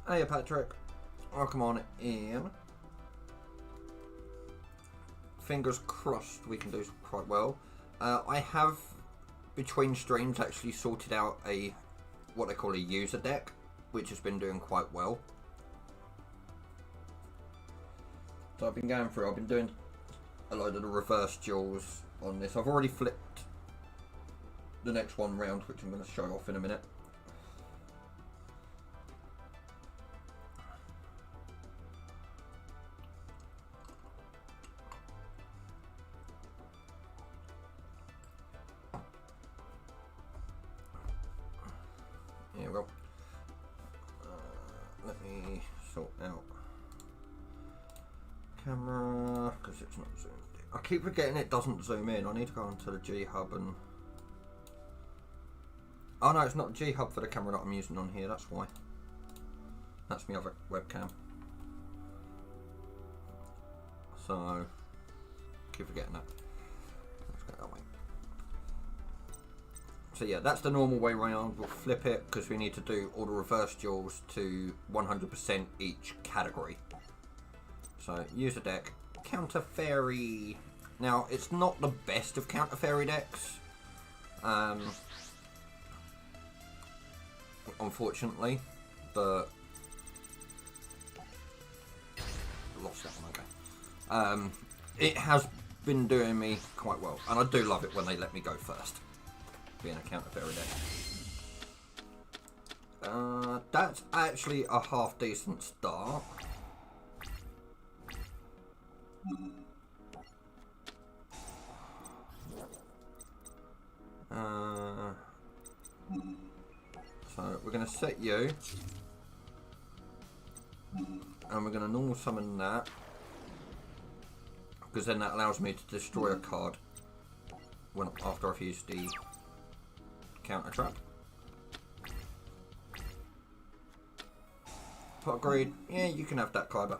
Hey Patrick, welcome on in. Fingers crossed we can do quite well. I have, between streams, actually sorted out what they call a user deck, which has been doing quite well. So I've been going through, I've been doing a load of the reverse duels on this. I've already flipped the next one round, which I'm going to show off in a minute. Here we go. Let me sort out camera because it's not zoomed in. I keep forgetting it doesn't zoom in. I need to go onto the G Hub and. Oh no, it's not G Hub for the camera that I'm using on here. That's why. That's my other webcam. So keep forgetting that. Let's go that way. So yeah, that's the normal way round. We'll flip it because we need to do all the reverse duels to 100% each category. So use a deck. Counter Fairy. Now it's not the best of Counter Fairy decks, unfortunately, but lost that one. Okay. It has been doing me quite well, and I do love it when they let me go first. Being a Counter Fairy deck. That's actually a half decent start. So we're going to set you, and we're going to normal summon that, because then that allows me to destroy a card after I've used the counter trap. Pot Greed, yeah, you can have that, Kyber.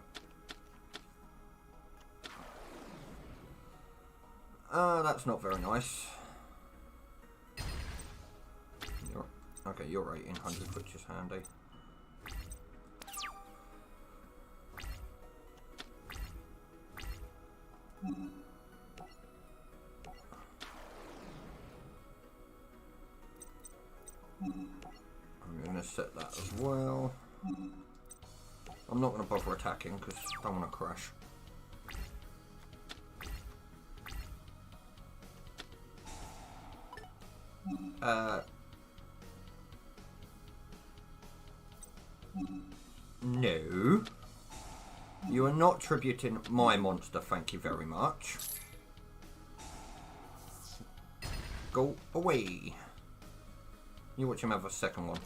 That's not very nice. Okay, you're 1800, which is handy. I'm going to set that as well. I'm not going to bother attacking because I don't want to crash. No. You are not tributing my monster, thank you very much. Go away. You watch him have a second one.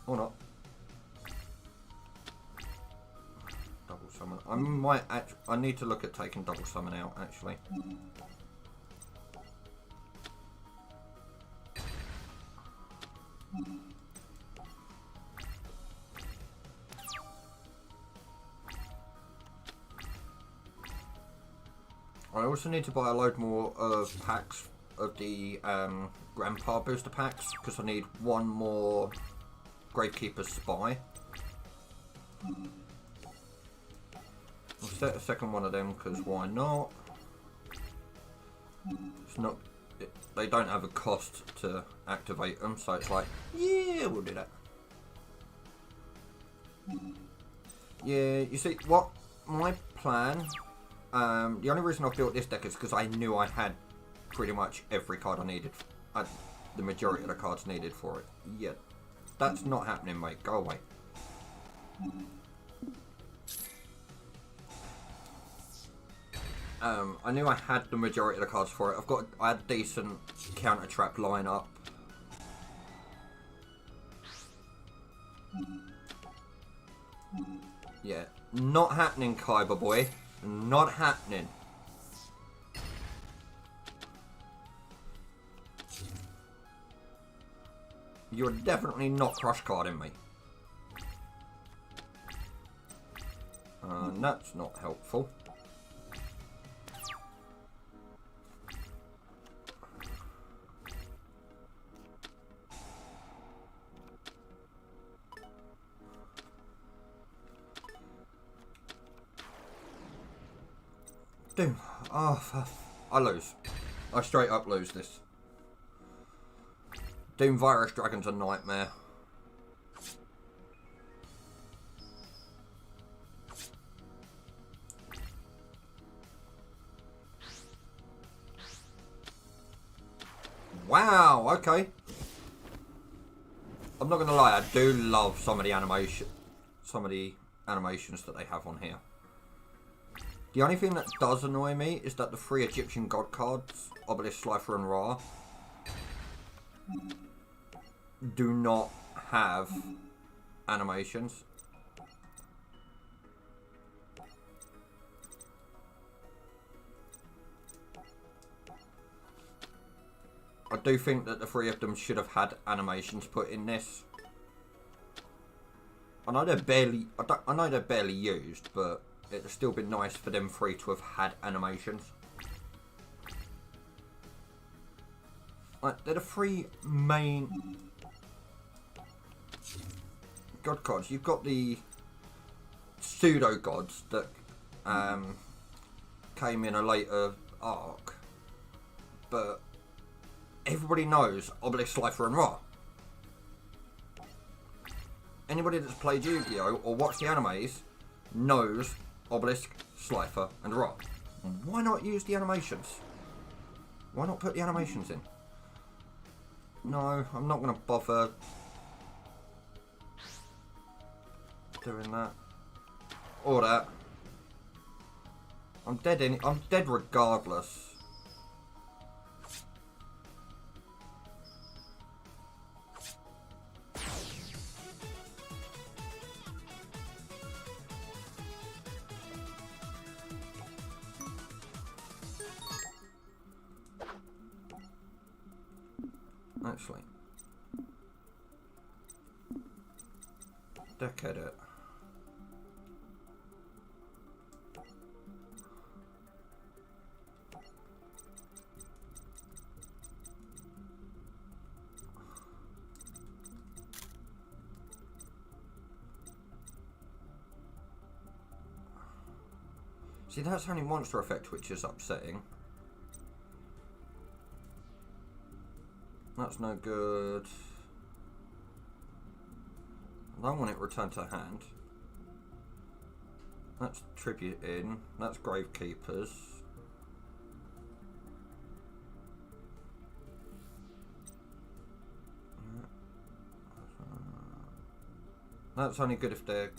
Or not. Double summon. I need to look at taking double summon out, actually. I also need to buy a load more of packs of the Grandpa booster packs because I need one more Gravekeeper's Spy. I'll set a second one of them because why not? It's not. They don't have a cost to activate them, so it's like, yeah, we'll do that. Yeah, you see, what my plan. The only reason I built this deck is because I knew I had pretty much every card I needed. The majority of the cards needed for it. Yeah, that's not happening, mate. Go away. I knew I had the majority of the cards for it. I had a decent counter trap lineup. Yeah, not happening, Kyber boy. Not happening. You're definitely not crush carding me. That's not helpful. Dude, oh, I lose. I straight up lose this. Doom Virus Dragon's a nightmare. Wow, okay. I'm not gonna lie, I do love some of the animations that they have on here. The only thing that does annoy me is that the 3 Egyptian god cards, Obelisk, Slifer and Ra, do not have animations. I do think that the 3 of them should have had animations put in this. I know they're barely used, but it'd still been nice for them 3 to have had animations. Like, they're the 3 main god cards. You've got the pseudo gods that came in a later arc, but everybody knows Obelisk, Slifer and Ra. Anybody that's played Yu-Gi-Oh! Or watched the animes knows Obelisk, Slifer and Ra. Why not use the animations? Why not put the animations in? No, I'm not going to bother doing that. Or that. I'm dead regardless. Actually, deck edit. See, that's only monster effect, which is upsetting. That's no good. I don't want it returned to hand. That's tribute in. That's Gravekeepers. That's only good if they're...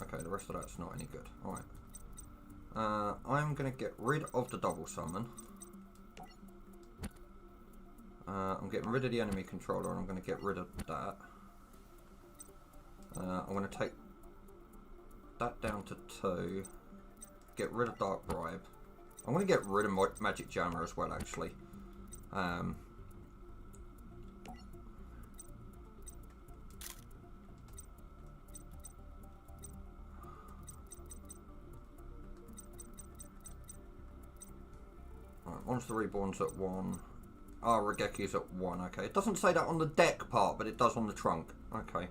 Okay, the rest of that's not any good. Alright. I'm going to get rid of the double summon. I'm getting rid of the enemy controller and I'm going to get rid of that. I'm going to take that down to 2. Get rid of Dark Bribe. I'm going to get rid of Magic Jammer as well, actually. Monster Reborn's at 1. Ah, Rageki's at 1. Okay, it doesn't say that on the deck part, but it does on the trunk. Okay.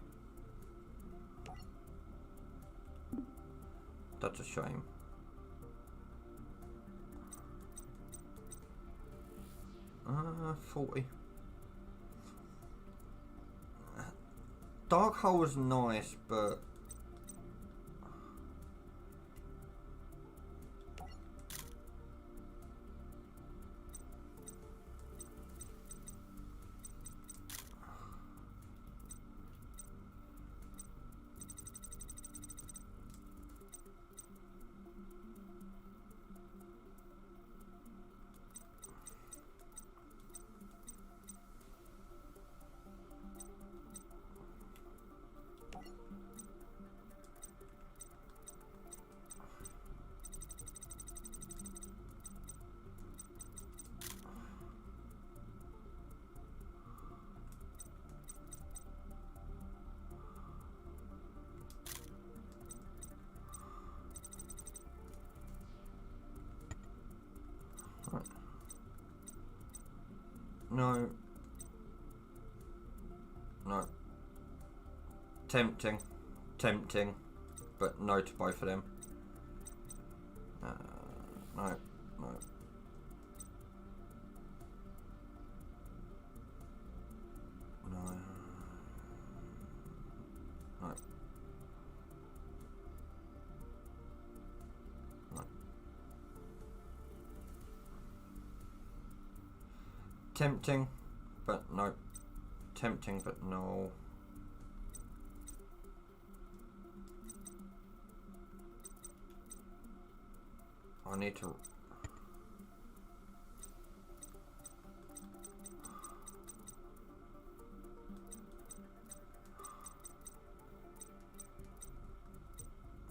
That's a shame. 40. Dark Hole was nice, but... Right. No. No. Tempting. Tempting. But no to both of them. No. No. No. No. No. Tempting, but no. Tempting, but no. I need to...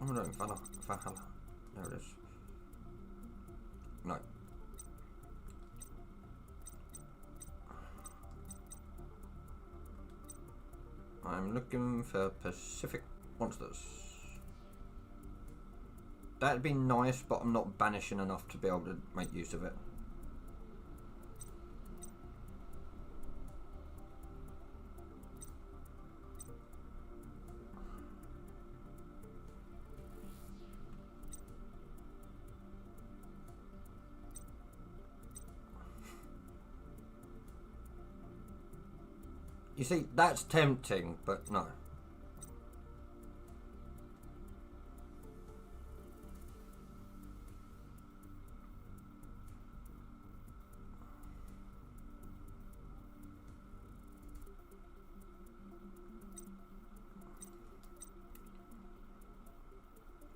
Oh no, Valhalla. There it is. No. I'm looking for Pacific monsters. That'd be nice, but I'm not banishing enough to be able to make use of it. You see, that's tempting, but no.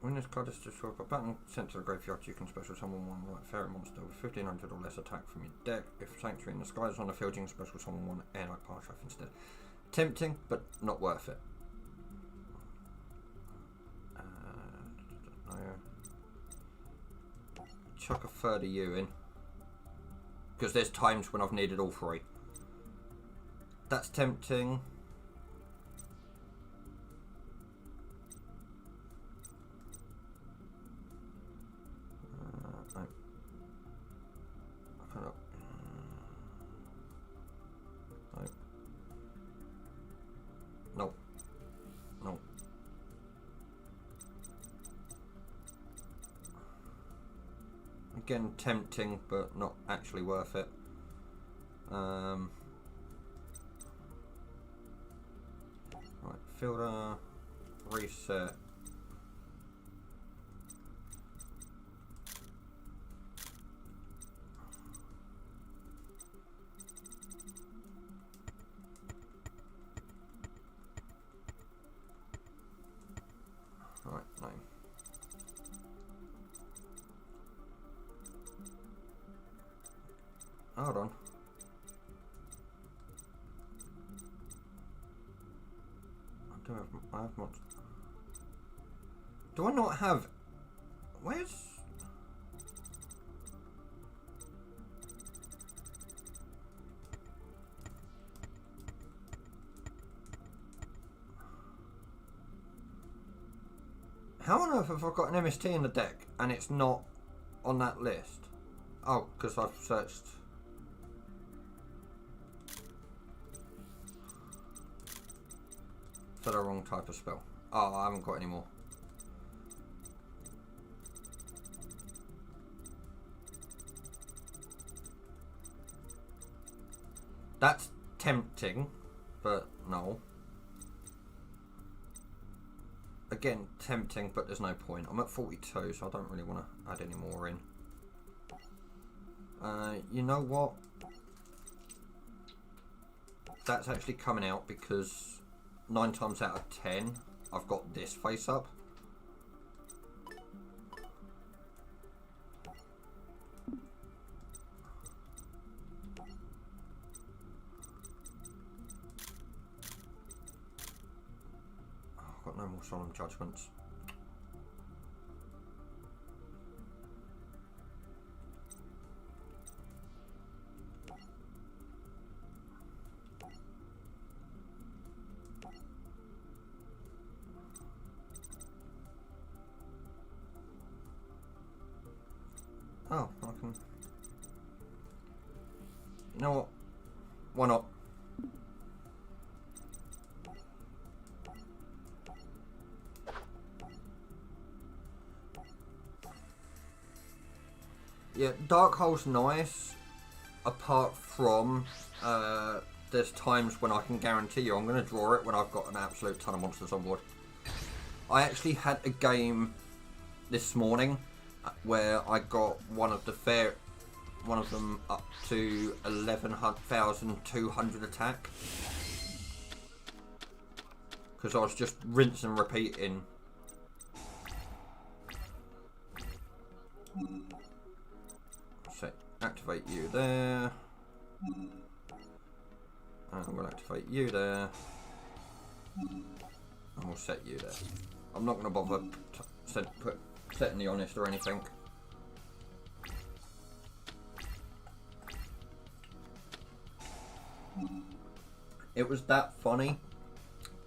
When this card is destroyed, a button sent to the graveyard, you can special summon one white fairy monster with 1500 or less attack from your deck. If Sanctuary in the Sky is on the field, you can special summon one airlight parshaft instead. Tempting, but not worth it. Chuck a third of you in. Because there's times when I've needed all three. That's tempting. No. No. Again, tempting, but not actually worth it. Right, filter, reset. Right, no. Hold on. I have not. Do I not have? Where's? How on earth have I got an MST in the deck and it's not on that list? Oh, because I've searched. For the wrong type of spell. Oh, I haven't got any more. That's tempting, but no. Again, tempting, but there's no point. I'm at 42, so I don't really want to add any more in. You know what? That's actually coming out because 9 times out of 10, I've got this face up. Oh, I've got no more solemn judgments. Oh, I can... know what? Why not? Yeah, Dark Hole's nice, apart from there's times when I can guarantee you I'm going to draw it when I've got an absolute ton of monsters on board. I actually had a game this morning where I got one of them up to 11,200 attack. Because I was just rinse and repeating. So, activate you there. And we'll activate you there. And we'll set you there. I'm not going to bother setting the honest or anything. It was that funny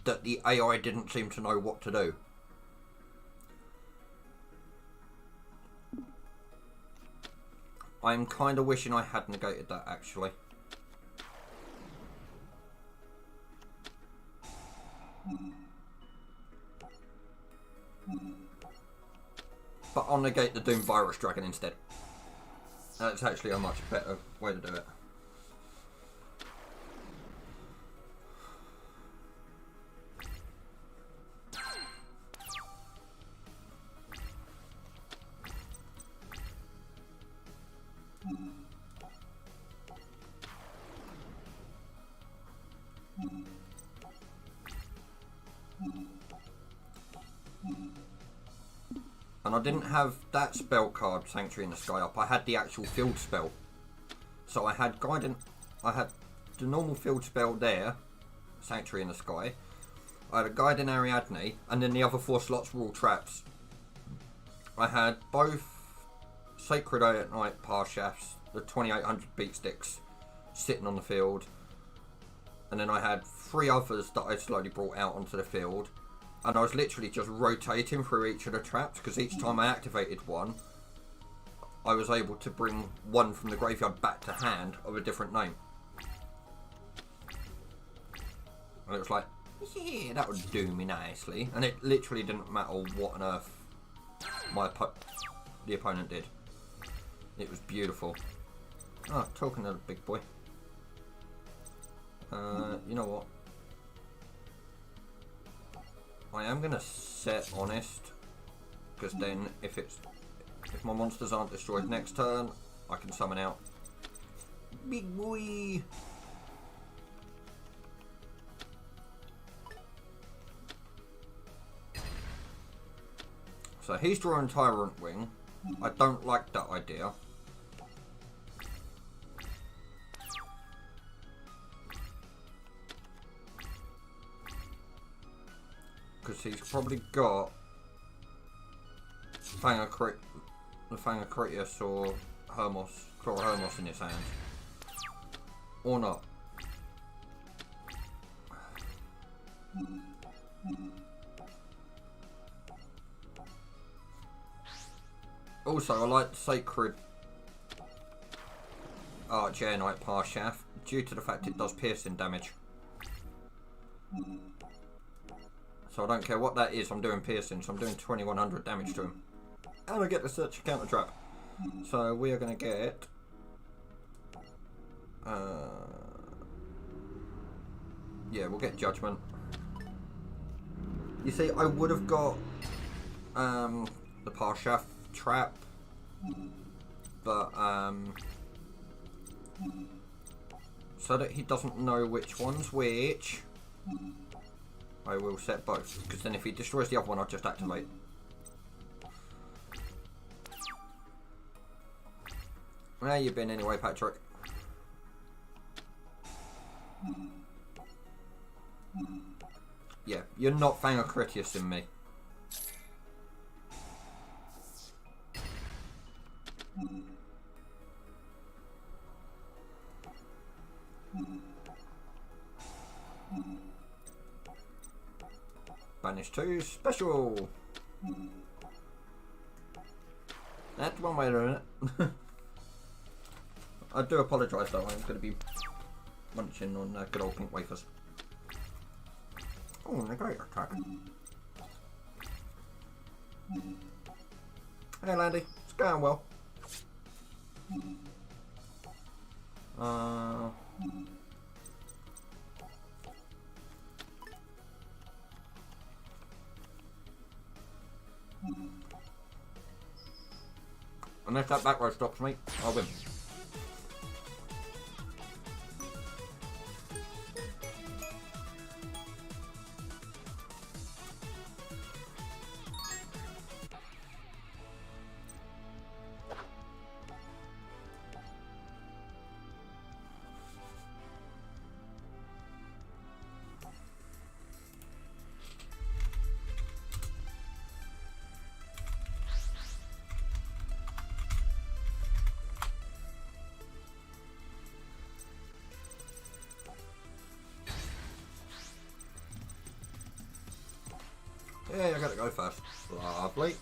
that the AI didn't seem to know what to do. I'm kind of wishing I had negated that, actually. But I'll negate the Doom Virus Dragon instead. That's actually a much better way to do it. And I didn't have that spell card, Sanctuary in the Sky, up. I had the actual field spell. So I had I had the normal field spell there, Sanctuary in the Sky. I had a Guiding Ariadne, and then the other 4 slots were all traps. I had both Sacred Night Parshafts, the 2800 beat sticks, sitting on the field. And then I had 3 others that I slowly brought out onto the field. And I was literally just rotating through each of the traps, because each time I activated one, I was able to bring one from the graveyard back to hand of a different name. And it was like, yeah, that would do me nicely. And it literally didn't matter what on earth the opponent did. It was beautiful. Ah, talking to the big boy. You know what? I am gonna set Honest, because then if my monsters aren't destroyed next turn, I can summon out Big Boy. So he's drawing Tyrant Wing. I don't like that idea. Because he's probably got the Fangocritius or Hermos, Chlora Hermos in his hand. Or not. Also, I like Sacred Archer Knight Parshaft due to the fact it does piercing damage. So I don't care what that is, I'm doing piercing, so I'm doing 2100 damage to him. And I get the search counter trap. So we are going to get... yeah, we'll get Judgment. You see, I would have got the Parshaft trap, but so that he doesn't know which one's which, I will set both, because then if he destroys the other one, I'll just activate. Where you been anyway, Patrick? Yeah, you're not Fangocritius in me. Banish 2, special! That's one way to do it. I do apologise though, I'm going to be munching on good old pink wafers. Oh, negate attack. Hey Landy, it's going well. Unless that back row stops me, I'll win. Yeah, I gotta go first. Lovely.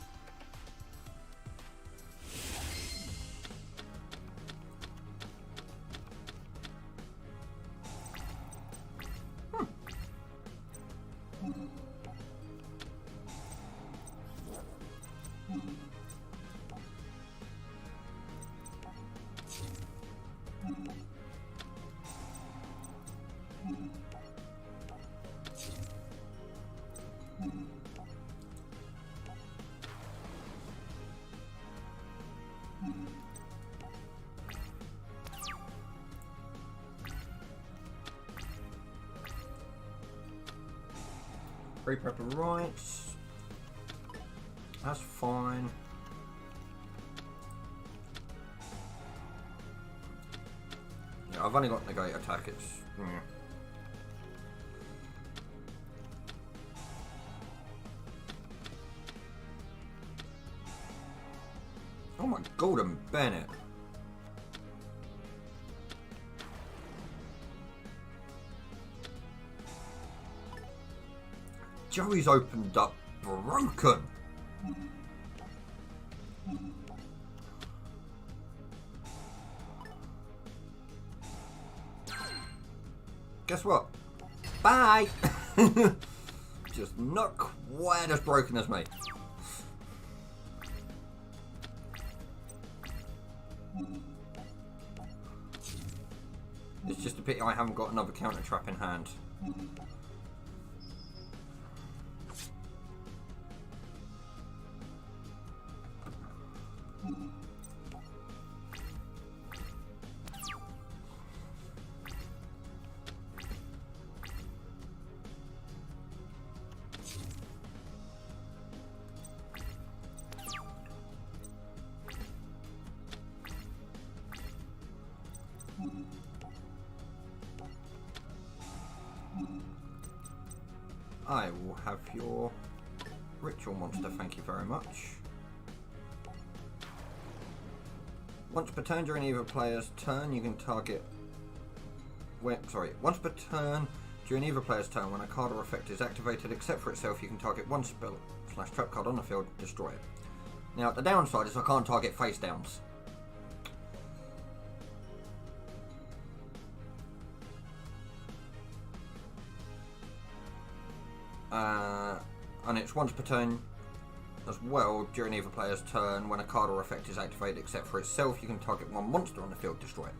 Pre-prep rights. That's fine. Yeah, I've only got negate attack. It's oh my golden Bennett. Joey's opened up broken. Guess what? Bye! Just not quite as broken as me. It's just a pity I haven't got another counter trap in hand. I will have your ritual monster, thank you very much. Once per turn during either player's turn, you can target... once per turn during either player's turn, when a card or effect is activated except for itself, you can target one spell / trap card on the field, destroy it. Now, the downside is I can't target face downs. And it's once per turn as well during either player's turn. When a card or effect is activated except for itself, you can target one monster on the field, destroy it.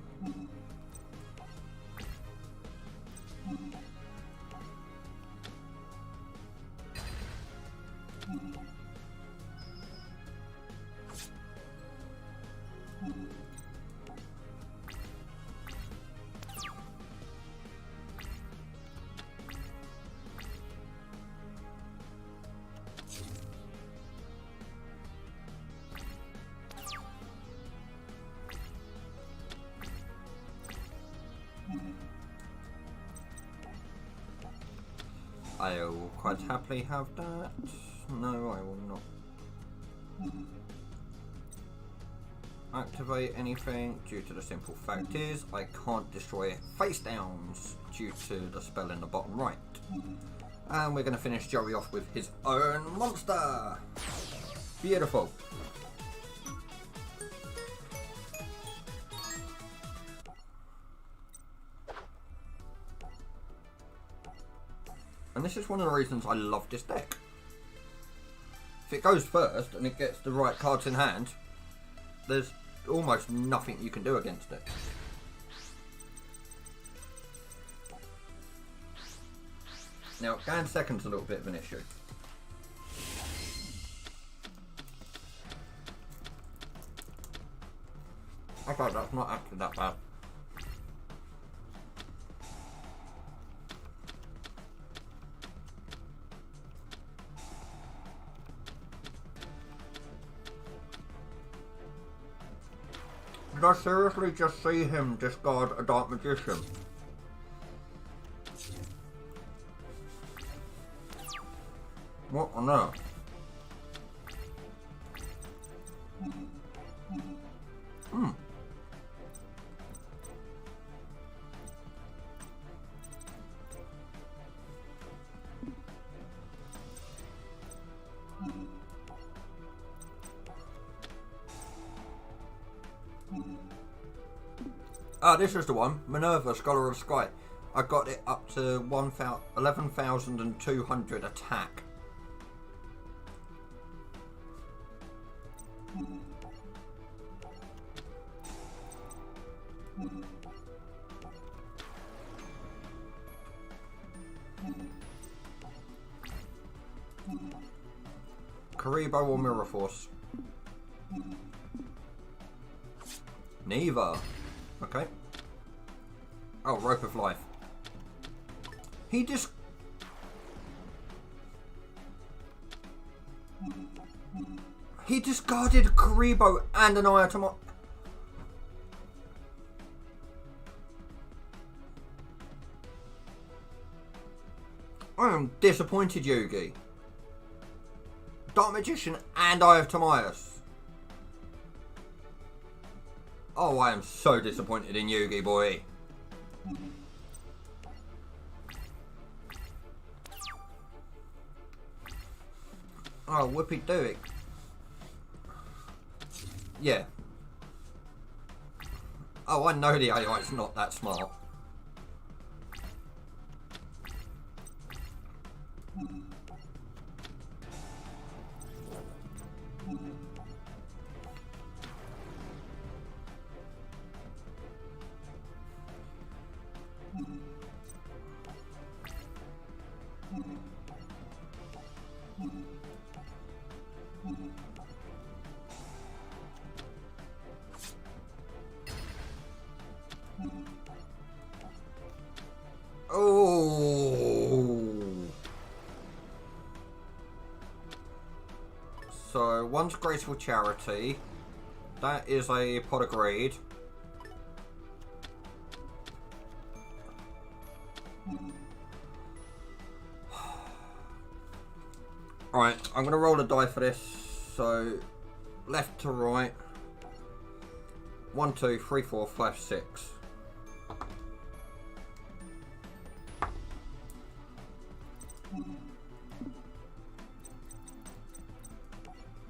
I will quite happily have that. No, I will not activate anything due to the simple fact is I can't destroy face downs due to the spell in the bottom right. And we're going to finish Joey off with his own monster. Beautiful. And this is one of the reasons I love this deck. If it goes first and it gets the right cards in hand, there's almost nothing you can do against it. Now, going second's a little bit of an issue. Okay, that's not actually that bad. Did I seriously just see him discard a Dark Magician? What on earth? Hmm. Ah, this is the one. Minerva, Scholar of Sky. I got it up to 11,200 attack. Karibo or Mirror Force? Neither. Okay. Oh, Rope of Life. He discarded Karibo and an item. I am disappointed, Yugi. Dark Magician and Eye of Timaeus. Oh, I am so disappointed in Yugi, boy. Oh, whoopie do it. Yeah. Oh, I know the AI's not that smart. Oh. So, one's Graceful Charity. That is a Pot of Greed. Alright, I'm going to roll a die for this. So, left to right. 1, 2, 3, 4, 5, 6.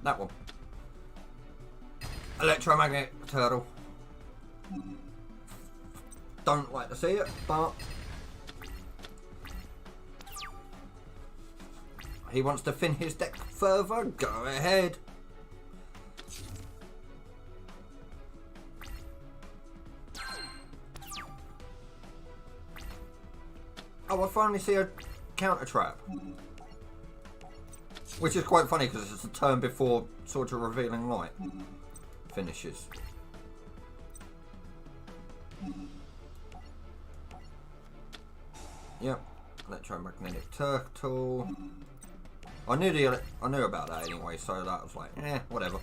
That one. Electromagnetic Turtle. Don't like to see it, but he wants to thin his deck further. Go ahead. Oh, I finally see a counter trap. Which is quite funny because it's a turn before sort of Revealing Light finishes. Yep, Electromagnetic Turtle. I knew about that anyway, so that was like, whatever.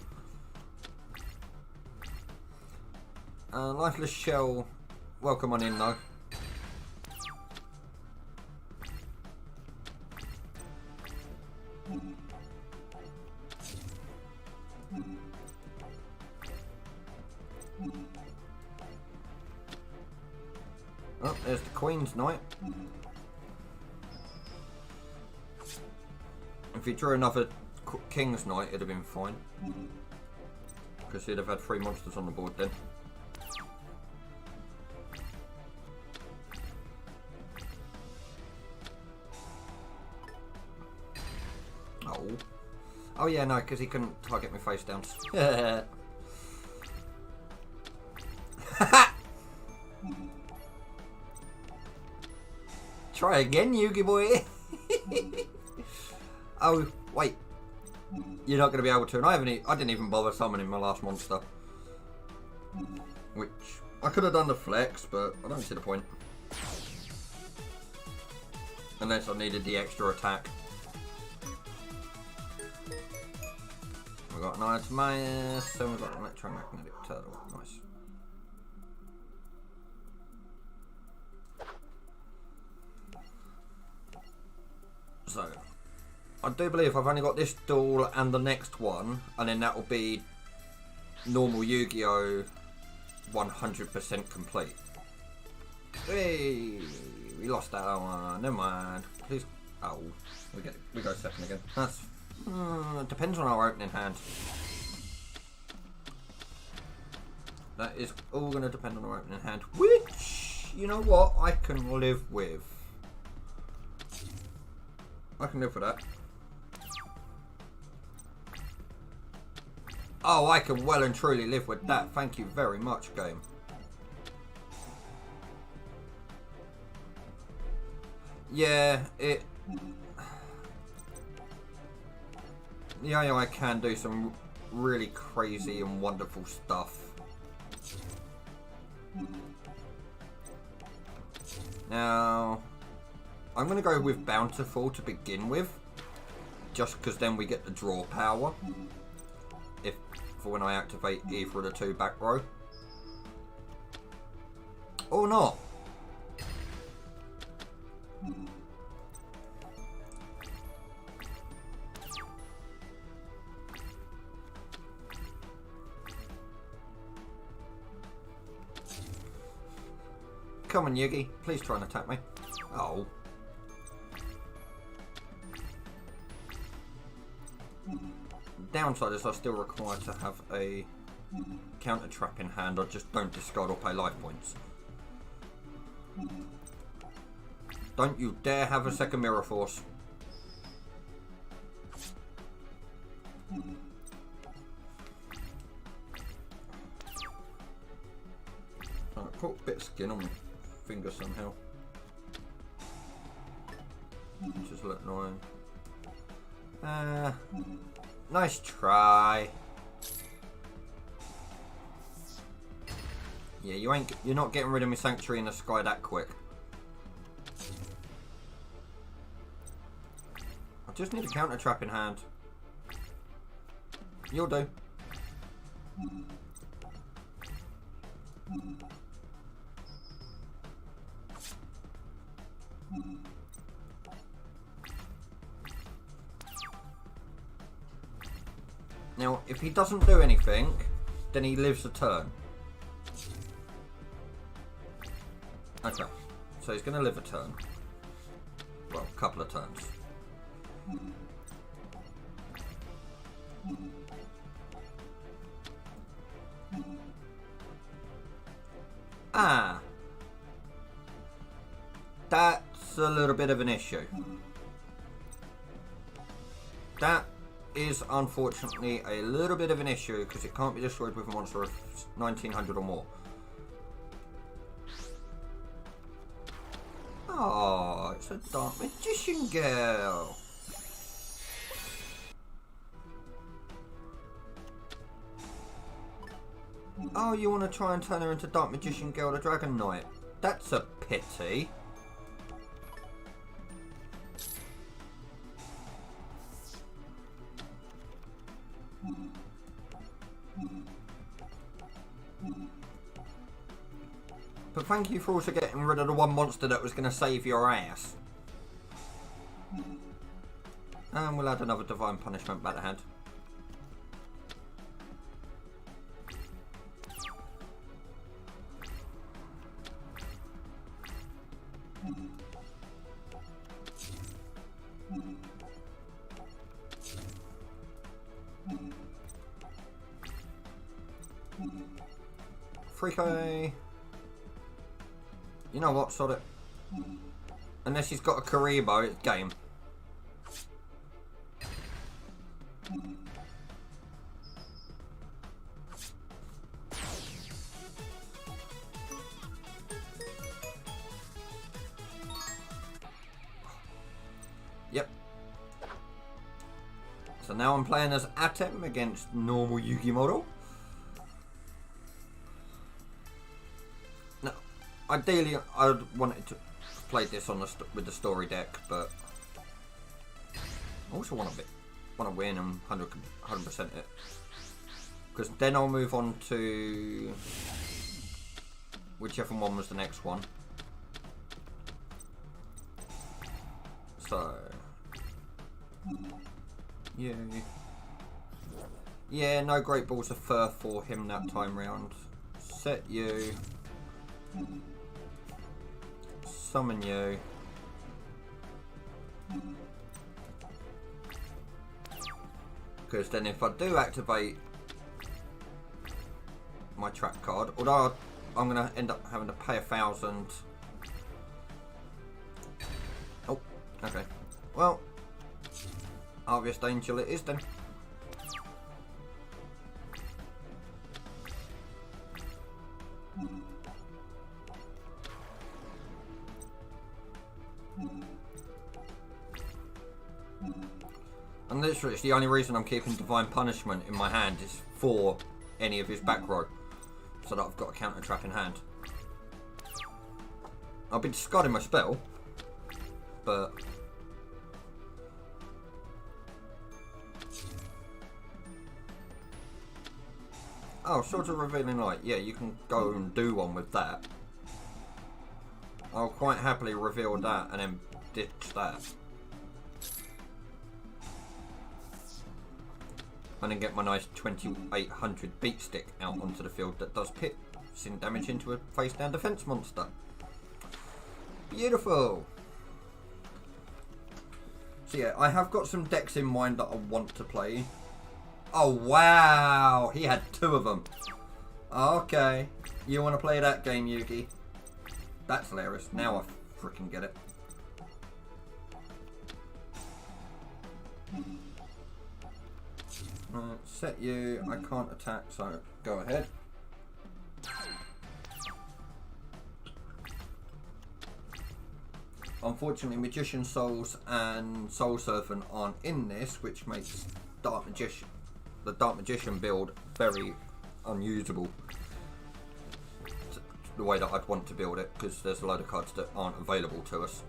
Lifeless Shell, welcome on in though. Oh, there's the Queen's Knight. If he drew another King's Knight, it'd have been fine. Because he'd have had 3 monsters on the board then. Ow. Oh yeah, no, because he couldn't target me face down. Try again, Yugi boy. Oh, wait. You're not going to be able to. And I didn't even bother summoning my last monster. Which, I could have done the flex, but I don't see the point. Unless I needed the extra attack. We've got an Itemais, and we've got an electromagnetic turtle. Nice. So, I do believe I've only got this duel and the next one, and then that will be normal Yu-Gi-Oh! 100% complete. Hey, we lost that one. Never mind. Please. Oh, we go second again. That's depends on our opening hand. That is all going to depend on our opening hand, which, you know what, I can live with. I can live with that. Oh, I can well and truly live with that. Thank you very much, game. Yeah, the AI can do some really crazy and wonderful stuff. Now, I'm going to go with Bountiful to begin with, just because then we get the draw power, for when I activate either of the two back row. Or not. Come on, Yugi. Please try and attack me. Oh. Downside is I still require to have a counter trap in hand. I just don't discard or pay life points. Don't you dare have a second Mirror Force. I put a bit of skin on my finger somehow. Which is a little annoying. Nice try. Yeah, you're not getting rid of my Sanctuary in the Sky that quick. I just need a counter trap in hand. You'll do. Now, if he doesn't do anything, then he lives a turn. Okay, so he's going to live a turn. Well, a couple of turns. Ah. That's a little bit of an issue. That is unfortunately a little bit of an issue because it can't be destroyed with a monster of 1900 or more. Oh, it's a Dark Magician girl. Oh, you want to try and turn her into Dark Magician Girl the Dragon Knight? That's a pity. But thank you for also getting rid of the one monster that was going to save your ass. And we'll add another Divine Punishment back to hand. Freako. You know what, sod it. Unless he's got a Karibo, it's game. Yep. So now I'm playing as Atem against normal Yugi model. Now, ideally, I wanted to play this on with the story deck, but I also want to win and 100% it, because then I'll move on to whichever one was the next one. So yeah, no great balls of fur for him that time round. Set you, summon you, because then if I do activate my trap card, although I'm going to end up having to pay 1,000. Oh, okay. Well, Harvest Angel it is then. And literally, it's the only reason I'm keeping Divine Punishment in my hand is for any of his back row, so that I've got a counter trap in hand. I'll be discarding my spell, but oh, Swords of Revealing Light. Yeah, you can go and do one with that. I'll quite happily reveal that and then ditch that. And then get my nice 2800 beat stick out onto the field that does piercing damage into a face down defense monster. Beautiful! So yeah, I have got some decks in mind that I want to play. Oh wow! He had 2 of them. Okay. You want to play that game, Yugi? That's hilarious. Now I freaking get it. Right, set you. I can't attack, so go ahead. Unfortunately, Magician Souls and Soul Servant aren't in this, which makes the Dark Magician build very unusable. The way that I'd want to build it, because there's a load of cards that aren't available to us.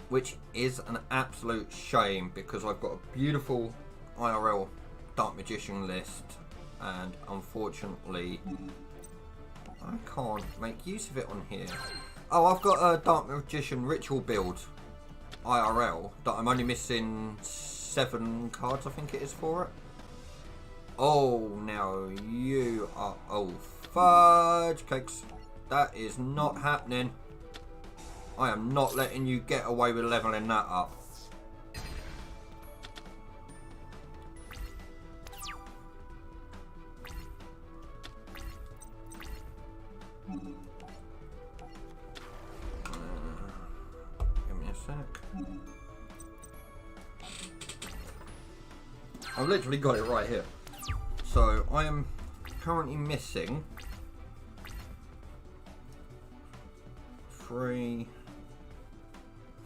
Which is an absolute shame, because I've got a beautiful IRL Dark Magician list, and unfortunately I can't make use of it on here. Oh, I've got a Dark Magician Ritual build IRL that I'm only missing 7 cards, I think it is, for it. Oh, now you are... Oh, fudge cakes. That is not happening. I am not letting you get away with leveling that up. Give me a sec. I've literally got it right here. So I am currently missing 3,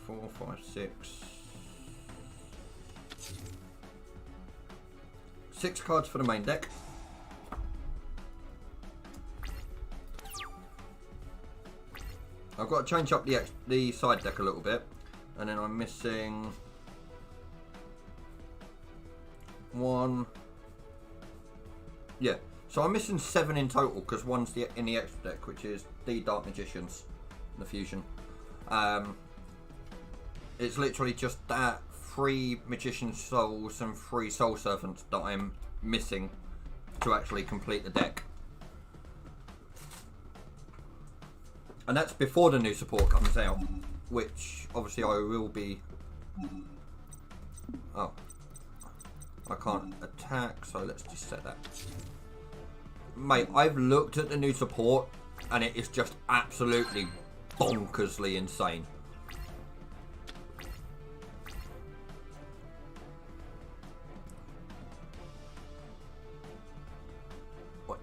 4, 5, 6 cards for the main deck. I've got to change up the side deck a little bit, and then I'm missing 1. Yeah, so I'm missing 7 in total, because one's in the extra deck, which is the Dark Magicians, the fusion. It's literally just that 3 Magician Souls and 3 Soul Servants that I'm missing to actually complete the deck. And that's before the new support comes out, which obviously I will be... Oh. I can't attack, so let's just set that. Mate, I've looked at the new support, and it is just absolutely bonkersly insane.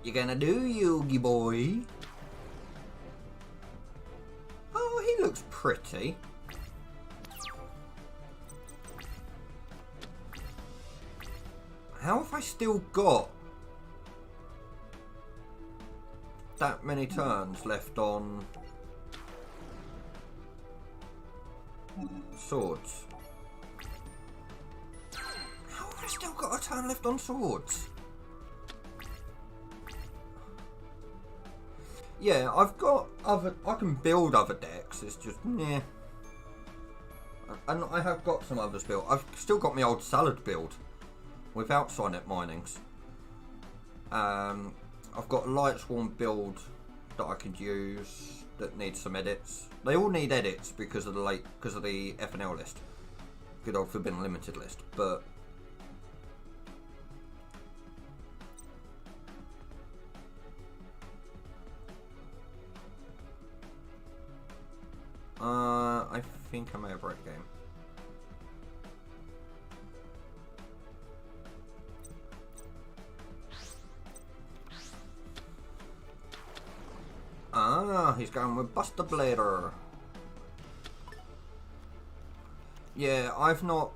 you gonna do, Yugi boy? Oh, he looks pretty. How have I still got that many turns left on swords? How have I still got a turn left on swords? Yeah, I've got other. I can build other decks. It's just yeah. And I have got some others built. I've still got my old salad build without Signet Minings. I've got a Light Swarm build that I could use that needs some edits. They all need edits because of the FNL list, good old Forbidden Limited list. But I think I may have read the game. Ah, he's going with Buster Blader. Yeah, I've not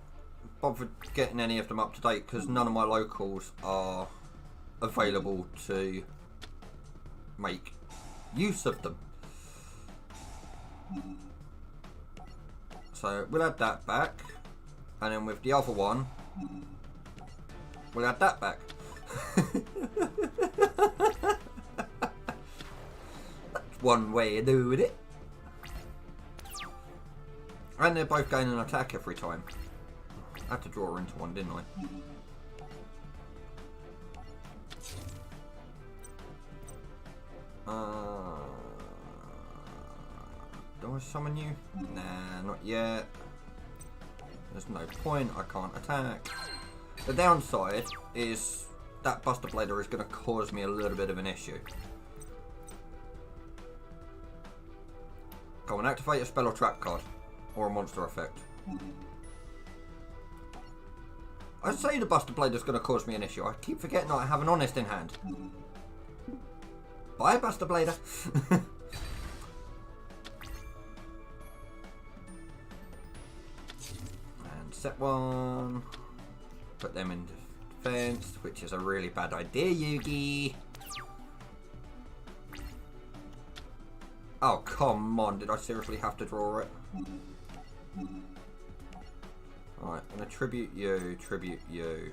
bothered getting any of them up to date because none of my locals are available to make use of them. So we'll add that back, and then with the other one, we'll add that back. That's one way of doing it. And they're both gaining an attack every time. I had to draw her into one, didn't I? Do I summon you? Nah, not yet. There's no point, I can't attack. The downside is that Buster Blader is going to cause me a little bit of an issue. Go and activate a spell or trap card. Or a monster effect. I'd say the Buster Blader is going to cause me an issue. I keep forgetting that I have an Honest in hand. Bye, Buster Blader. And set one. Put them in defense, which is a really bad idea, Yugi. Oh, come on. Did I seriously have to draw it? Alright, I'm going to tribute you.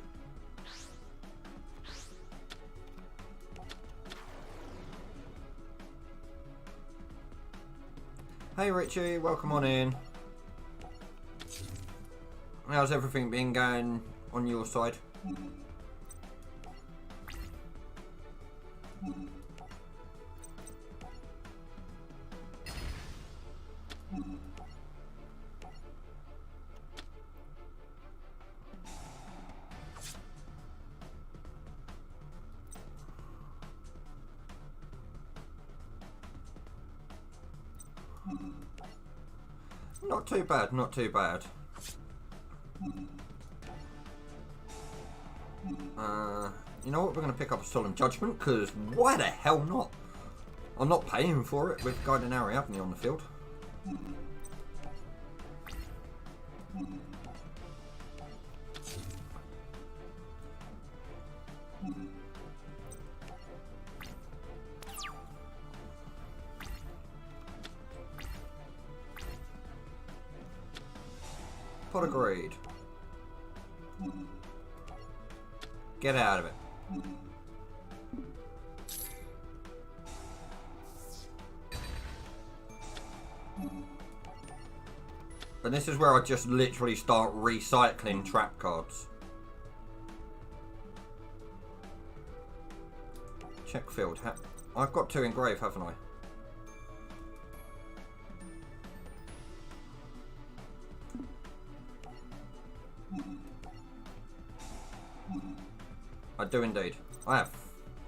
Hey Richie, welcome on in. How's everything been going on your side? Not too bad, not too bad. You know what, we're going to pick up a Solemn Judgment, because why the hell not? I'm not paying for it with Guiding Ariadne on the field. Pot of Greed. Get out of it. And this is where I just literally start recycling trap cards. Check field. I've got 2 engraved, haven't I? I do indeed. I have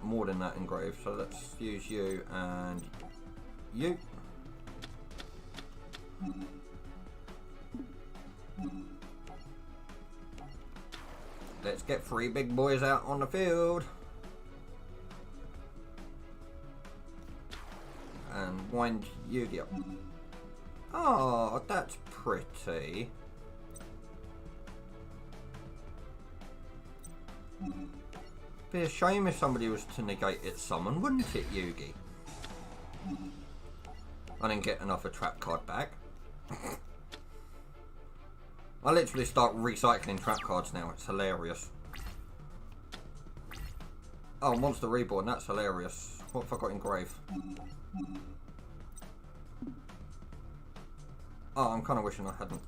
more than that engraved, so let's use you and you. Let's get 3 big boys out on the field. wind Yugi up. Oh, that's pretty. Be a shame if somebody was to negate its summon, wouldn't it, Yugi? I didn't get another trap card back. I literally start recycling trap cards now, it's hilarious. Oh, Monster Reborn, that's hilarious. What have I got in Grave? Oh, I'm kind of wishing I hadn't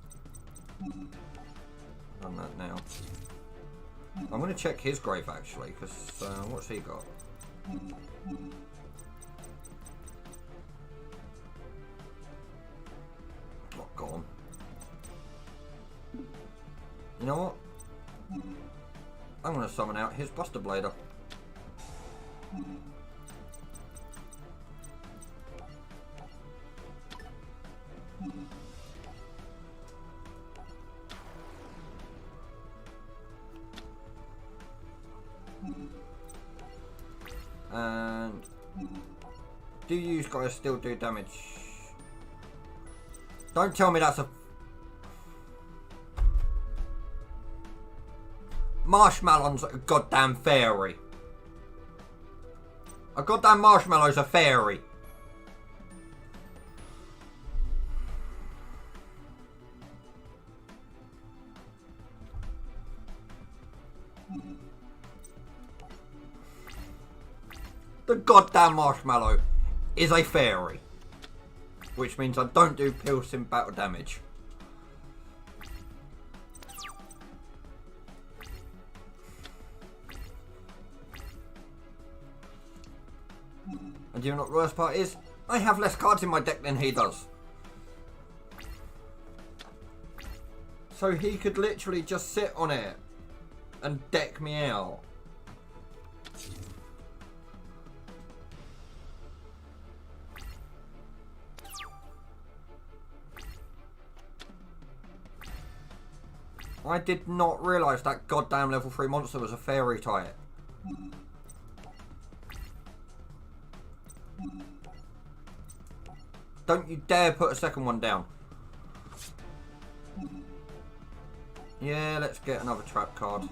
done that now. I'm going to check his Grave actually, because what's he got? Oh, gone. You know what? I'm going to summon out his Buster Blader. And do you guys still do damage? Don't tell me that's a Marshmallow's a goddamn fairy. A goddamn Marshmallow's a fairy. The goddamn Marshmallow is a fairy. Which means I don't do piercing battle damage. And you know what the worst part is? I have less cards in my deck than he does. So he could literally just sit on it and deck me out. I did not realise that goddamn level 3 monster was a fairy type. Don't you dare put a second one down. Yeah, let's get another trap card.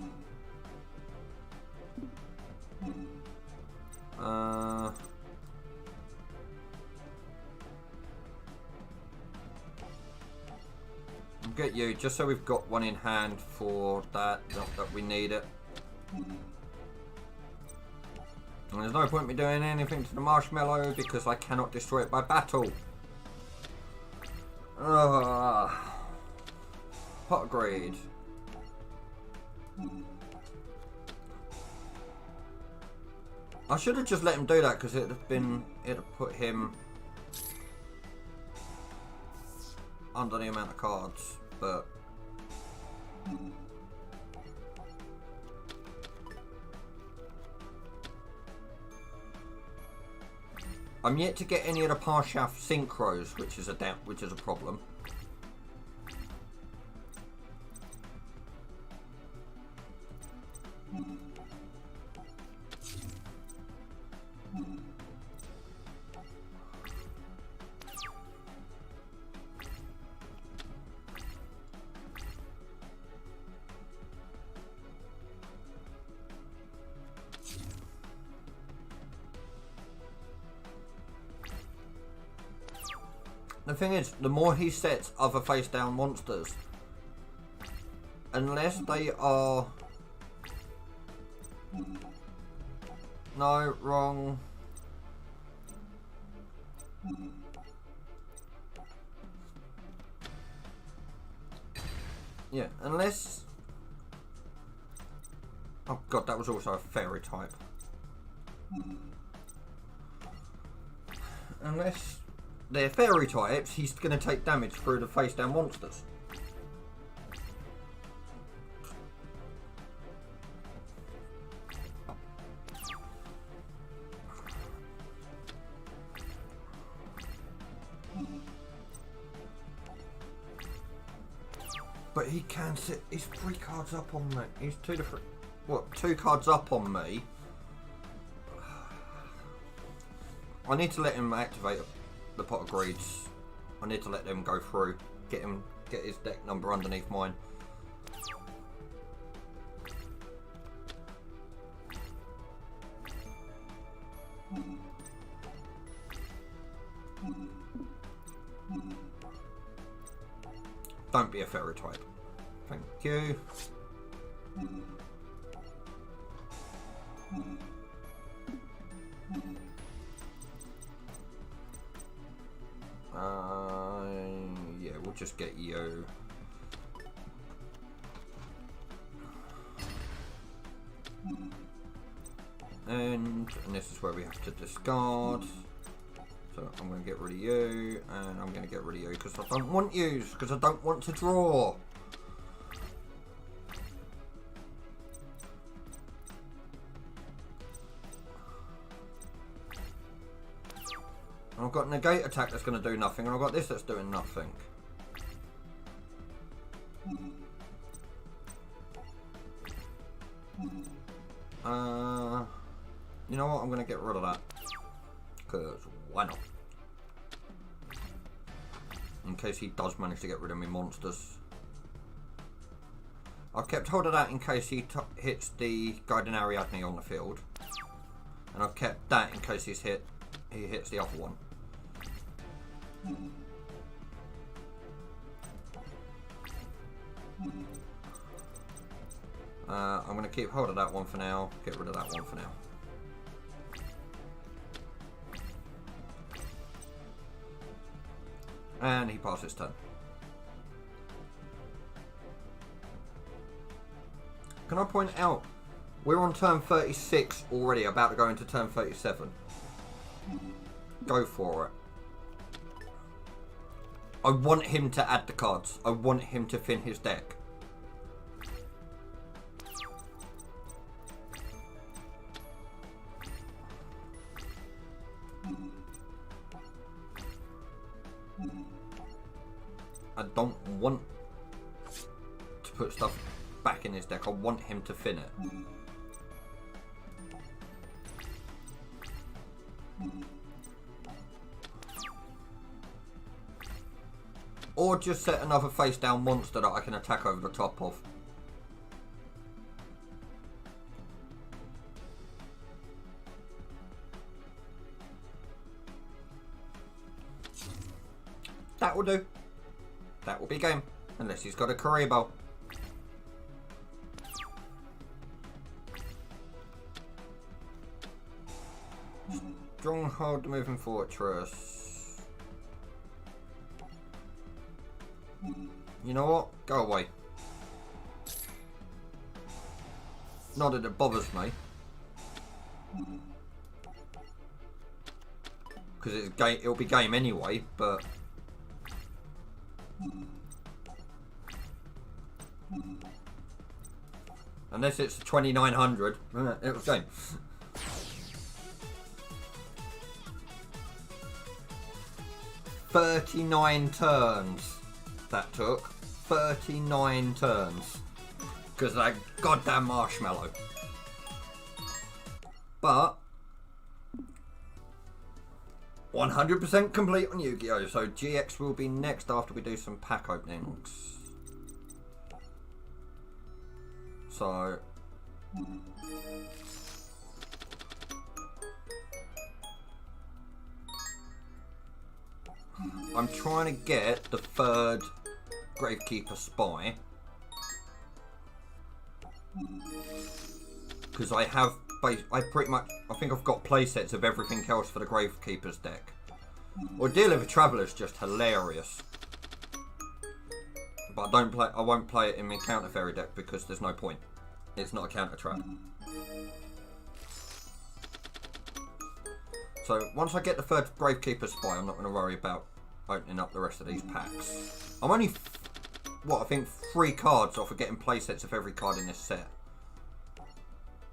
Get you, just so we've got one in hand for that, not that we need it. And there's no point in me doing anything to the Marshmallow because I cannot destroy it by battle. Pot of Greed. I should have just let him do that because it'd have put him under the amount of cards, but I'm yet to get any of the Parshaft synchros, which is a problem. The thing is, the more he sets other face down monsters, unless they are... No, wrong. Yeah, unless... Oh god, that was also a fairy type. Unless they're fairy types, he's going to take damage through the face down monsters. But he can sit, he's 3 cards up on me. He's 2 cards up on me. I need to let him activate the Pot of Greeds. I need to let them go through. Get his deck number underneath mine. Don't be a fairy type. Thank you. Yeah, we'll just get you. And this is where we have to discard. So I'm going to get rid of you, and I'm going to get rid of you because I don't want you, because I don't want to draw. And I've got negate attack that's going to do nothing, and I've got this that's doing nothing. You know what? I'm going to get rid of that. Because why not? In case he does manage to get rid of me monsters. I've kept hold of that in case he hits the Guardian Ariadne on the field. And I've kept that in case he hits the other one. I'm going to keep hold of that one for now. Get rid of that one for now. And he passes his turn. Can I point out, we're on turn 36 already, about to go into turn 37. Go for it. I want him to add the cards. I want him to thin his deck. I don't want to put stuff back in his deck. I want him to thin it. Or just set another face down monster that I can attack over the top of. That will do. That will be game. Unless he's got a Karibo. Stronghold, moving fortress. You know what? Go away. Not that it bothers me. Because it's game, it'll be game anyway, but... Unless it's 2900, it was game. "39 turns that took. 39 turns. Because of that goddamn marshmallow. But 100% complete on Yu-Gi-Oh! So GX will be next after we do some pack openings. So I'm trying to get the third Gravekeeper Spy. Because I pretty much, I think I've got playsets of everything else for the Gravekeeper's deck. Ordeal of a Traveller is just hilarious. But I won't play it in my counter fairy deck because there's no point. It's not a counter trap. So once I get the third Gravekeeper Spy, I'm not going to worry about opening up the rest of these packs. I'm only, I think 3 cards off of getting playsets of every card in this set.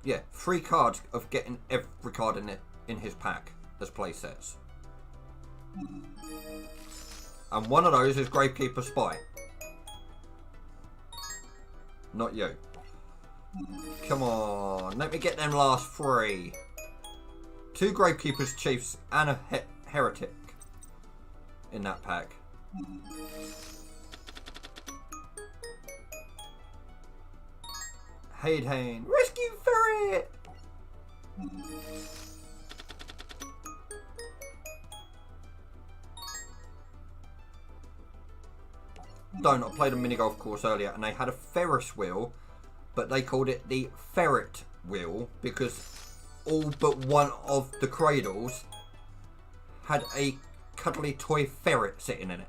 Yeah, 3 cards of getting every card in his pack as playsets. And one of those is Gravekeeper Spy. Not you. Come on, let me get them last 3. 2 Gravekeeper's Chiefs and a Heretic. in that pack. Haydane, rescue ferret! Don't, I played a mini golf course earlier and they had a Ferris wheel, but they called it the ferret wheel because all but one of the cradles had a cuddly toy ferret sitting in it.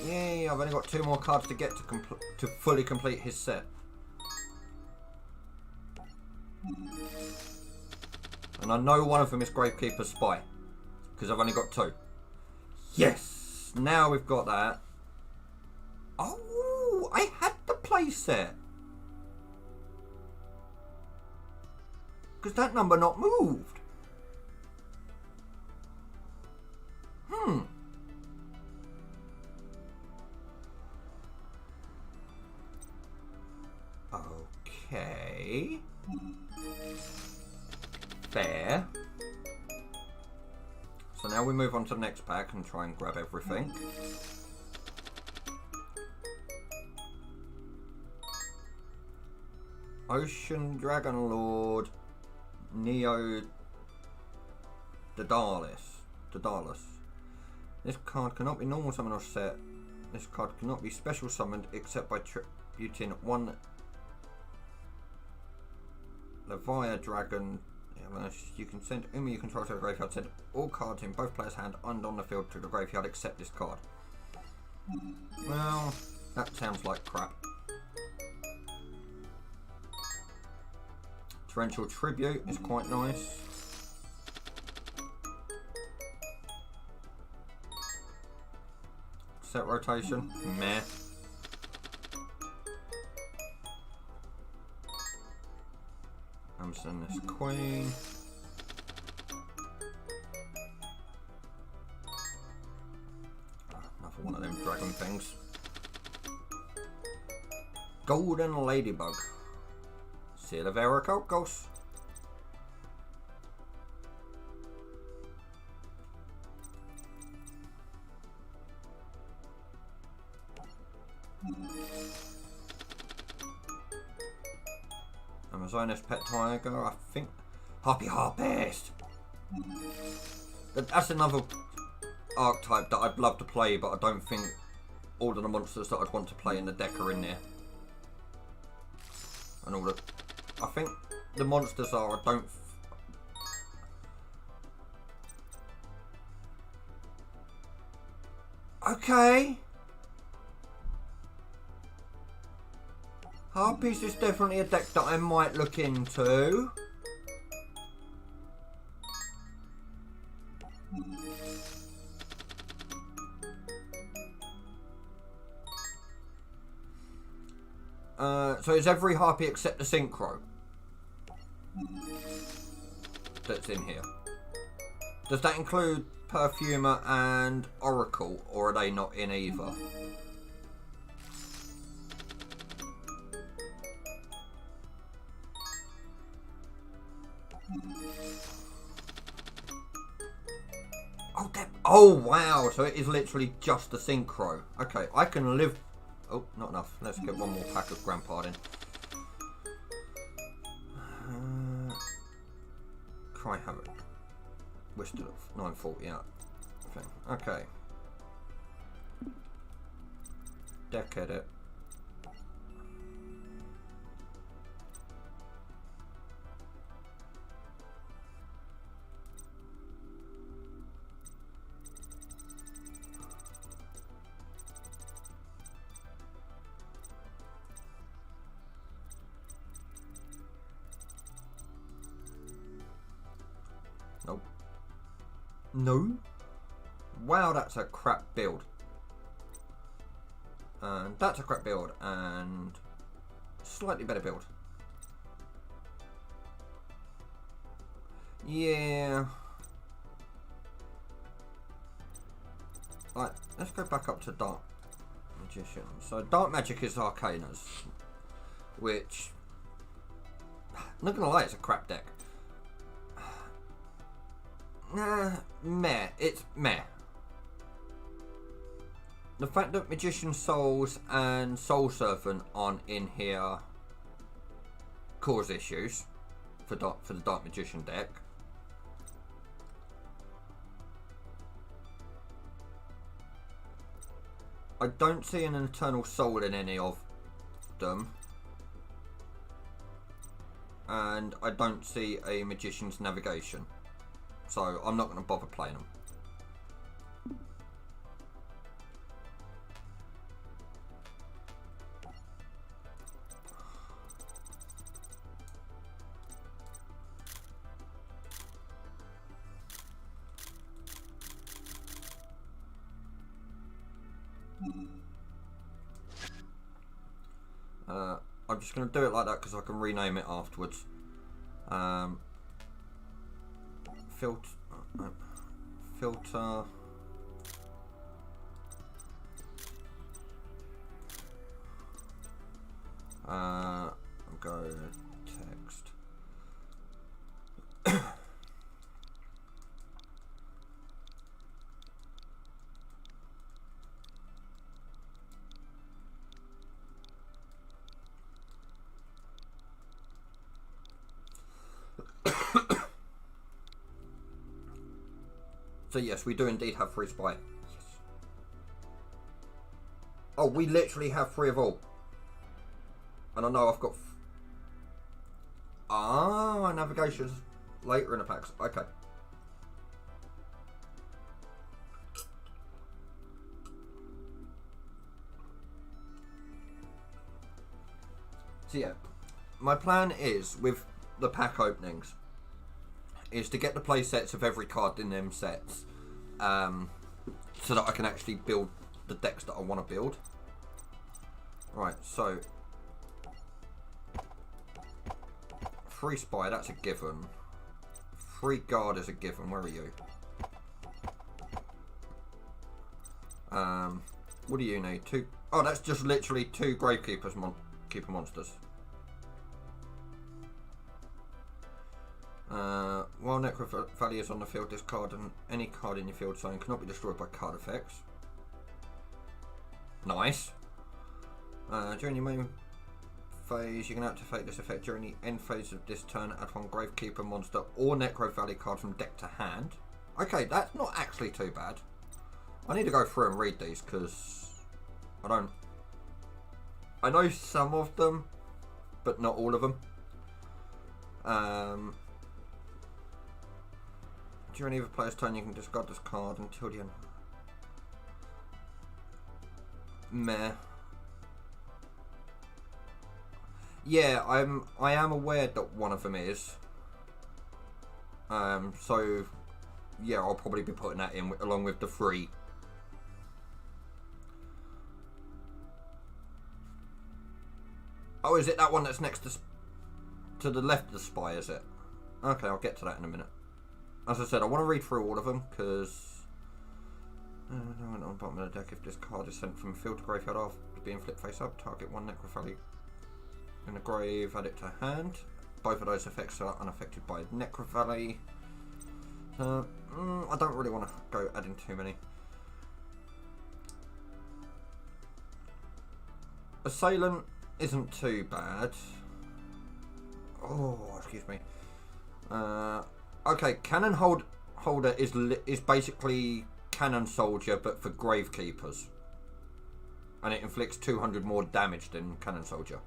Yay, I've only got 2 more cards to get to fully complete his set. And I know one of them is Gravekeeper's Spy, because I've only got 2. Yes! Now we've got that. Oh, I had the play set. Because that number not moved. Okay. Fair. So now we move on to the next pack and try and grab everything. Ocean Dragon Lord, Neo Duelist. This card cannot be normal summoned or set. This card cannot be special summoned except by tributing 1 Levia Dragon. You can send Umi you control to the graveyard. Send all cards in both players' hand and on the field to the graveyard except this card. Well, that sounds like crap. Torrential Tribute is quite nice. Set rotation, meh. I'm sending this queen. Another one of them dragon things. Golden Ladybug. Seal of Ericocos. Amazonas Pet Tiger, I think. Harpist! That's another archetype that I'd love to play, but I don't think all of the monsters that I'd want to play in the deck are in there. And all the... I think the monsters are, I don't... Okay! Harpies is definitely a deck that I might look into. So is every Harpy except the Synchro that's in here? Does that include Perfumer and Oracle, or are they not in either? Oh wow, so it is literally just the Synchro. Okay, I can live... Oh, not enough. Let's get one more pack of Grandpa in. Cry Havoc. We're still at 940 out. Okay. Deck edit. Nope. No. Wow, that's a crap build. And that's a crap build. And slightly better build. Yeah. Right, let's go back up to Dark Magician. So Dark Magic is Arcanas, which, I'm not gonna lie, it's a crap deck. Meh. It's meh. The fact that Magician Souls and Soul Servant aren't in here cause issues for the Dark Magician deck. I don't see an Eternal Soul in any of them. And I don't see a Magician's Navigation. So I'm not going to bother playing them. I'm just going to do it like that because I can rename it afterwards. Filter. I'll go text. So yes, we do indeed have 3 spy. Yes. Oh, we literally have 3 of all. And I know I've got... navigation's later in the packs. Okay. So yeah, my plan is, with the pack openings, is to get the play sets of every card in them sets, so that I can actually build the decks that I want to build. Right, so 3 spy, that's a given. 3 guard is a given. Where are you? What do you need? 2. Oh, that's just literally 2 Gravekeepers keeper monsters. While Necro Valley is on the field, discard and any card in your field zone cannot be destroyed by card effects. Nice. During your main phase, you can activate this effect during the end phase of this turn. Add 1 Gravekeeper monster or Necro Valley card from deck to hand. Okay, that's not actually too bad. I need to go through and read these because I know some of them, but not all of them. During either player's turn, you can discard this card until the end. Meh. Yeah, I am aware that one of them is. So yeah, I'll probably be putting that in along with the 3. Oh, is it that one that's next to the left of the spy? Is it? Okay, I'll get to that in a minute. As I said, I want to read through all of them because on the bottom of the deck, if this card is sent from field to graveyard after being flipped face up, target 1 Necro Valley in the grave, add it to hand. Both of those effects are unaffected by Necro Valley. I don't really want to go adding too many. Assailant isn't too bad. Oh, excuse me. Okay, Cannon Holder is basically Cannon Soldier, but for Gravekeepers. And it inflicts 200 more damage than Cannon Soldier.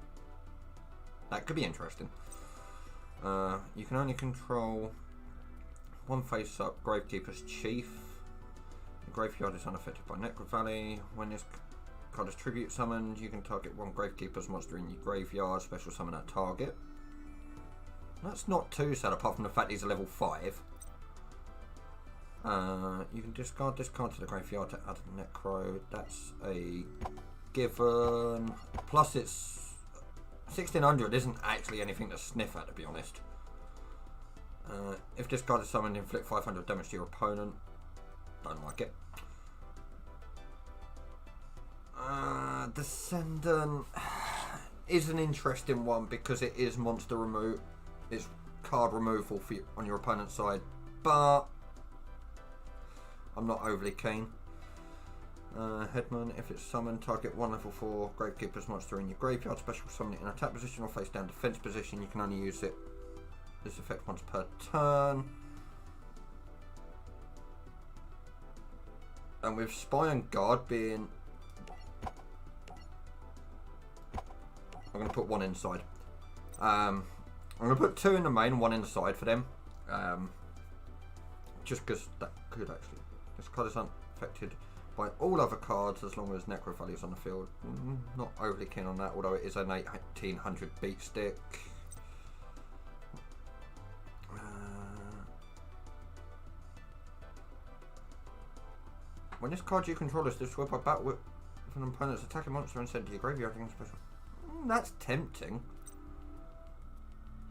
That could be interesting. You can only control 1 face-up Gravekeeper's Chief. The graveyard is unaffected by Necro Valley. When this card is tribute summoned, you can target 1 Gravekeeper's monster in your graveyard, special summon that target. That's not too sad, apart from the fact he's a level 5. You can discard this card to the graveyard to add a Necro. That's a given. Plus it's 1600 isn't actually anything to sniff at, to be honest. If this card is summoned, inflict 500 damage to your opponent. Don't like it. Descendant is an interesting one because it is monster remove. It's card removal for you on your opponent's side, but I'm not overly keen. Headman, if it's summoned, target 1 level 4 Gravekeeper's monster in your graveyard, special summon it in attack position or face down defense position. You can only use it this effect once per turn. And with Spy and Guard being... I'm going to put 1 inside. I'm going to put 2 in the main and 1 in the side for them. Just because that could actually... This card is unaffected by all other cards as long as Necro Valley is on the field. Not overly keen on that, although it is an 1800 beat stick. When this card you control is destroyed by battle with an opponent's attacking monster and sent to your graveyard against special. That's tempting.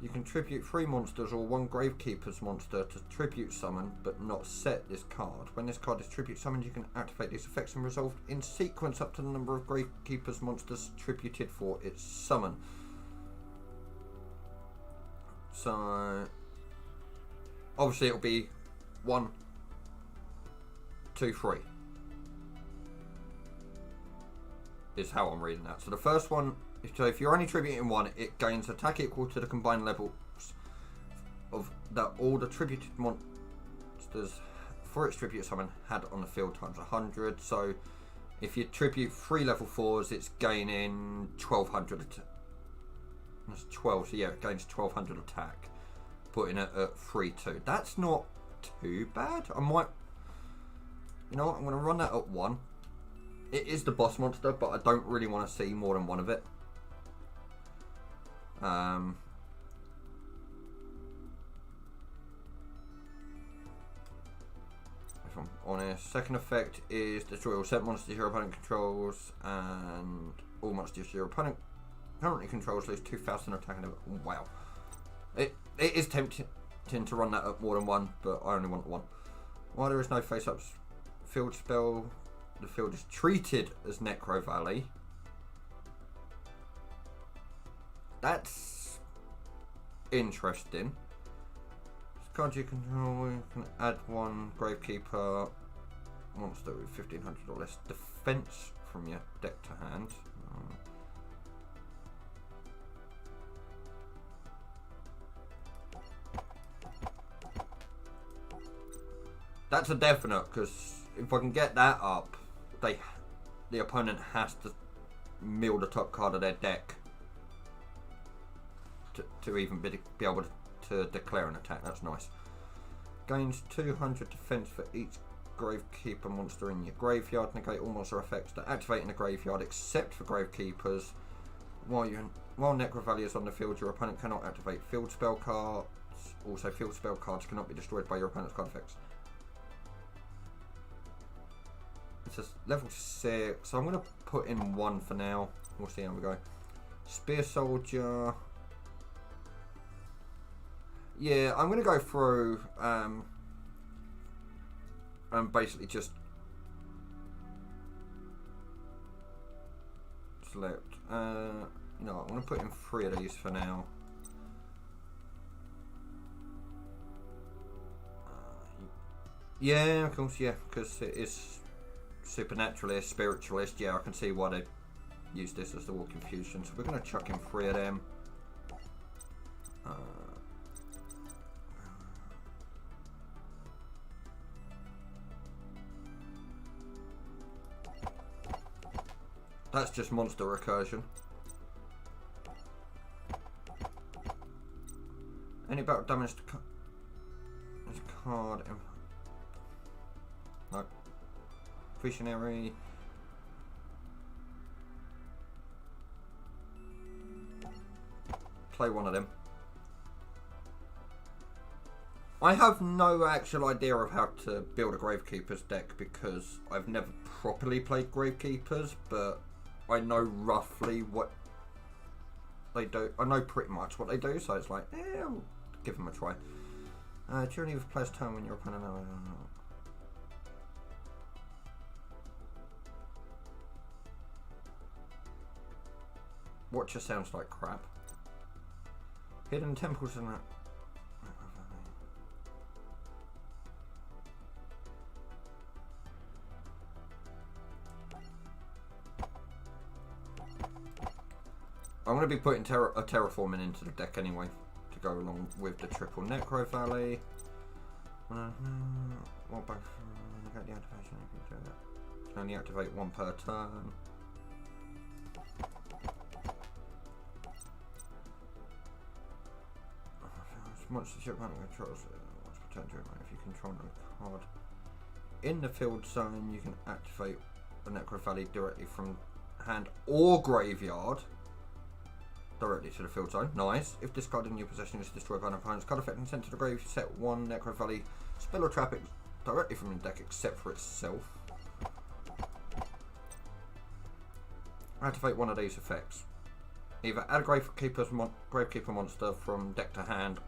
You can tribute 3 monsters or 1 Gravekeeper's monster to tribute summon, but not set this card. When this card is tribute summoned, you can activate these effects and resolve in sequence up to the number of Gravekeeper's monsters tributed for its summon. So, obviously it'll be 1, 2, 3. Is how I'm reading that. So the first one, so if you're only tributing 1, it gains attack equal to the combined levels of that all the tributed monsters for its tribute summon had on the field times 100. So if you tribute 3 level 4s, it's gaining 1200. That's 12. So yeah, it gains 1200 attack, putting it at 3/2. That's not too bad. I might, you know what? I'm going to run that at 1. It is the boss monster, but I don't really want to see more than 1 of it. If I'm honest, second effect is destroy all set monsters your opponent controls, and all monsters your opponent currently controls lose 2000 attack. Wow. It is tempting to run that at more than 1, but I only want 1. While there is no face-ups field spell, the field is treated as Necro Valley. That's interesting. This card you control, you can add 1 Gravekeeper monster with 1500 or less defense from your deck to hand. That's a definite, because if I can get that up, the opponent has to mill the top card of their deck to even be able to declare an attack. That's nice. Gains 200 defense for each Gravekeeper monster in your graveyard. Negate all monster effects that activate in the graveyard except for Gravekeepers. While Necro Valley is on the field, your opponent cannot activate field spell cards. Also, field spell cards cannot be destroyed by your opponent's card effects. It's a level 6, so I'm going to put in 1 for now. We'll see how we go. Spear Soldier. Yeah, I'm going to go through and basically just select. You know, I'm going to put in 3 of these for now. Yeah, of course, yeah, because it is Supernaturalist, Spiritualist. Yeah, I can see why they use this as the Walking Fusion. So we're going to chuck in 3 of them. That's just monster recursion. Any battle damage to this card. No. Visionary. Play 1 of them. I have no actual idea of how to build a Gravekeeper's deck because I've never properly played Gravekeepers, but I know roughly what they do. I know pretty much what they do, so it's like, I'll give them a try. During either player's turn when your opponent... Watcher sounds like crap. Hidden temples and that. I'm going to be putting a terraforming into the deck anyway to go along with the triple Necro Valley. What by negate the activation if you do that. You can only activate one per turn. Monster ship hunting controls what's potential if you control a card in the field zone, you can activate the Necro Valley directly from hand or graveyard directly to the field zone. Nice. If this card in your possession is destroyed by an opponent's card effect and sent to the grave, you set one Necro Valley spell or trap directly from the deck except for itself. Activate one of these effects. Either add a Gravekeeper monster from deck to hand,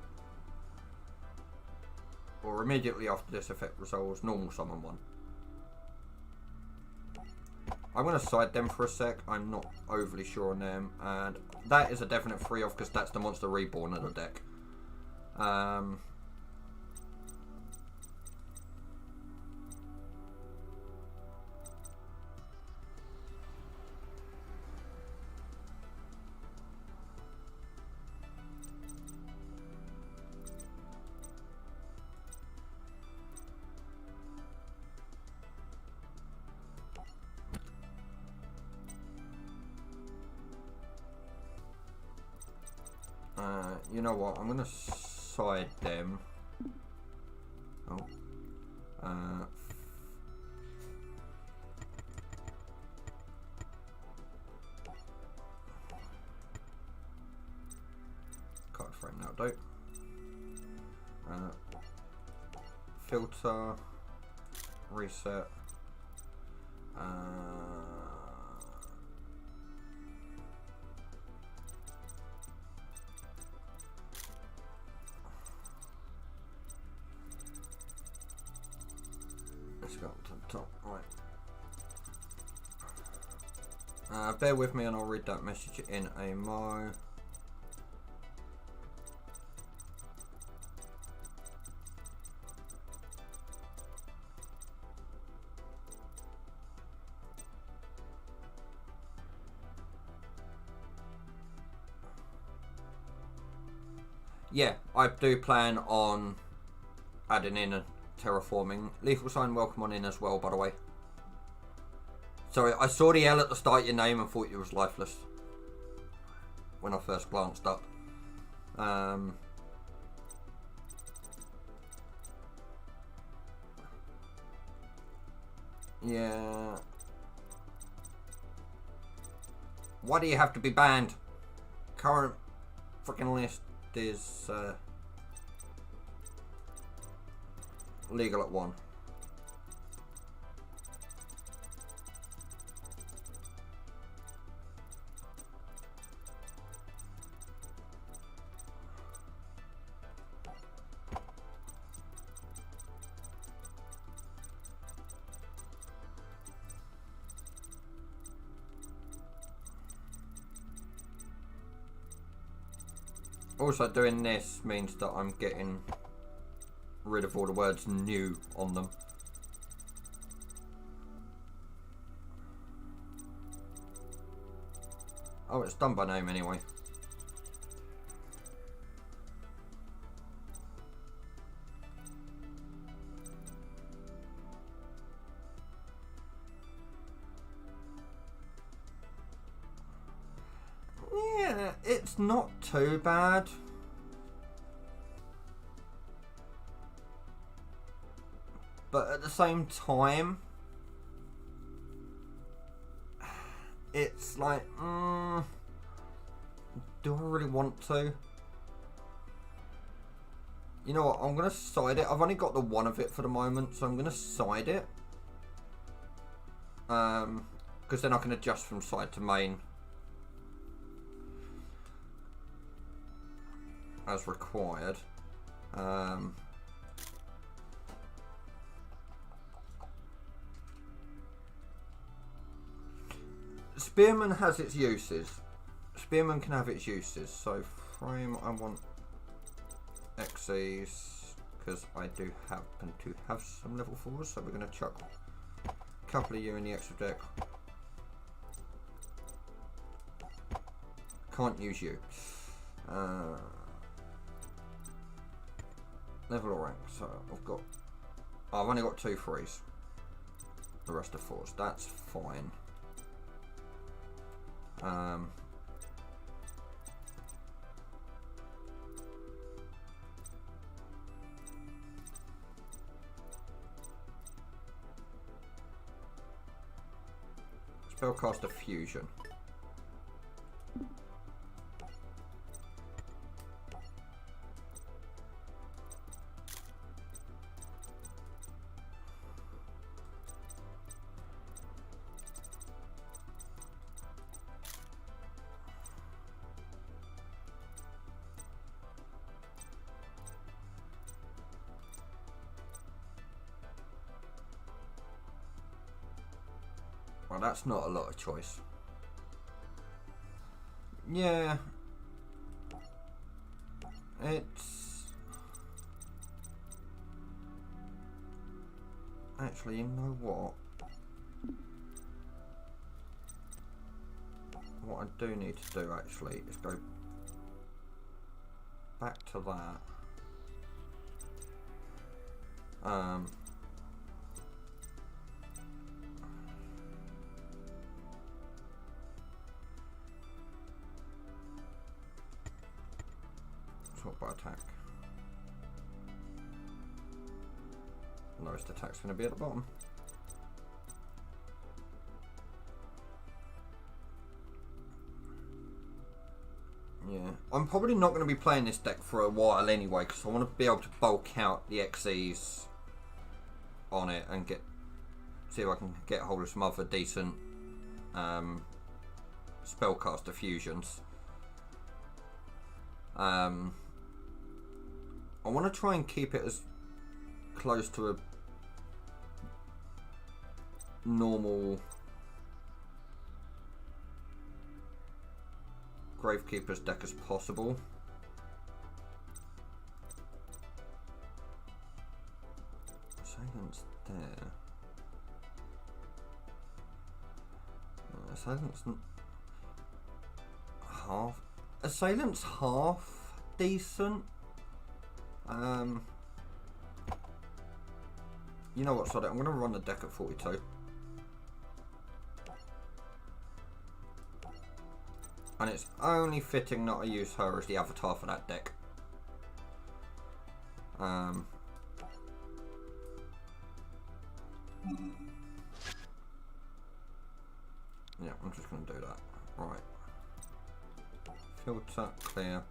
or immediately after this effect resolves, normal summon one. I'm going to side them for a sec. I'm not overly sure on them, and that is a definite free off because that's the monster reborn of the deck. You know what? I'm gonna side them. Oh. Card frame now, dope. Filter. Reset. Let's go up to the top. Right. Bear with me and I'll read that message in a mo. Yeah, I do plan on adding in a terraforming. Lethal Sign, welcome on in as well, by the way. Sorry, I saw the L at the start of your name and thought you was lifeless when I first glanced up. Yeah. Why do you have to be banned? Current freaking list is legal at 1. Also, doing this means that I'm getting rid of all the words new on them. Oh, it's done by name anyway. Yeah, it's not too bad. But at the same time, it's like, do I really want to? You know what, I'm going to side it. I've only got the one of it for the moment, so I'm going to side it. Because then I can adjust from side to main as required. Spearman has its uses. Spearman can have its uses. So frame, I want Xyz because I do happen to have some level 4s. So we're going to chuck a couple of you in the extra deck. A can't use you. Level or rank. So I've got. Oh, I've only got 2 3s. The rest are 4s. That's fine. Spellcaster Fusion. Well, that's not a lot of choice. Yeah. It's... Actually, you know what? What I do need to do, actually, is go back to that. Sort by attack. Lowest attack's going to be at the bottom. Yeah, I'm probably not going to be playing this deck for a while anyway, because I want to be able to bulk out the XEs on it and see if I can get hold of some other decent spellcaster fusions. I want to try and keep it as close to a normal Gravekeeper's deck as possible. Assailant's there. Assailant's half. Assailant's half decent. You know what, sorry, I'm going to run the deck at 42. And it's only fitting that I use her as the avatar for that deck. Yeah, I'm just going to do that. Right. Filter, clear.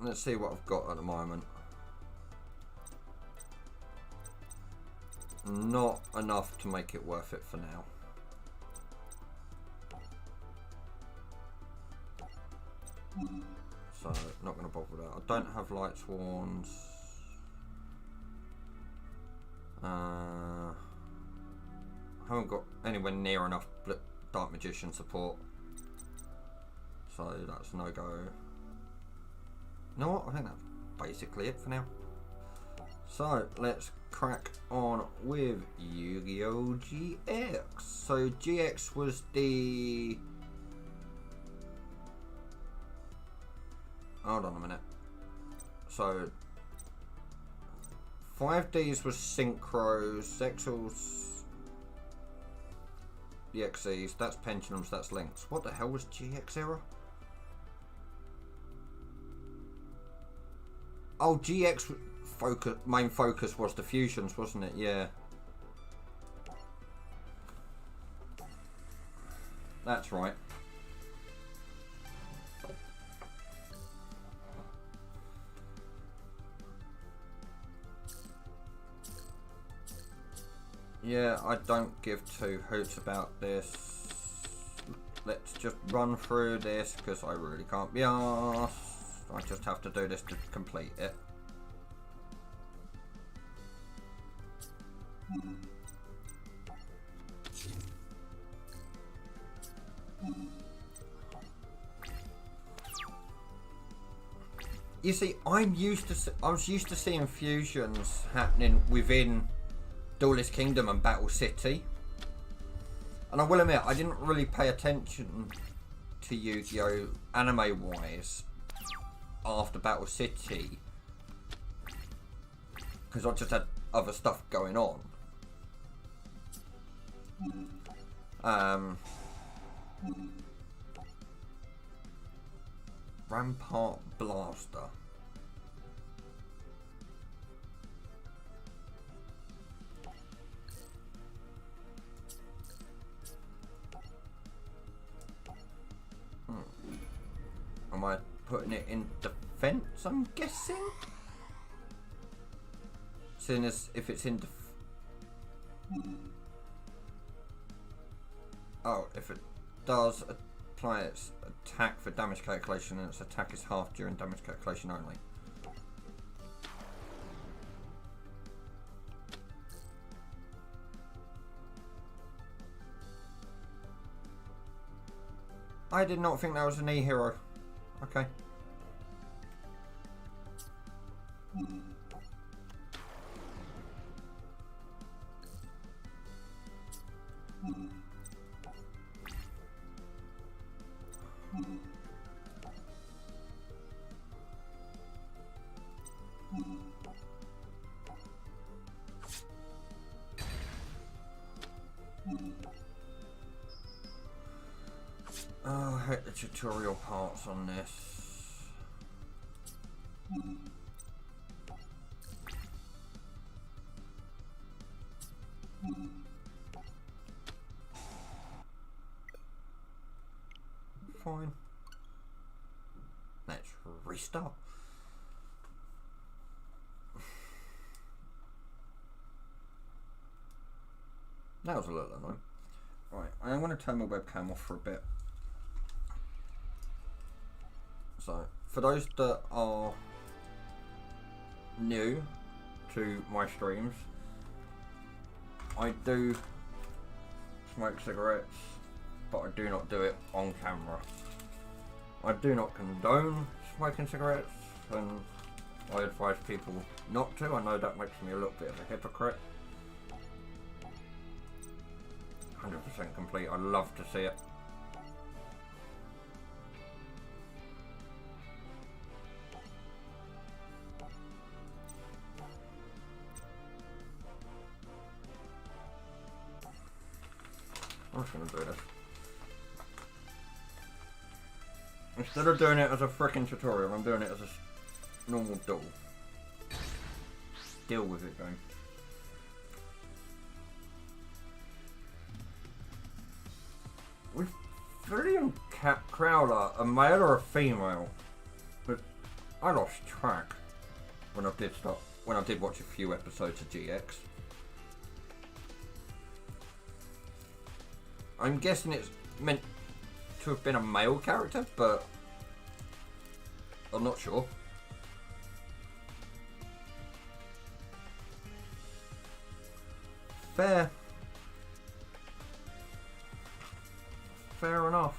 Let's see what I've got at the moment. Not enough to make it worth it for now. So, not going to bother with that. I don't have Light Sworns. I haven't got anywhere near enough Dark Magician support. So, that's no go. You know what? I think that's basically it for now. So, let's crack on with Yu-Gi-Oh! GX. So, GX was the... Hold on a minute. So, 5Ds was Synchros, Zexals, the XEs, that's Pendulums, that's Links. What the hell was GX era? Oh, GX focus, main focus was the fusions, wasn't it? Yeah. That's right. Yeah, I don't give two hoots about this. Let's just run through this because I really can't be arsed. I just have to do this to complete it. You see, I was used to seeing fusions happening within Duelist Kingdom and Battle City. And I will admit, I didn't really pay attention to Yu-Gi-Oh! Anime-wise after Battle City. Because I just had other stuff going on. Rampart Blaster. Am I putting it in defense, I'm guessing? Seeing as if it's in oh, if it does apply its attack for damage calculation and its attack is half during damage calculation only. I did not think that was an E-hero. Okay. Oh, I hate the tutorial parts on this. Fine. Let's restart. That was a little annoying. Right, I'm going to turn my webcam off for a bit. So, for those that are new to my streams, I do smoke cigarettes, but I do not do it on camera. I do not condone smoking cigarettes, and I advise people not to. I know that makes me a little bit of a hypocrite. 100% complete, I love to see it. I'm just gonna do this. Instead of doing it as a freaking tutorial, I'm doing it as a normal duel. Deal with it, game. With Brilliant Cat Crowler, a male or a female? But I lost track when I did watch a few episodes of GX. I'm guessing it's meant to have been a male character, but I'm not sure. Fair enough.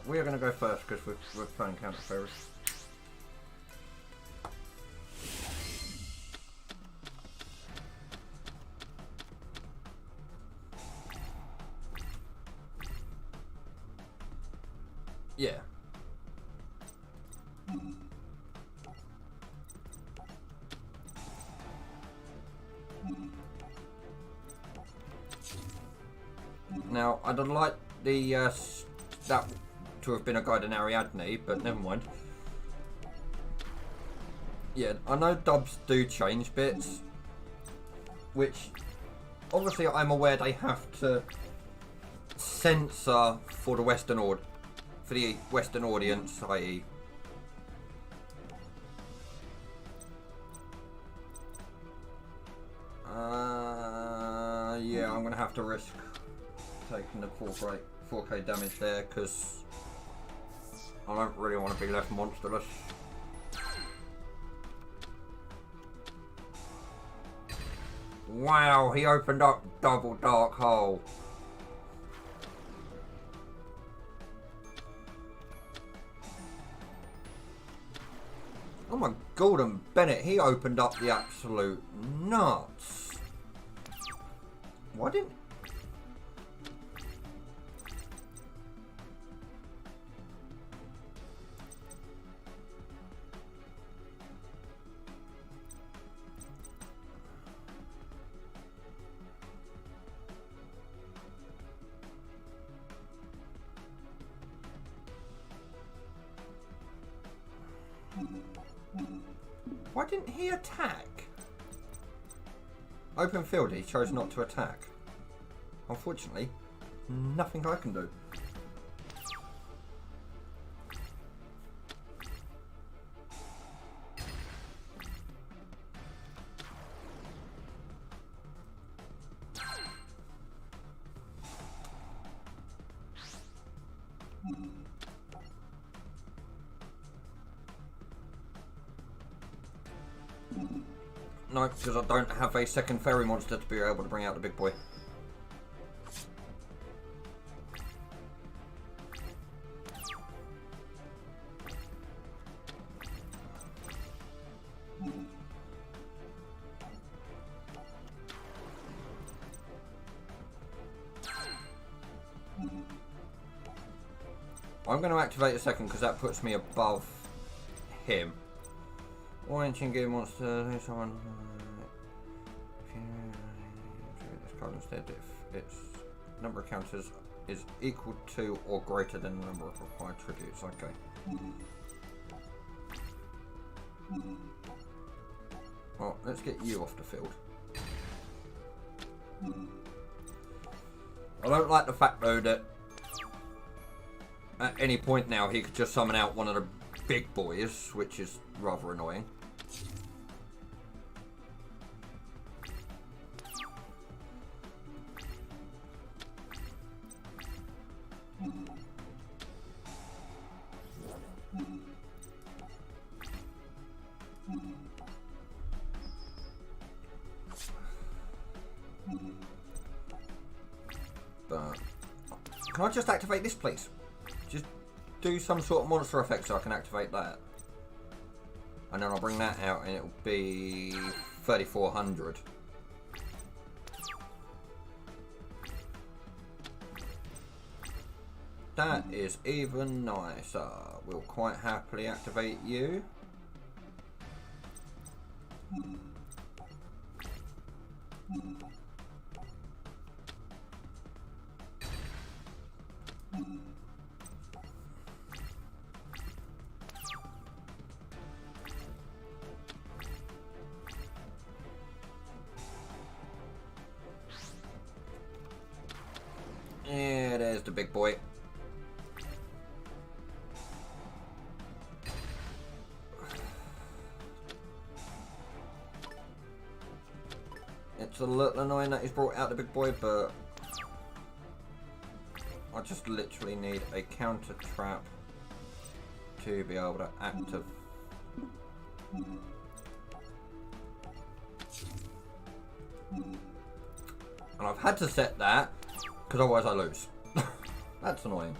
We are going to go first because we're playing Counter Fairies. Yeah. Now, I'd like the that to have been a guide in Ariadne, but never mind. Yeah, I know dubs do change bits, which obviously I'm aware they have to censor for the Western audience, i.e. Yeah, I'm gonna have to risk taking the 4K damage there because I don't really want to be left monsterless. Wow, he opened up double dark hole. Oh my Gordon Bennett, he opened up the absolute nuts. Why didn't... Why didn't he attack? Open field, he chose not to attack. Unfortunately, nothing I can do. No, because I don't have a second fairy monster to be able to bring out the big boy. I'm going to activate a second because that puts me above him. Or ancient gear monster, someone. This card instead if its number of counters is equal to or greater than the number of required tributes. Okay. Well, let's get you off the field. I don't like the fact though that at any point now he could just summon out one of the big boys, which is rather annoying. But can I just activate this, please? Just do some sort of monster effect so I can activate that. And then I'll bring that out and it'll be 3,400. That is even nicer. We'll quite happily activate you. Yeah, there's the big boy. It's a little annoying that he's brought out the big boy, but I just literally need a counter trap to be able to activate. And I've had to set that because otherwise I lose. That's annoying.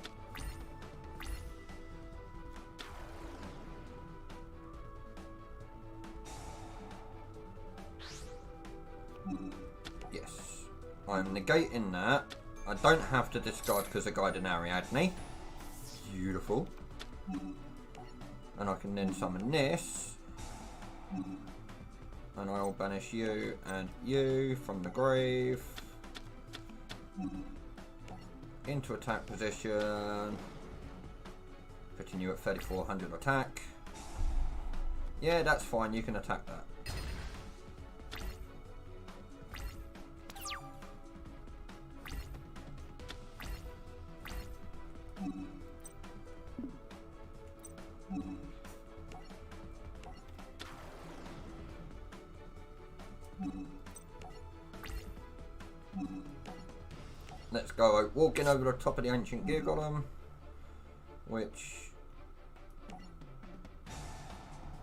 Yes. I'm negating that. I don't have to discard because of Guiding Ariadne. Beautiful. And I can then summon this. And I'll banish you and you from the grave. Into attack position. Putting you at 3,400 attack. Yeah, that's fine. You can attack that. Let's go walking over the top of the ancient gear golem, which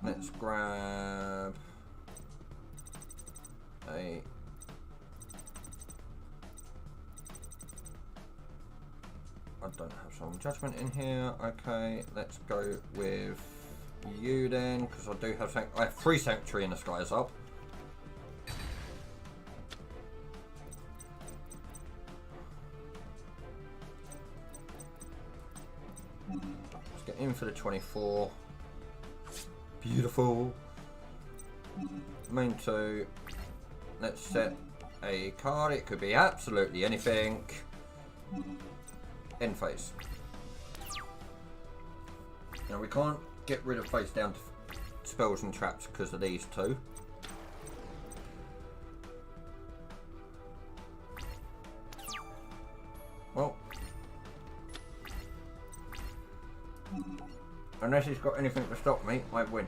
let's grab a some judgment in here. Okay, let's go with you then, because I do have I have 3 sanctuary in the skies up. Let's get in for the 24. Beautiful. Main 2. Let's set a card. It could be absolutely anything. End phase. Now we can't get rid of face down spells and traps because of these 2. Well, unless he's got anything to stop me, I win.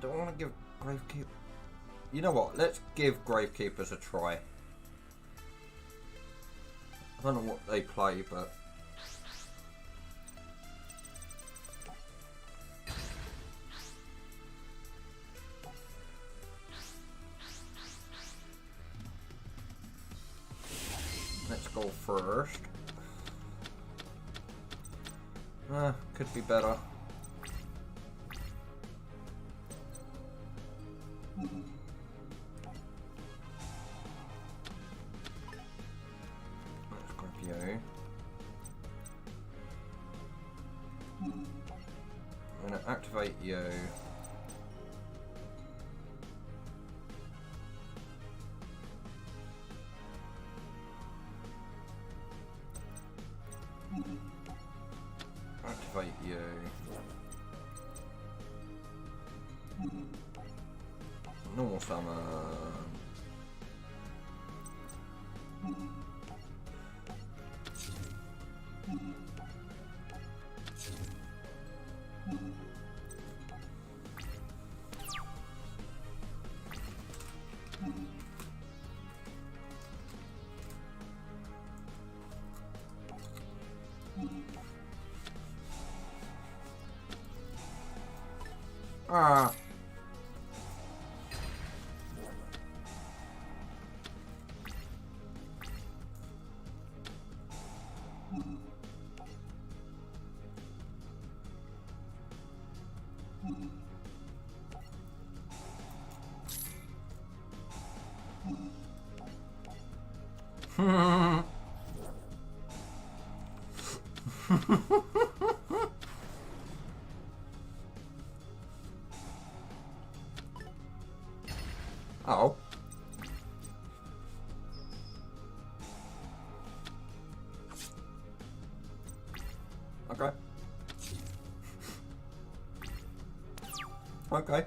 Do I want to give Gravekeeper? You know what? Let's give Gravekeepers a try. I don't know what they play, but let's go first. Could be better. Let's grab you. I'm going to activate you. Activate you. Normal summon. Ah. Oh. Okay. Okay.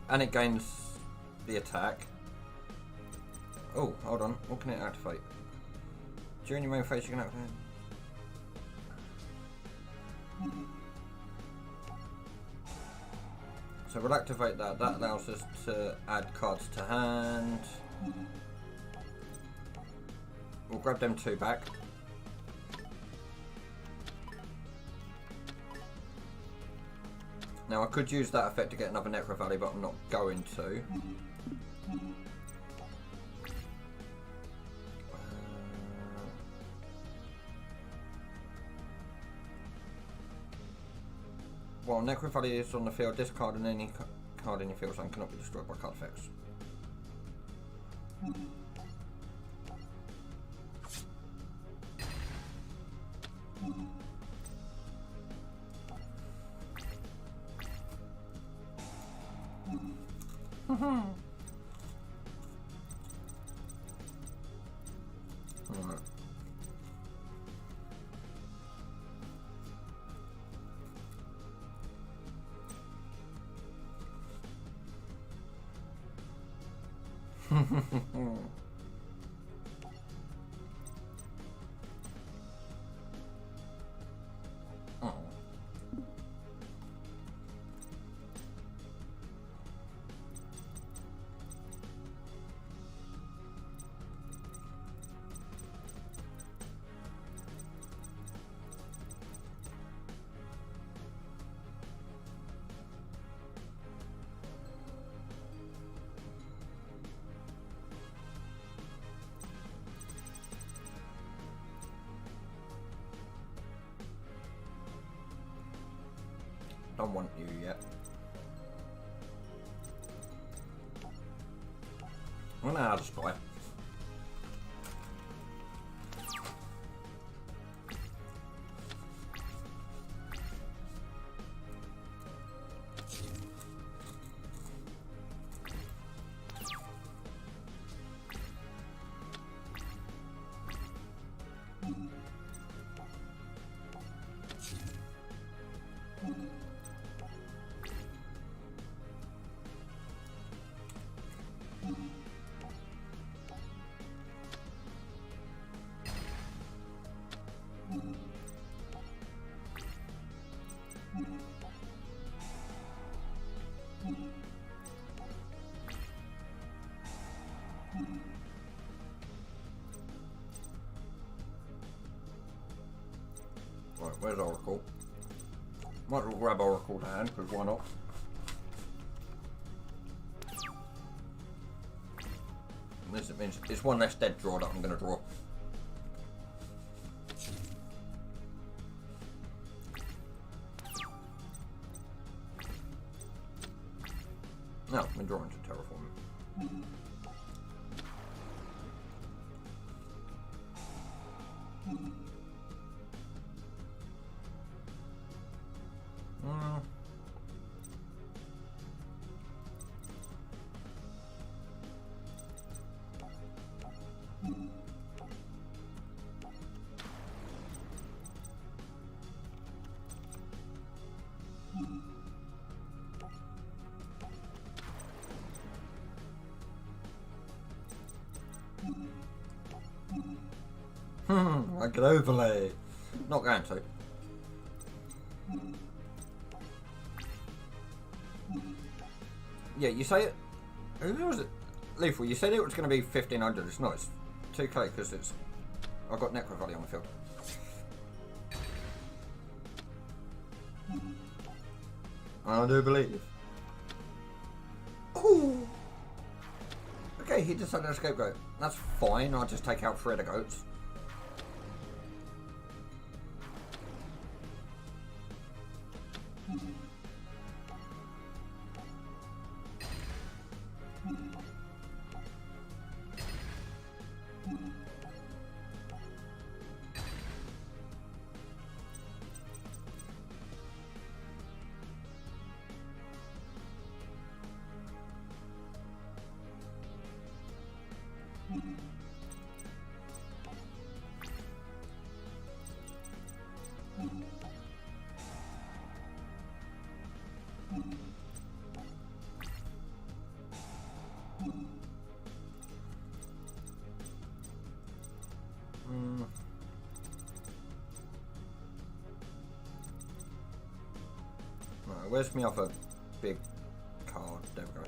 And it gains the attack. Oh, hold on. What can it activate? During your main phase, you can activate. So we'll activate that. That allows us to add cards to hand. We'll grab them 2 back. Now I could use that effect to get another Necro Valley, but I'm not going to. While Necro Valley is on the field, discard and any card in your field zone cannot be destroyed by card effects. Alright. Oh. Don't want you yet. I'm gonna add a spy. Right, where's Oracle? Might as well grab Oracle to hand, because why not? And this means it's one less dead draw that I'm going to draw. No, I'm drawing to terraform. I could overlay. Not going to. Yeah, you say it. Who was it? Lethal, you said it was going to be 1500. It's not. It's 2k because it's. I've got Necro Valley on the field. I do believe. Ooh. Okay, he decided to scapegoat. That's fine. I'll just take out 3 of the goats. Right, where's my other big card? There we go.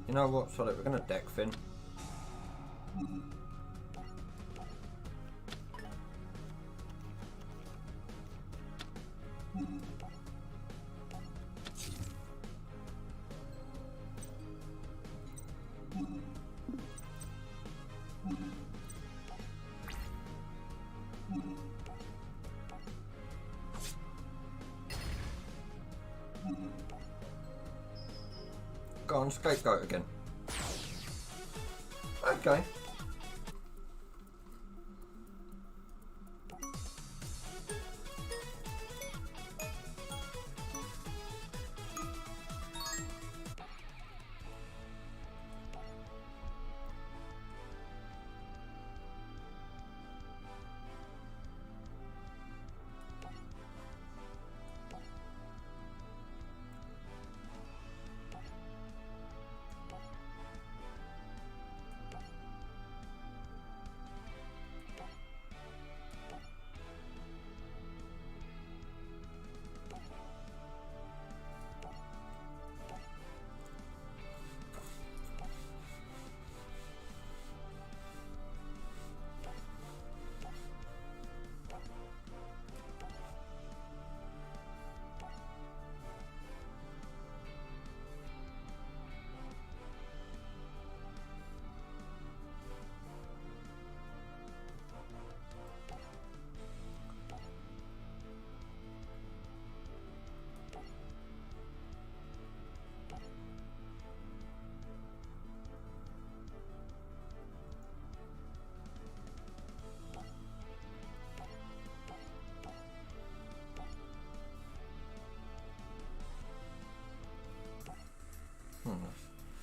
You know what? So we're gonna deck Finn. Go on, scapegoat again. Okay.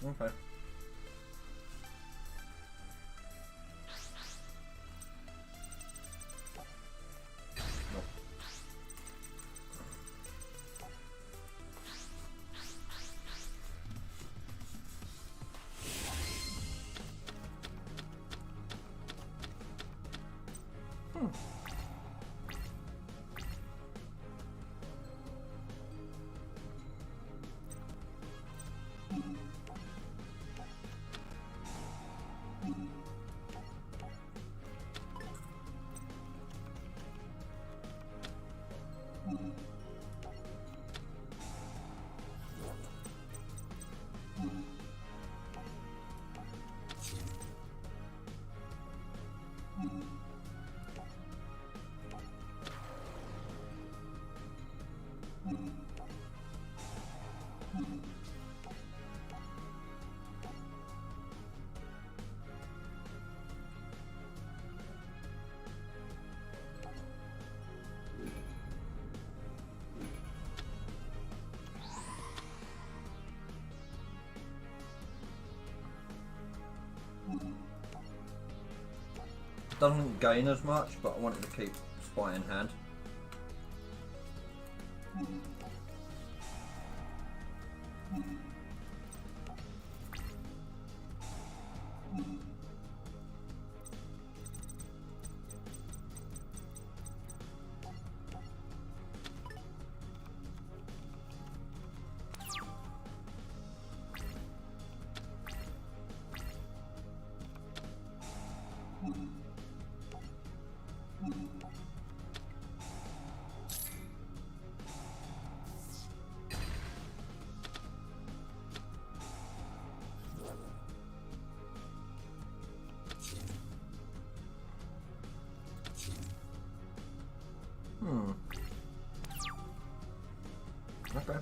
Okay. Nope. Doesn't gain as much, but I wanted to keep Spy in hand. Okay.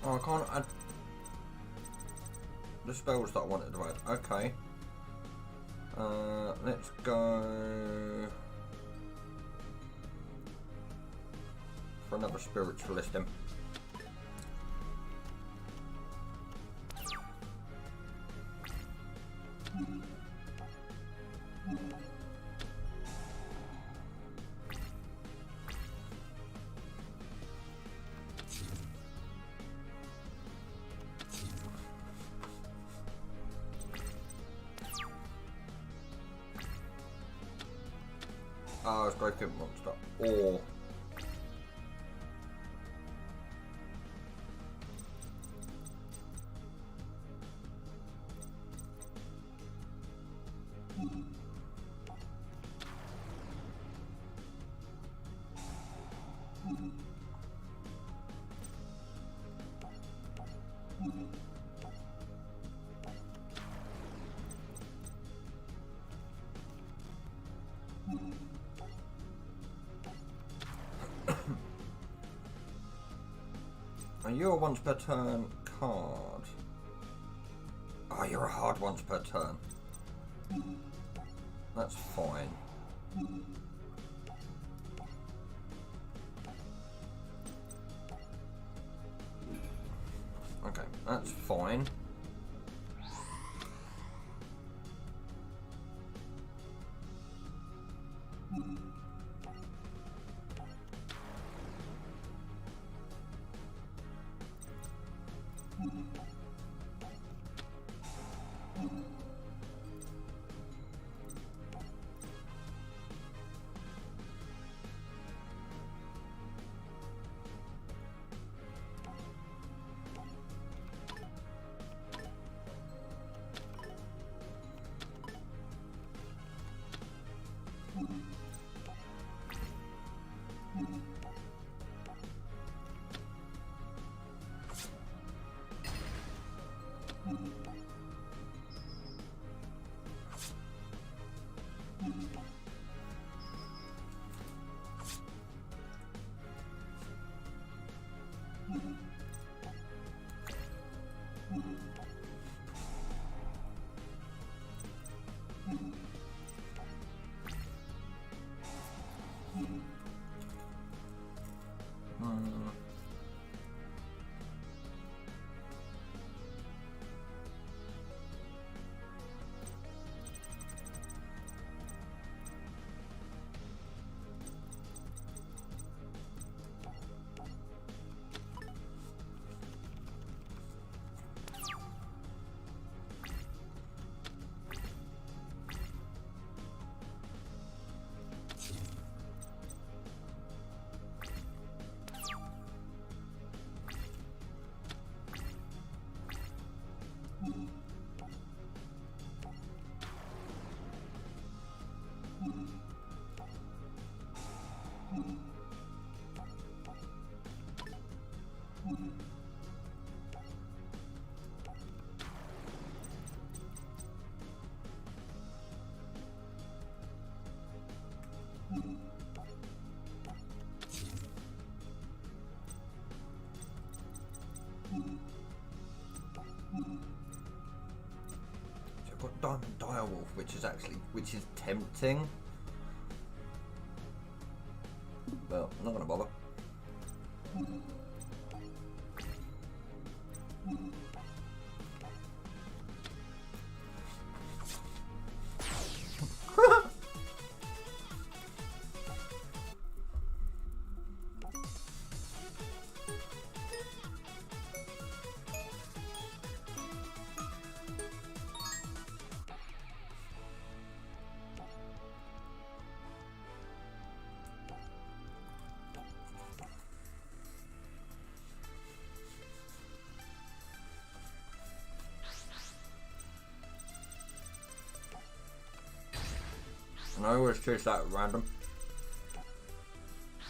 Oh, I can't add the spells that I wanted to add. Okay. Let's go for another spiritualist then. Oh, it's Great Pimp Monster. Or are you a once per turn card? Oh, you're a hard once per turn. That's fine. Okay, that's fine. So I've got Diamond Direwolf, which is tempting. Well, I'm not gonna bother. And I always choose that at random.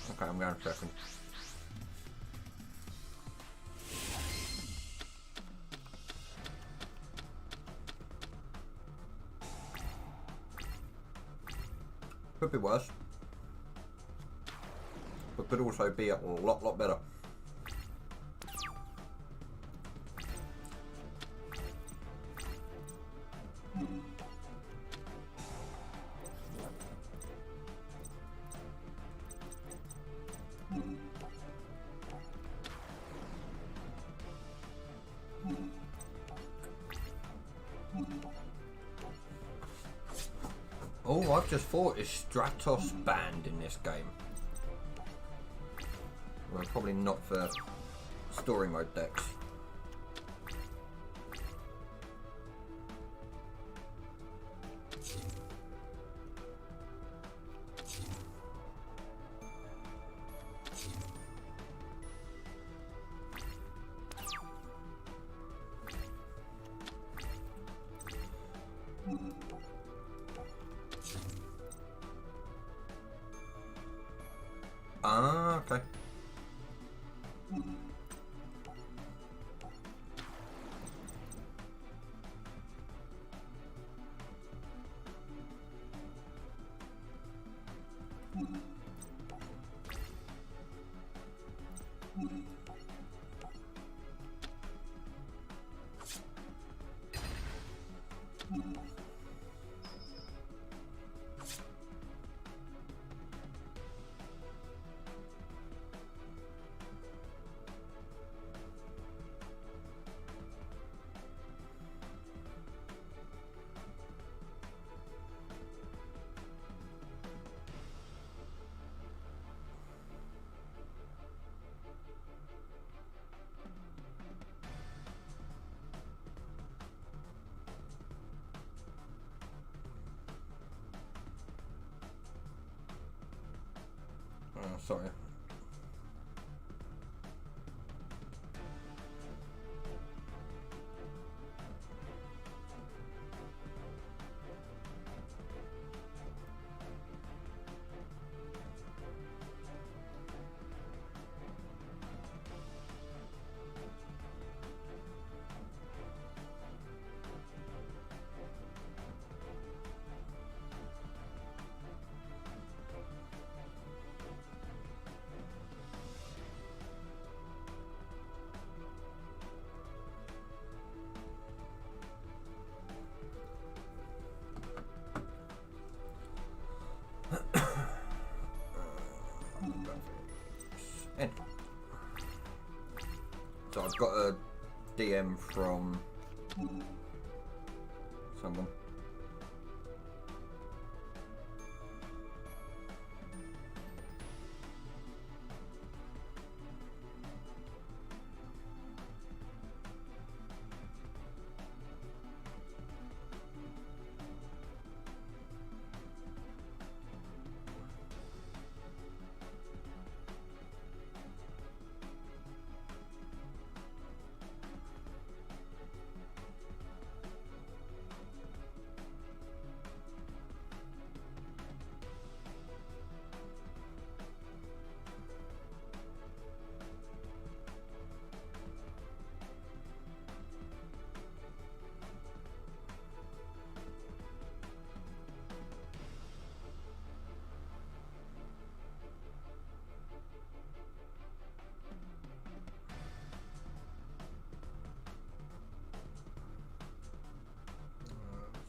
Okay, I'm going second. Could be worse. But could also be a lot better. Oh, I've just thought, is Stratos banned in this game? Well, probably not for story mode decks. Ah, okay. Sorry. And so I've got a DM from someone.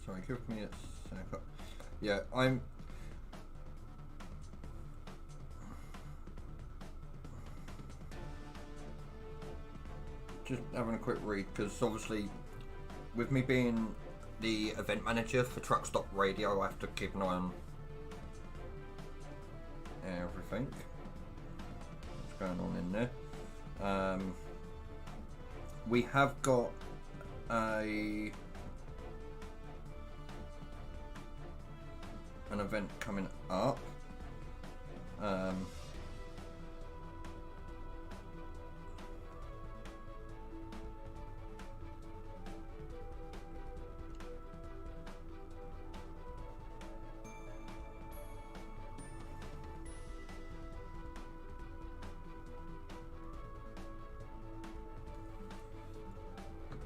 Sorry, give me a second. Yeah, I'm just having a quick read because obviously with me being the event manager for Truck Stop Radio, I have to keep an eye on everything that's going on in there. We have got an event coming up.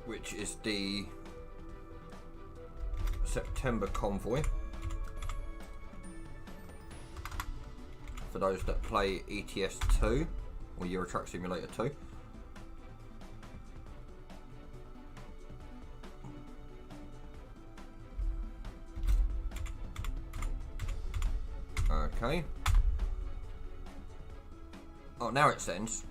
Which is the September convoy. For those that play ETS 2 or Euro Truck Simulator 2. Okay. Oh, now it sends.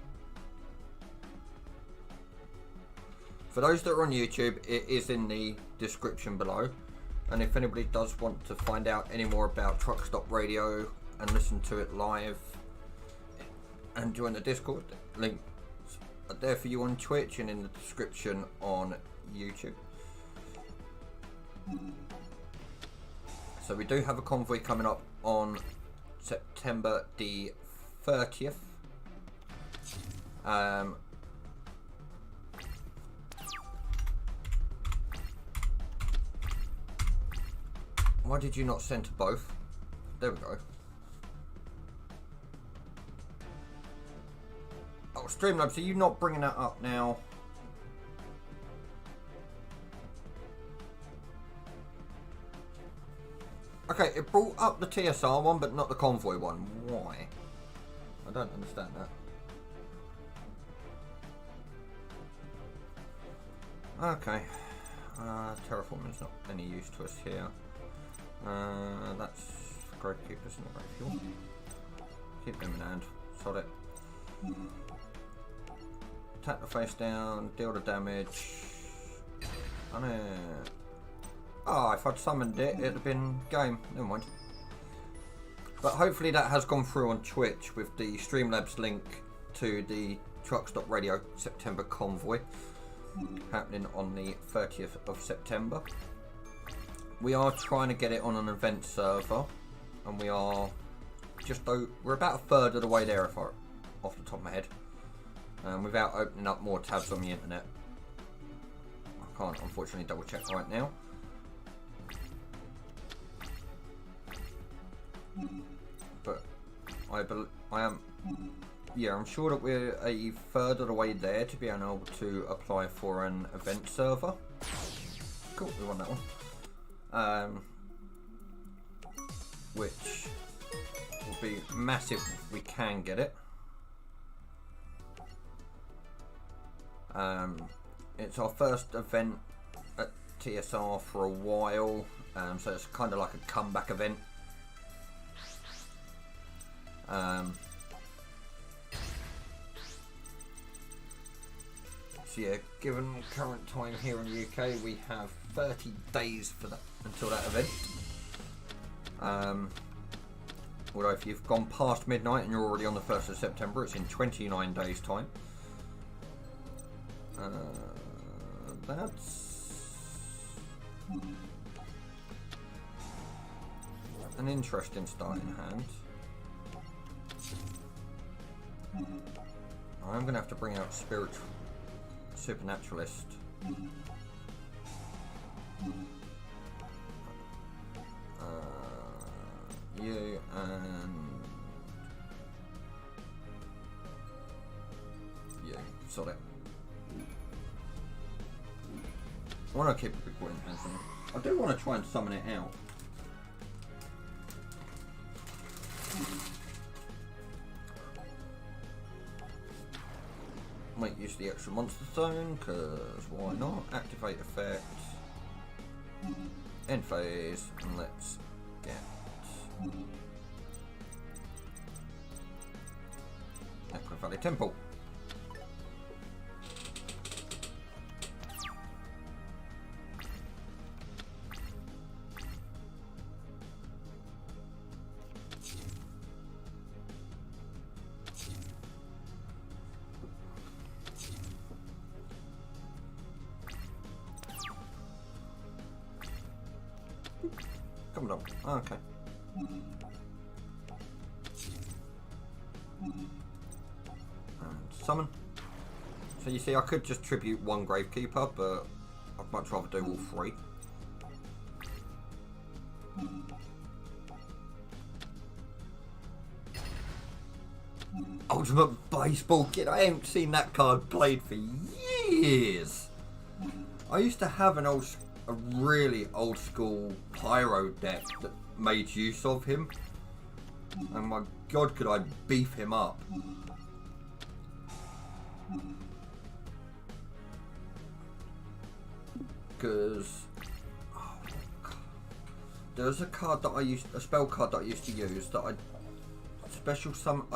For those that are on YouTube, it is in the description below. And if anybody does want to find out any more about Truck Stop Radio and listen to it live and join the Discord, links are there for you on Twitch and in the description on YouTube. So we do have a convoy coming up on September the 30th. Why did you not send to both? There we go. Oh, Streamlabs, are you not bringing that up now? Okay, it brought up the TSR one, but not the convoy one. Why? I don't understand that. Okay. Terraforming's not any use to us here. That's Grave Keepers, not Grave Fuel. Keep them in hand. Sod it. Tap the face down, deal the damage. Oh, if I'd summoned it, it'd have been game. Never mind. But hopefully that has gone through on Twitch with the Streamlabs link to the Truck Stop Radio September convoy happening on the 30th of September. We are trying to get it on an event server, and we are we're about a third of the way there, off the top of my head, without opening up more tabs on the internet. I can't unfortunately double check right now. But I'm sure that we're a third of the way there to be able to apply for an event server. Cool, we won that one. Which will be massive if we can get it. It's our first event at TSR for a while, so it's kind of like a comeback event. So yeah, given current time here in the UK, we have 30 days for that until that event. Although if you've gone past midnight and you're already on the 1st of September, it's in 29 days time. That's an interesting starting hand. I'm going to have to bring out Supernaturalist. You and you, sort it. I want to keep a big win hand. I do want to try and summon it out. Make use of the extra monster zone, because why not? Activate effect, end phase, and let's get Echo Valley Temple. Come on. Oh, okay. And summon. So you see, I could just tribute one Gravekeeper, but I'd much rather do all three. Ultimate Baseball Kid. I ain't seen that card played for years. I used to have a really old school Pyro deck that made use of him. And my god, could I beef him up. Because there's a spell card that I used to use that I'd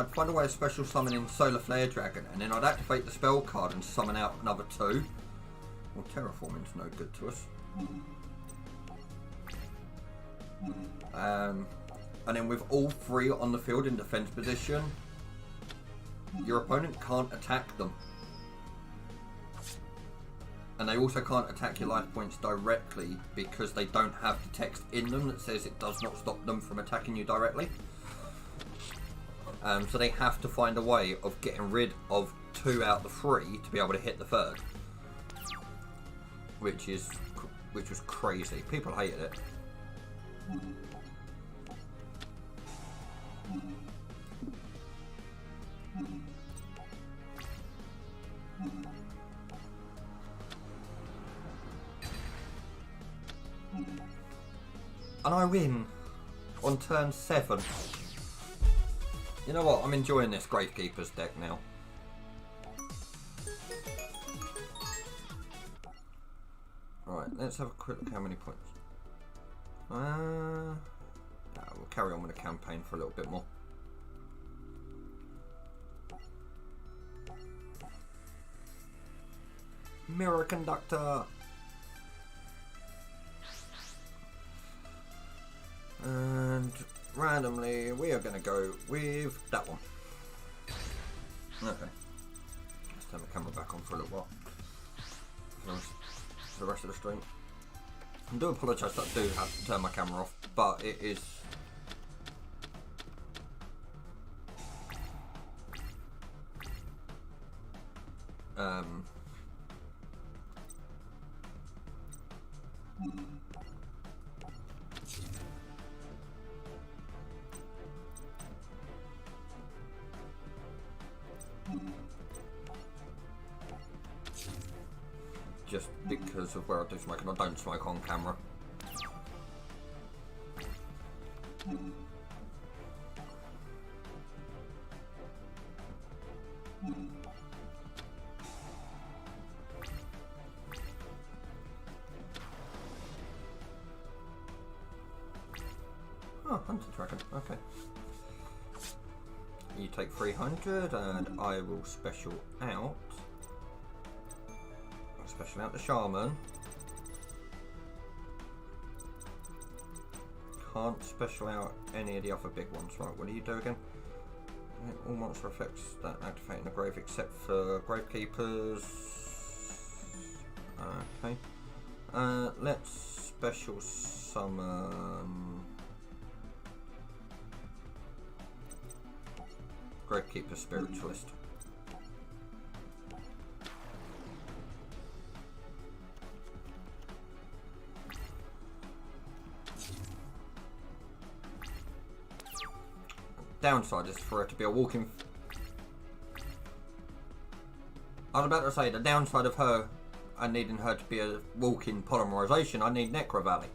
find a way of special summoning Solar Flare Dragon, and then I'd activate the spell card and summon out another two. Well, terraforming's no good to us. And then with all three on the field in defense position, your opponent can't attack them. And they also can't attack your life points directly because they don't have the text in them that says it does not stop them from attacking you directly. So they have to find a way of getting rid of 2 out of the 3 to be able to hit the 3rd. Which was crazy. People hated it. And I win on turn 7. You know what? I'm enjoying this Gravekeeper's deck now. Alright, let's have a quick look how many points. We'll carry on with the campaign for a little bit more. Mirror Conductor. And randomly, we are going to go with that one. Okay. Let's turn the camera back on for a little while. For the rest of the stream. I do apologise that I do have to turn my camera off, but it is... just because of where I do smoke, and I don't smoke on camera. Oh, Hunter Dragon, okay. You take 300 and I will special out. Special out the Shaman. Can't special out any of the other big ones. Right, what do you do again? All monster effects that activate in the grave except for Gravekeepers. Okay. Let's special summon Gravekeeper Spiritualist. Downside is for it to be a walking... I was about to say, the downside of her and needing her to be a walking polymerization, I need Necro Valley.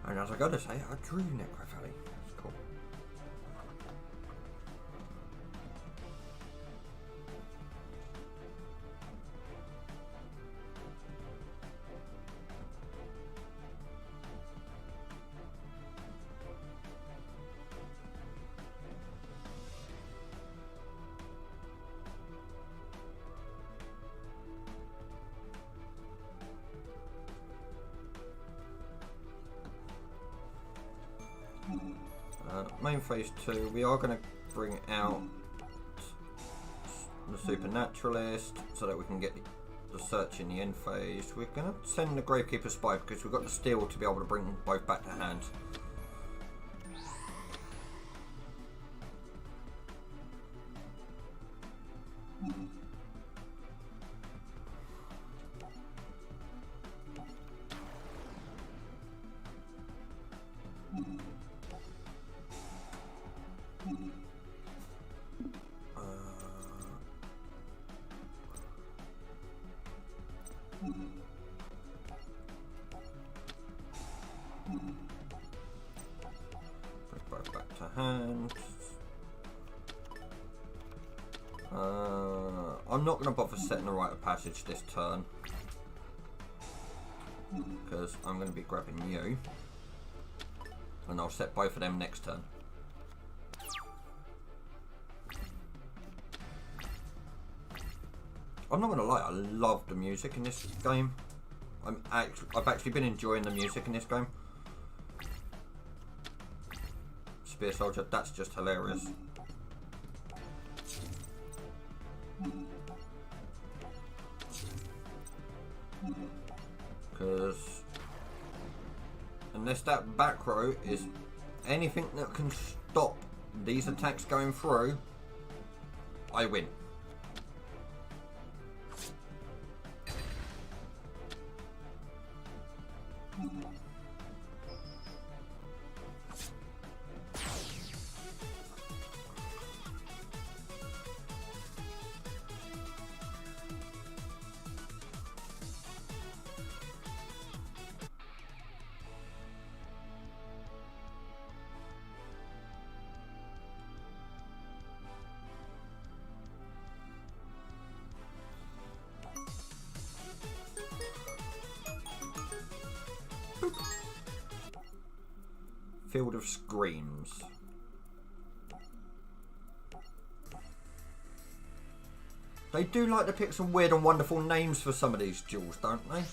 And as I gotta say, I drew Necro Valley. That's cool. Main phase 2, we are going to bring out the Supernaturalist so that we can get the search in the end phase. We're going to send the Gravekeeper Spy because we've got the steel to be able to bring both back to hand. Bring both back to hand. I'm not going to bother setting the rite of passage this turn, because I'm going to be grabbing you, and I'll set both of them next turn. I'm not going to lie, I love the music in this game. I've actually been enjoying the music in this game. Spear Soldier, that's just hilarious. Because unless that back row is anything that can stop these attacks going through, I win. Field of Screams. They do like to pick some weird and wonderful names for some of these duels, don't they?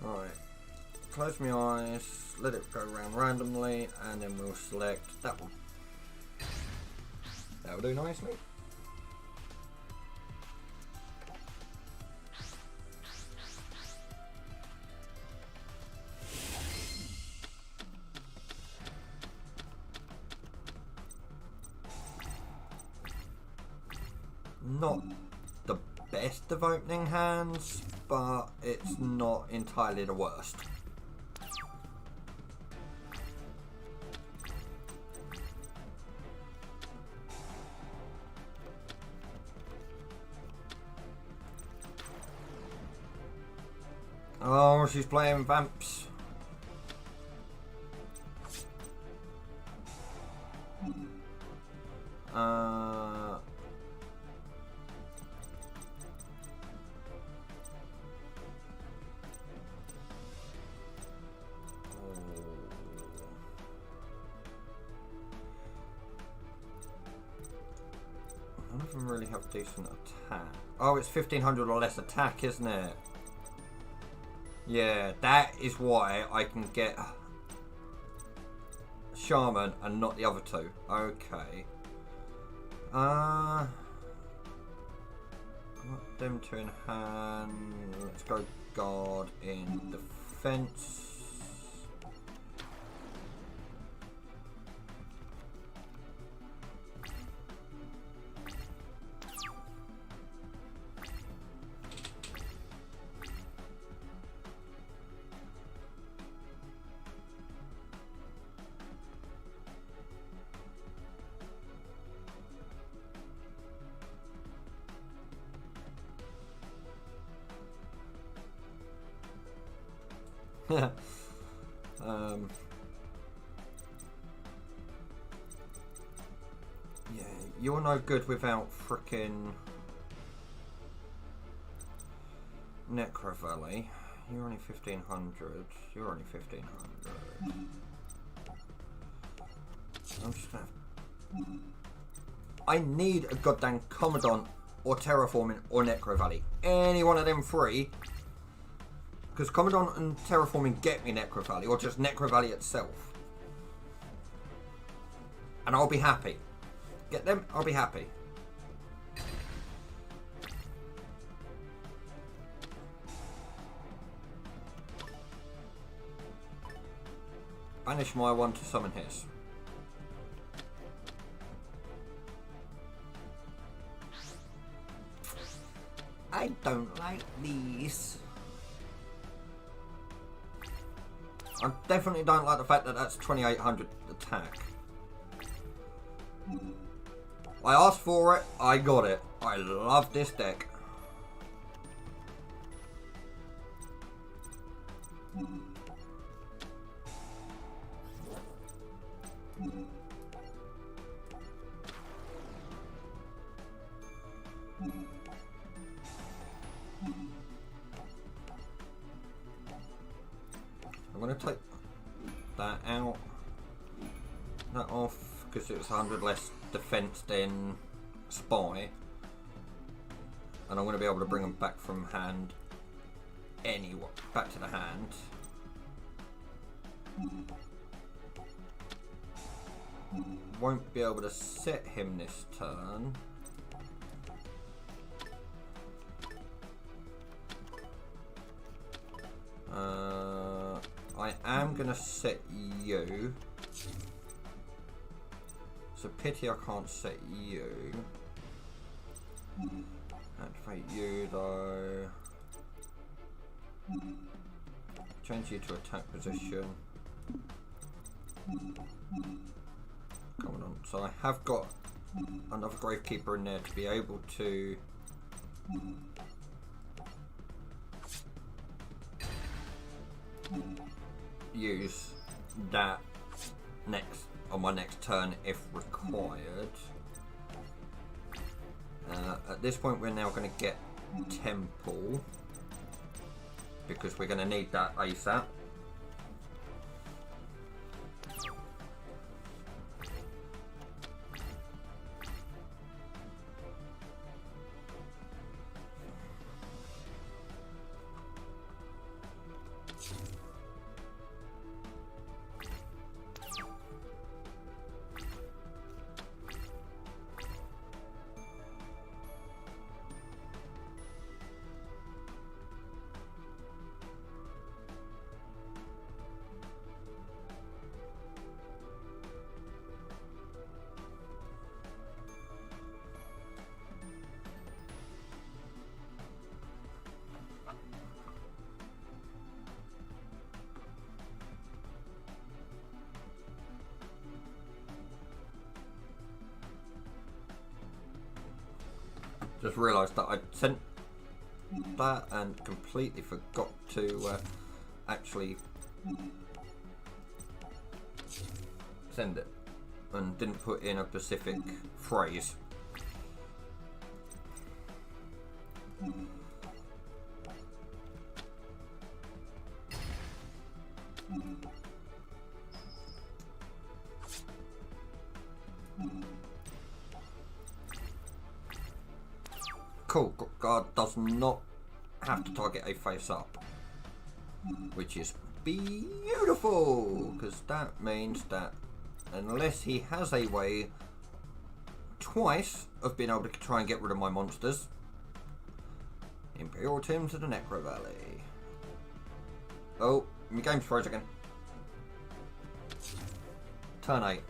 Right. Close my eyes, let it go around randomly, and then we'll select that one. That'll do nicely. Not the best of opening hands, but it's not entirely the worst. Oh, she's playing vamps. None of them really have decent attack. Oh, it's 1500 or less attack, isn't it? Yeah, that is why I can get Shaman and not the other two. Okay. I want them two in hand. Let's go guard in defense. Yeah, you're no good without frickin' Necro Valley. You're only 1500. You're only 1500. I'm just gonna have... I need a goddamn Commandant or Terraforming or Necro Valley. Any one of them three. Because Commandant and Terraforming get me Necro Valley, or just Necro Valley itself. And I'll be happy. Get them, I'll be happy. Banish my one to summon his. I don't like these. I definitely don't like the fact that that's 2800 attack. I asked for it, I got it. I love this deck. I'm going to take that out, that off, because it was 100 less defense than spy, and I'm going to be able to bring them back from hand anyway, back to the hand. Won't be able to set him this turn. I am going to set you. It's a pity I can't set you. Activate you though. Change you to attack position. Coming on. So I have got another Gravekeeper in there to be able to use that next on my next turn if required. At this point we're now going to get Temple because we're going to need that ASAP. Just realised that I'd sent that and completely forgot to actually send it and didn't put in a specific phrase. Cool, guard does not have to target a face up, which is beautiful, because that means that unless he has a way twice of being able to try and get rid of my monsters, Imperial Tim to the Necro Valley. Oh, my game's froze again. Turn 8.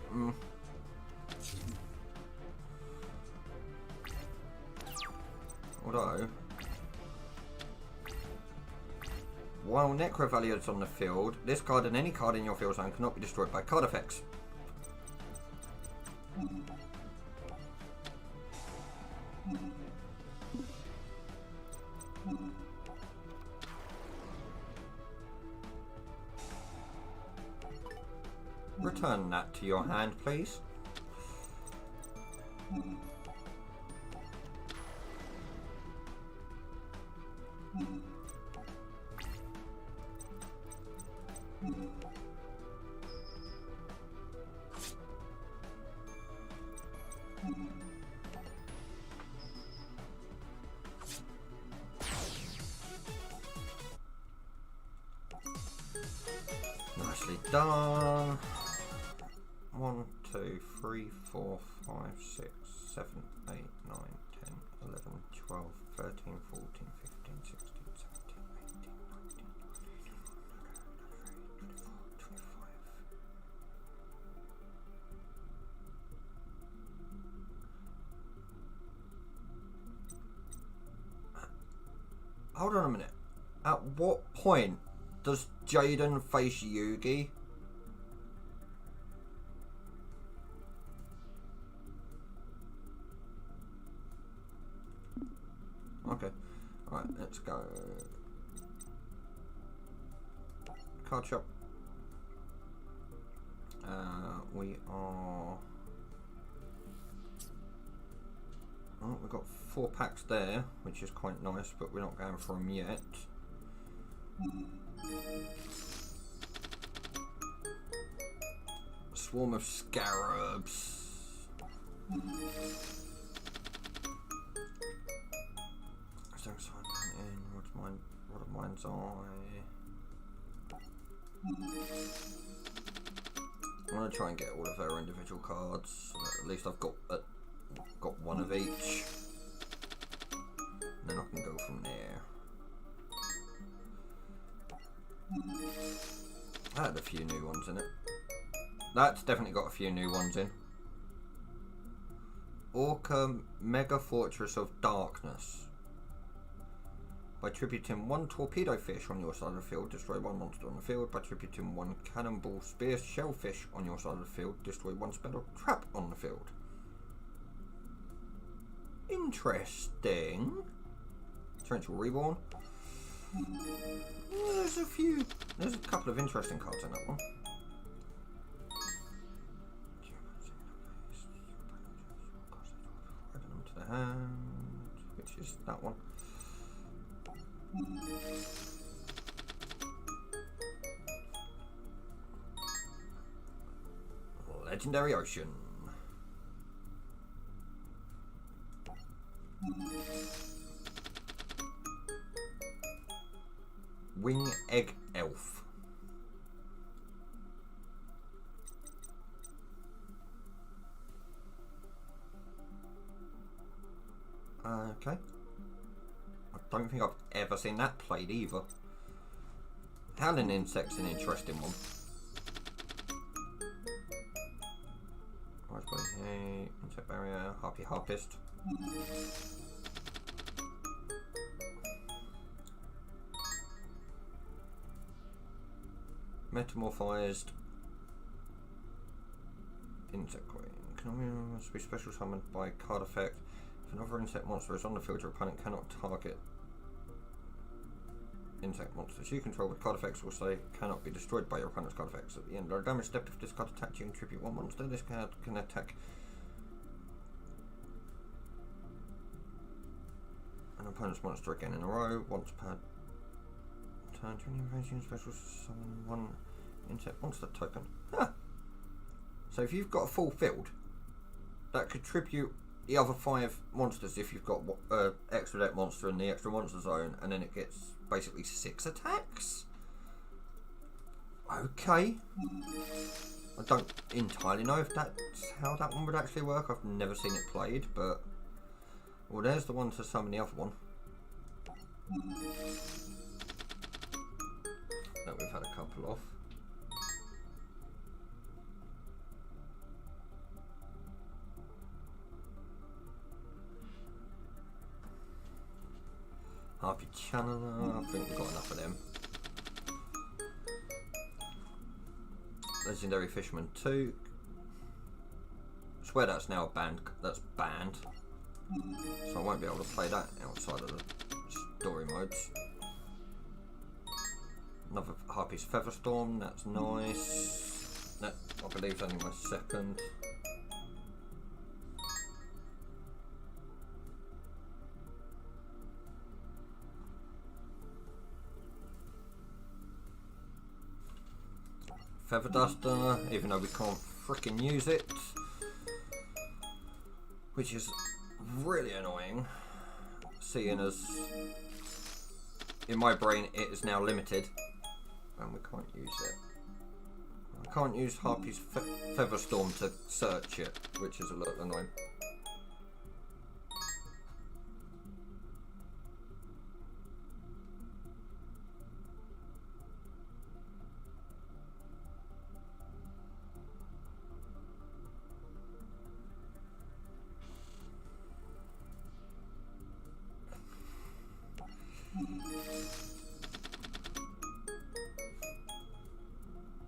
Although, while Necro Valley is on the field, this card and any card in your field zone cannot be destroyed by card effects. Return that to your hand, please. Nicely done. 1, 2, 3, 4, 5, 6, 7, 8, 9, 10, 11, 12, 13, 14, 15, 16, 17, 18, 19, 20, 24, 25. Hold on a minute. At what point does Jaden face Yugi? Okay. Alright, let's go. Card shop. We are... Oh, we've got 4 packs there, which is quite nice, but we're not going for them yet. Swarm of Scarabs. What of Mind's Eye. I'm gonna try and get all of their individual cards. So at least I've got one of each. And then I can go from there. That had a few new ones in it. That's definitely got a few new ones in. Orca Mega Fortress of Darkness. By tributing one torpedo fish on your side of the field, destroy one monster on the field. By tributing one cannonball spear shellfish on your side of the field, destroy one spell trap on the field. Interesting. Torrential Reborn. There's a couple of interesting cards in that one. Add them to the hand, which is that one. Legendary Ocean. Wing Egg Elf. Okay. I don't think I've ever seen that played either. Howling Insect's an interesting one. Raspberry Hay, Insect Barrier, Harpist. Metamorphized Insect Queen. Can be special summoned by card effect. If another insect monster is on the field, your opponent cannot target insect monsters you control with card effects will say cannot be destroyed by your opponent's card effects. At the end of the damage step, if this card attacks you and tribute one monster, this card can attack an opponent's monster again in a row, once per turn. During the invasion, special summon one insect monster token. Huh. So if you've got a full field, that could tribute the other 5 monsters if you've got extra deck monster in the extra monster zone, and then it gets basically 6 attacks. Okay. I don't entirely know if that's how that one would actually work. I've never seen it played, but well, there's the one to summon the other one that we've had a couple of. Harpy Channeler, I think we've got enough of them. Legendary Fisherman 2. I swear that's now banned. That's banned. So I won't be able to play that outside of the story modes. Another Harpy's Featherstorm, that's nice. That, I believe, is only my second. Feather Duster, even though we can't frickin' use it, which is really annoying, seeing as in my brain it is now limited and we can't use it. I can't use Harpy's Featherstorm to search it, which is a little annoying.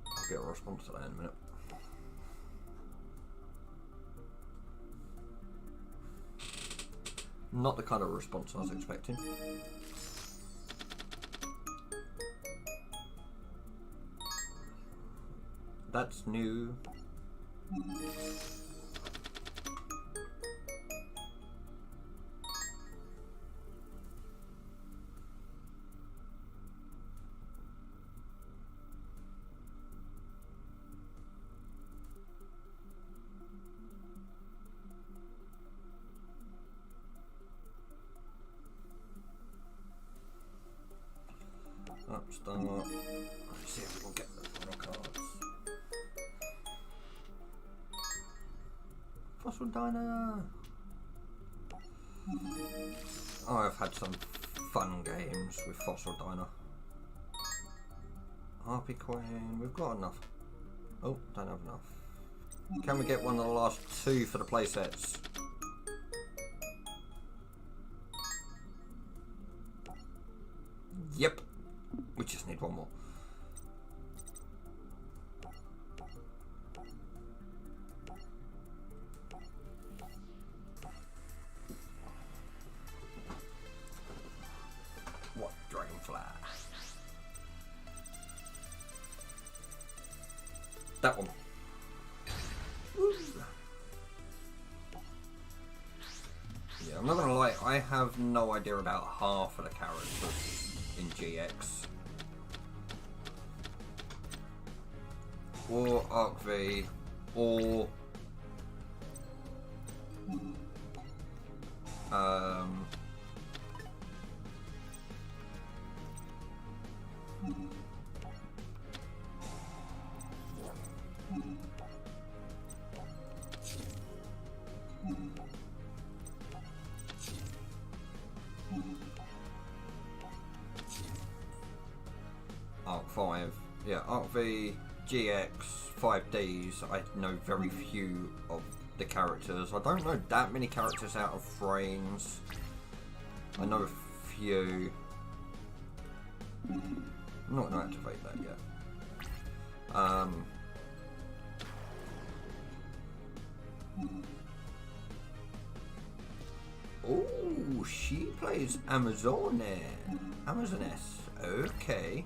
I'll get a response to that in a minute. Not the kind of response I was expecting. That's new. Start. Let's see if we can get the final cards. Fossil Diner. Oh, I've had some fun games with Fossil Diner. Harpy Coin, we've got enough. Oh, don't have enough. Can we get one of the last two for the playsets? Yep. We just need one more. What dragonfly? That one. Woo. Yeah, I'm not gonna lie, I have no idea about half of the characters in GX. Or Arc V, or Arc 5. Yeah, Arc V, GX, 5Ds, I know very few of the characters. I don't know that many characters out of frames. I know a few. I'm not going to activate that yet. Oh, she plays Amazoness. Okay.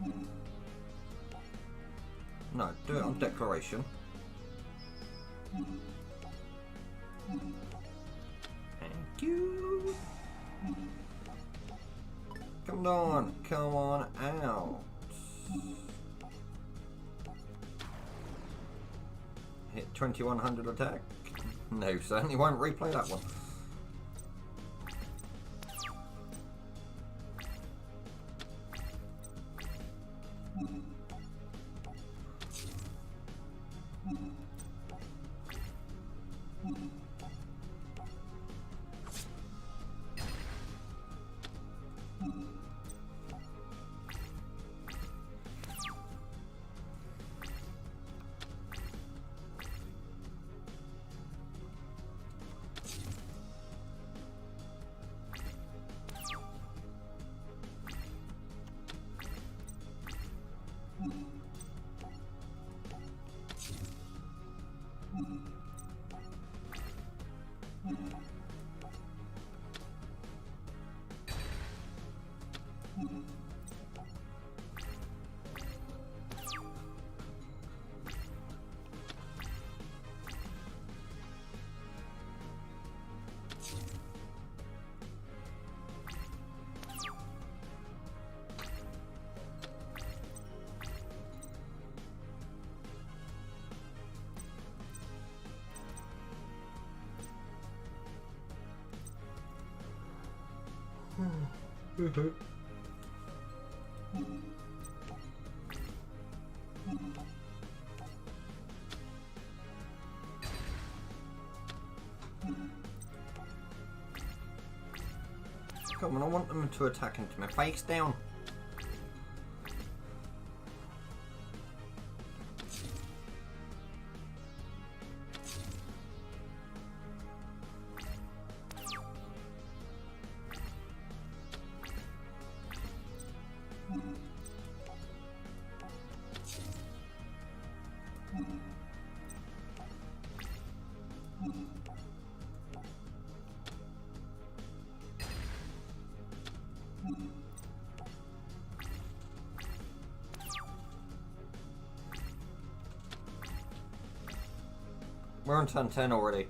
No, do it on declaration. Thank you. Come on out. Hit 2100 attack. No, certainly won't replay that one. Come on, I want them to attack into my face down. We're on turn 10 already.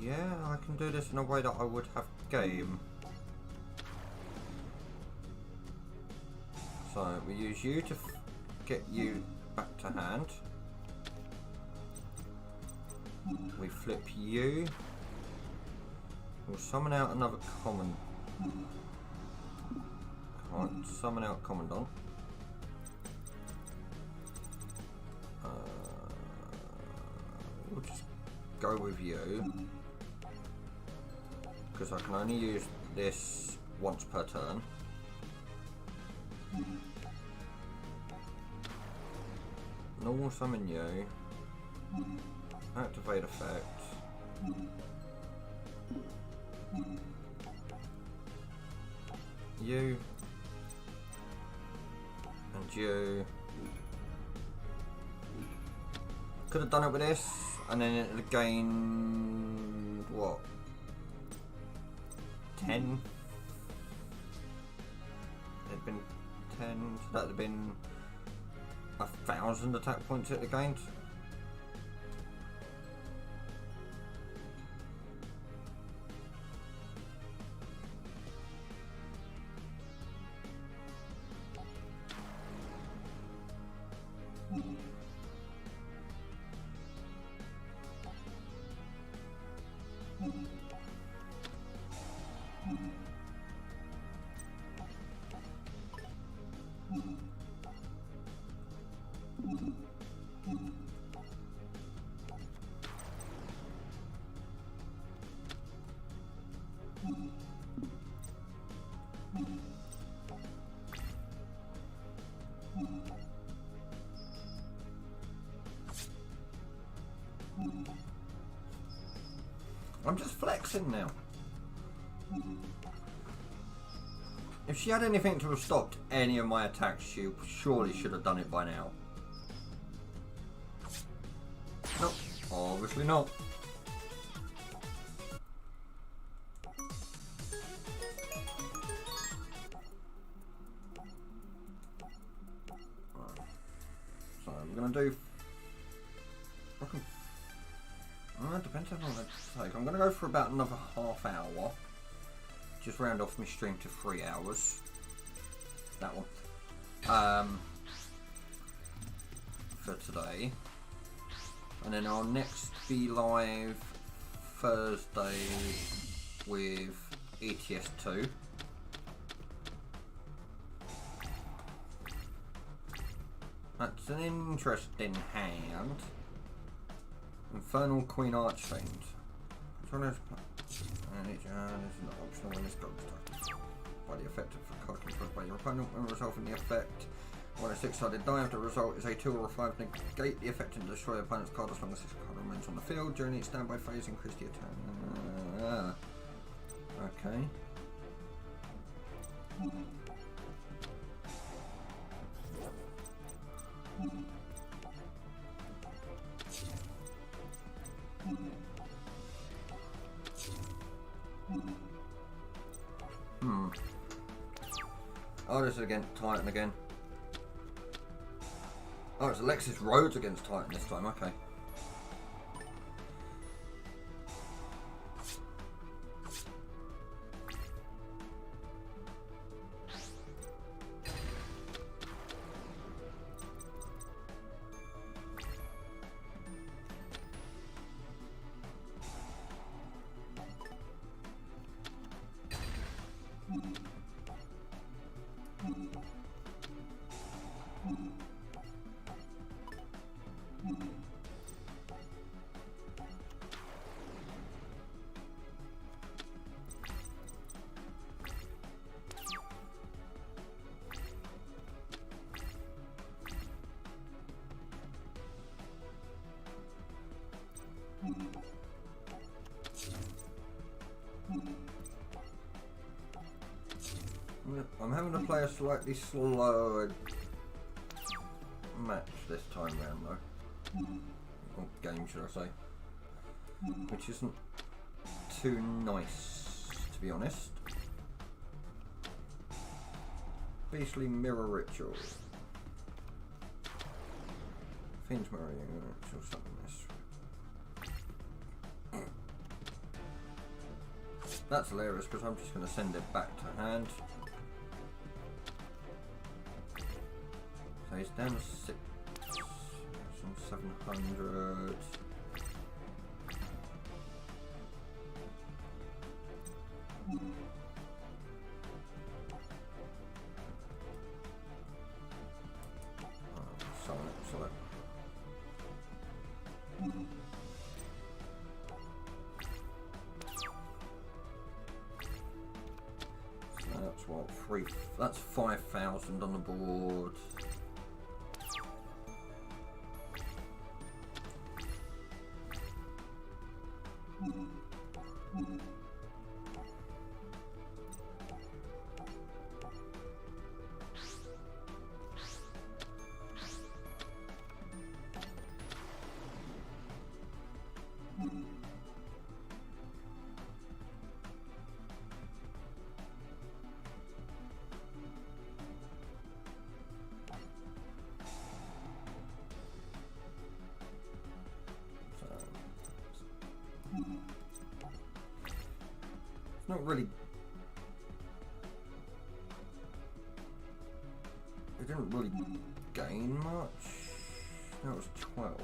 Yeah, I can do this in a way that I would have game. So we use you to get you back to hand. We flip you. We'll summon out another common. Can't summon out Commandant. We'll just go with you. Because I can only use this once per turn. Normal summon you. Activate effect. You. And you. Could have done it with this, and then it would have gained what? 10? It'd been 10, so that would have been 1,000 attack points it would have gained. I'm just flexing now. If she had anything to have stopped any of my attacks, she surely should have done it by now. Nope, obviously not. So I'm gonna do. Depends how long it takes. I'm going to go for about another half hour. Just round off my stream to 3 hours. That one. For today. And then I'll next be live Thursday with ETS2. That's an interesting hand. Infernal Queen Archfiend. Which one is not optional when this card starts. By the effect of the card controlled by your opponent when resolving the effect. When a 6-sided die, if the result is a 2 or a 5, negate the effect and destroy the opponent's card as long as this card remains on the field. During each standby phase, increase the attack. Okay. Oh, this is against Titan again. Oh, it's Alexis Rhodes against Titan this time, okay. I'm having to play a slightly slower match this time round though. Or game, should I say. Which isn't too nice, to be honest. Beastly Mirror Ritual. Fiend's Mirror Ritual, something this. That's hilarious because I'm just going to send it back to hand. So he's down to 700. Select. So that's what, that's 5,000 on the board. Not really. It didn't really gain much. That was 12.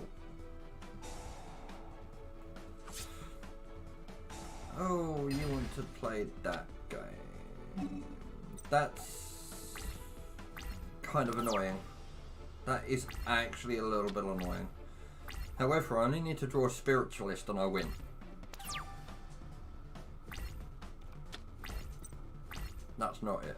Oh, you want to play that game? That's kind of annoying. That is actually a little bit annoying. However, I only need to draw a Spiritualist and I win. That's not it.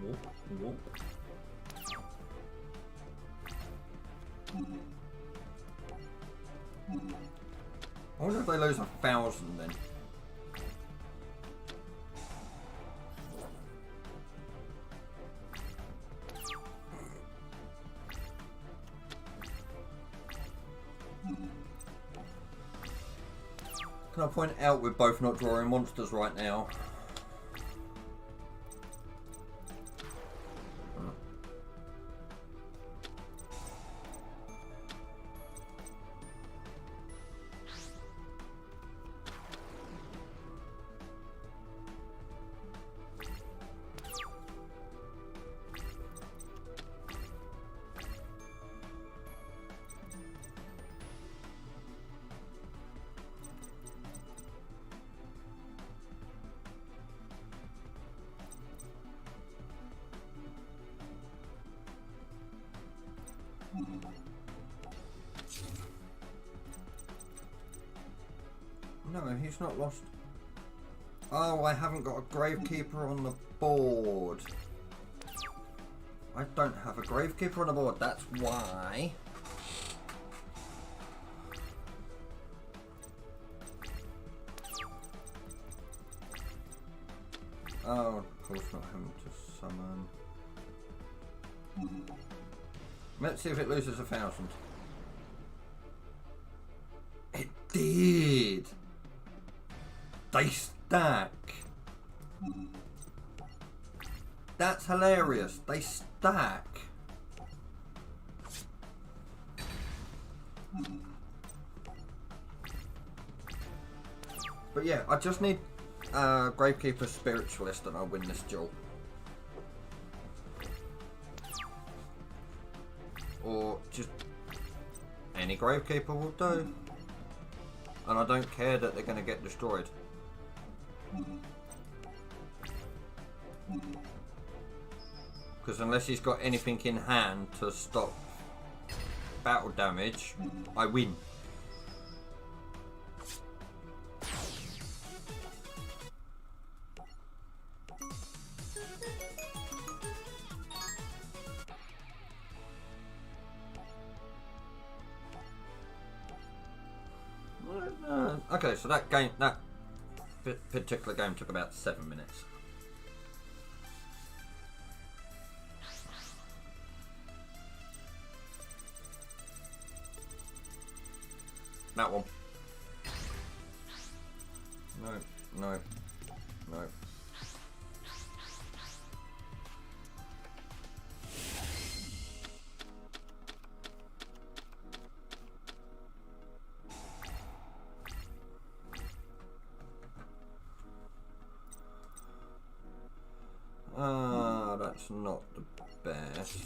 Whoop, whoop. I wonder if they lose 1,000 then. Can I point out we're both not drawing monsters right now? No, he's not lost. Oh, I haven't got a Gravekeeper on the board. I don't have a Gravekeeper on the board, that's why. Oh, of course not having to summon. Let's see if it loses 1,000. It did! They stack! That's hilarious, they stack! But yeah, I just need Gravekeeper Spiritualist and I'll win this duel. Or just any Gravekeeper will do. And I don't care that they're going to get destroyed. Because unless he's got anything in hand to stop battle damage, I win. Okay, so that particular game took about 7 minutes. That one. No. That's not the best.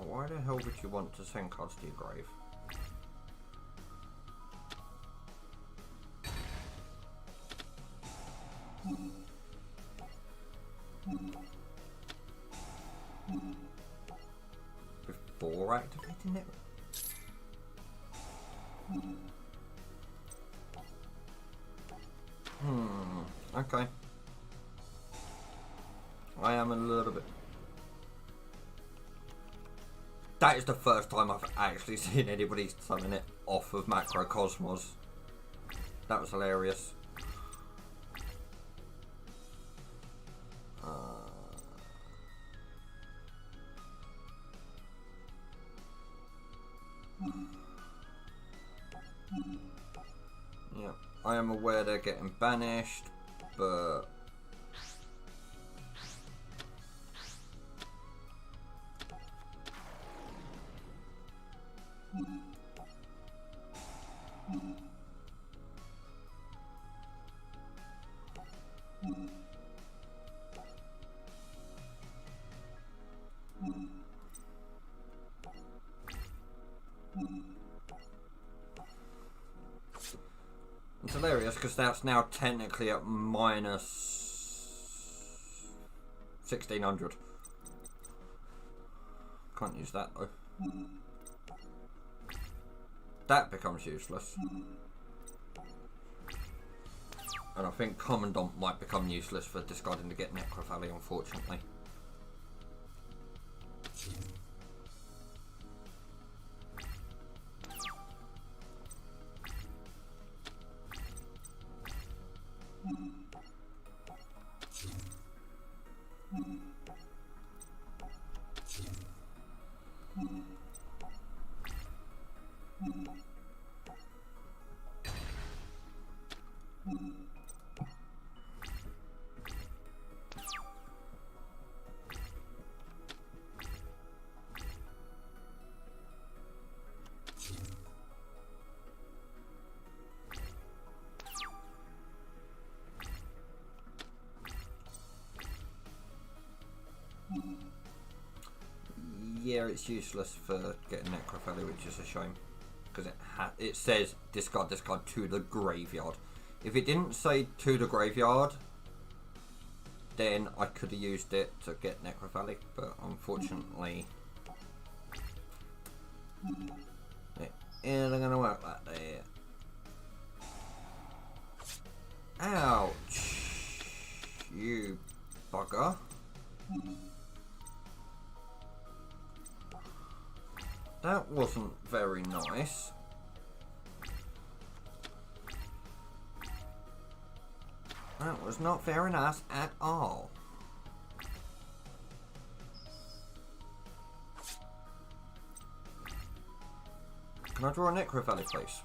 Why the hell would you want to send cards to your grave? Before activating it? Okay. I am a little bit... That is the first time I've actually seen anybody summon it off of Macrocosmos. That was hilarious. Yeah, I am aware they're getting banished, but... It's hilarious because that's now technically at minus 1600. Can't use that though. That becomes useless. And I think Commandant might become useless for discarding to get Necrovalley, unfortunately. Yeah, it's useless for getting Necrophilia, which is a shame. Because it says discard to the graveyard. If it didn't say to the graveyard, then I could have used it to get Necrophilia, but unfortunately it isn't going to work like that. Ouch! You bugger. That wasn't very nice. That was not very nice at all. Can I draw a Necro Valley, please?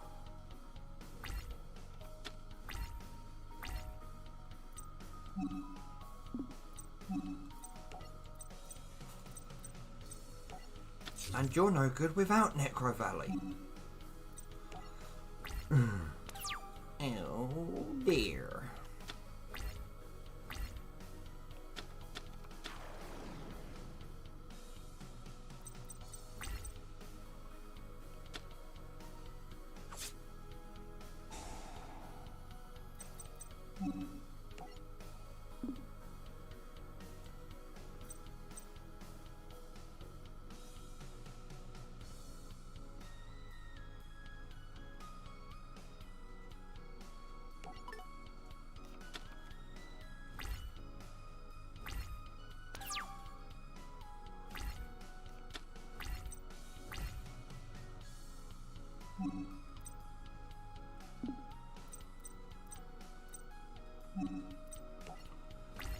And you're no good without Necro Valley. Oh dear.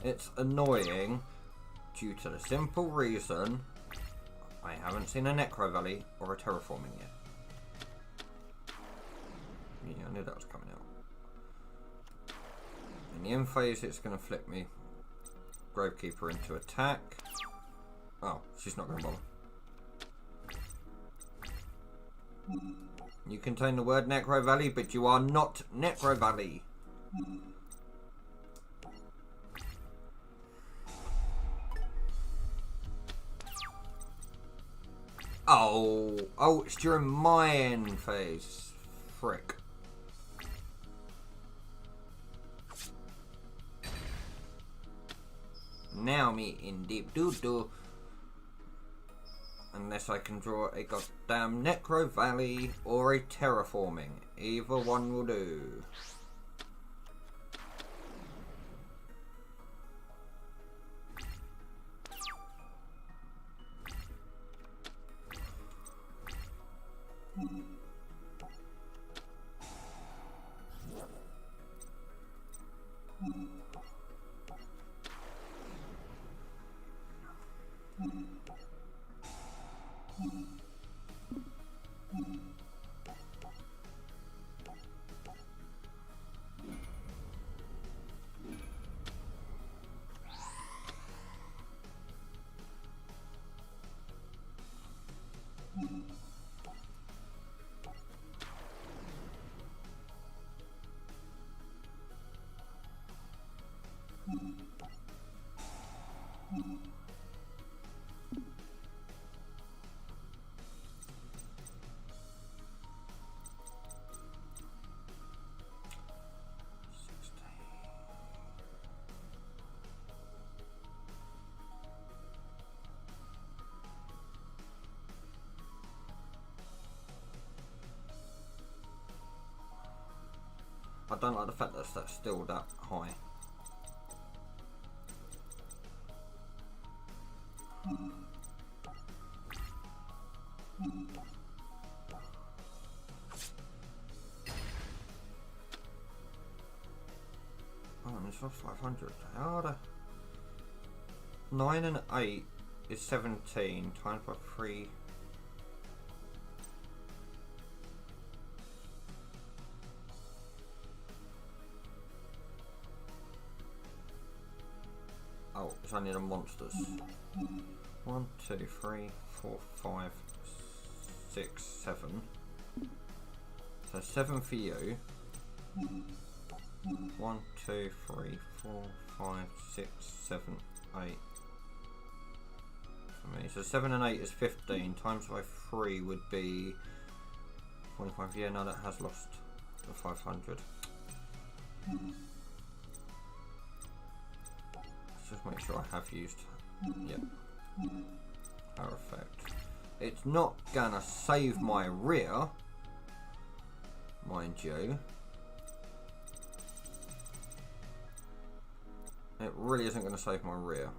It's annoying due to the simple reason I haven't seen a Necro Valley or a Terraforming yet. Yeah, I knew that was coming out. In the end phase, it's going to flip me Gravekeeper into attack. Oh, she's not going to bother. You contain the word Necro Valley, but you are not Necro Valley. Oh, it's during my end phase. Frick. Now me in deep doo-doo. Unless I can draw a goddamn Necro Valley or a Terraforming. Either one will do. I don't like the fact that that's still that high. Oh, it's not 500. How the 9 and 8 is 17 times by 3. Oh, it's only the monsters. 1, 2, 3, 4, 5, 6, 7. So 7 for you. 1, 2, 3, 4, 5, 6, 7, 8 for me. So 7 and 8 is 15. Times by 3 would be 45. Yeah, no, that has lost the 500. Just make sure I have used, yep, our effect. It's not gonna save my rear, mind you. It really isn't gonna save my rear.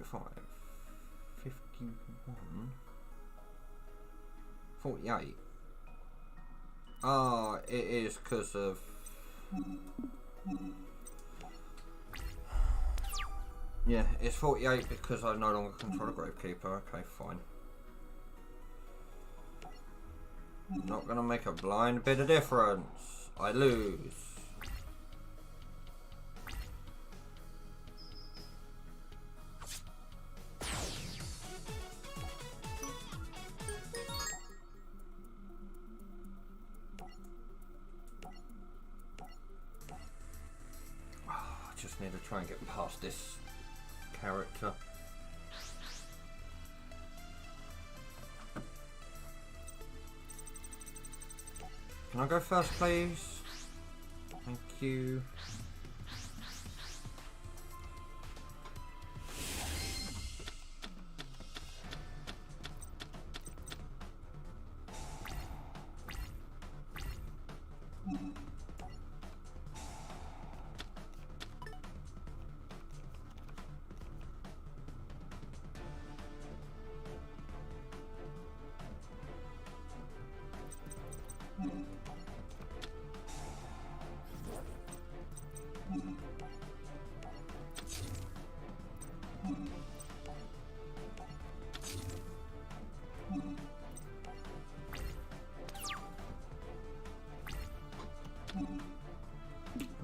45, 51, 48. Ah, it is because of... Yeah, it's 48 because I no longer control a Gravekeeper. Okay, fine. Not gonna make a blind bit of difference. I lose. I just need to try and get past this character. Can I go first, please? Thank you.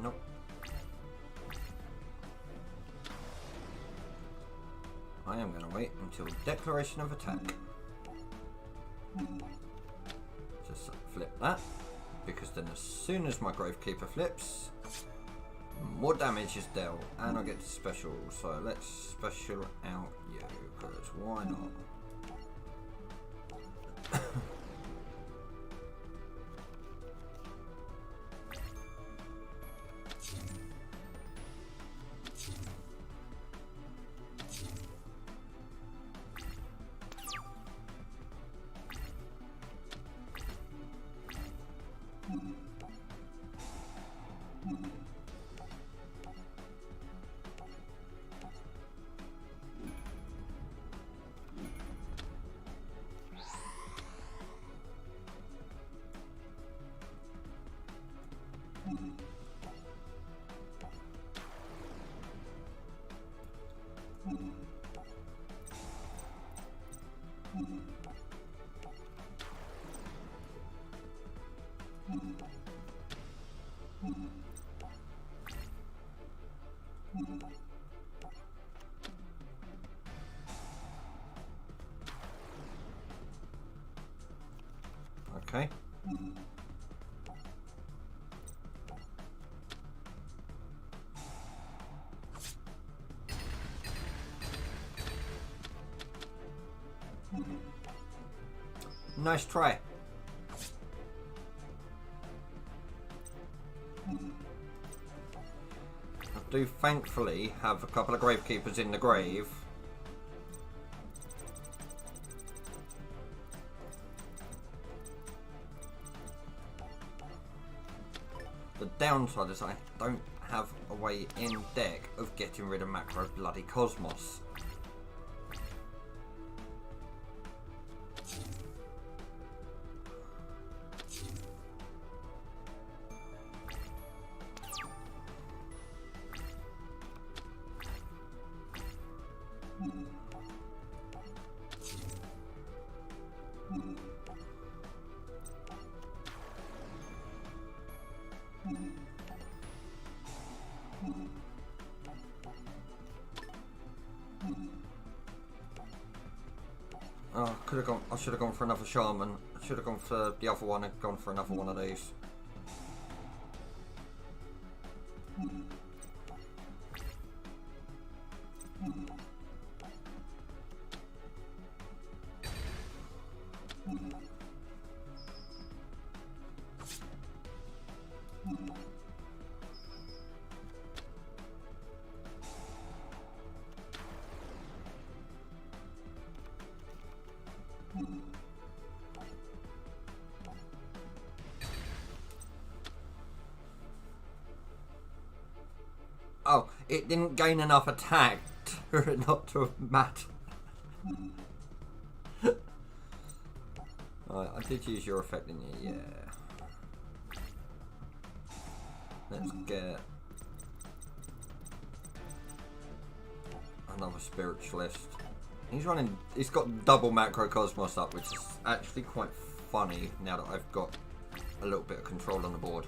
Nope. I am going to wait until declaration of attack. Just flip that, because then as soon as my Gravekeeper flips, more damage is dealt, and I get to special. So let's special out you, because why not? Okay. Nice try. I do thankfully have a couple of Gravekeepers in the grave. The downside is I don't have a way in deck of getting rid of Macro Bloody Cosmos. Oh, could have gone. I should have gone for another shaman. I should have gone for the other one and gone for another one of these. Oh, it didn't gain enough attack for it not to have mattered. Alright, I did use your effect, didn't you? Yeah. Let's get another spiritualist. He's got double macrocosmos up, which is actually quite funny now that I've got a little bit of control on the board.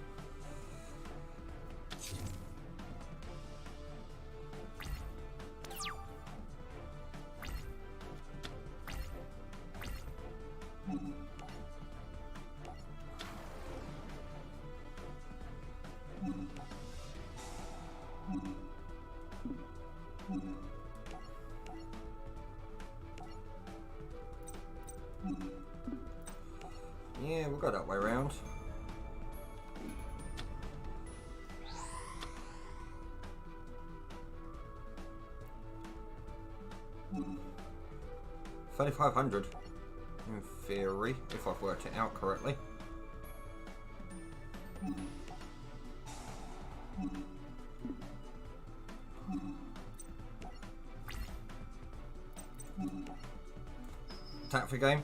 Yeah, we'll go that way around. $3,500 in theory, if I've worked it out correctly. Attack for game.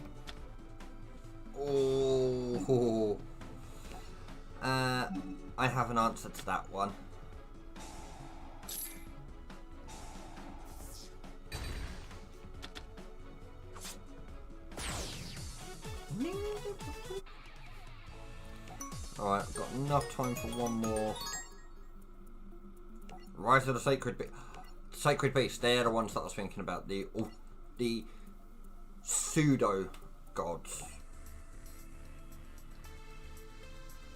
Oh, I have an answer to that one. Alright, I've got enough time for one more. Rise of the Sacred Beast. They're the ones that I was thinking about. The pseudo gods.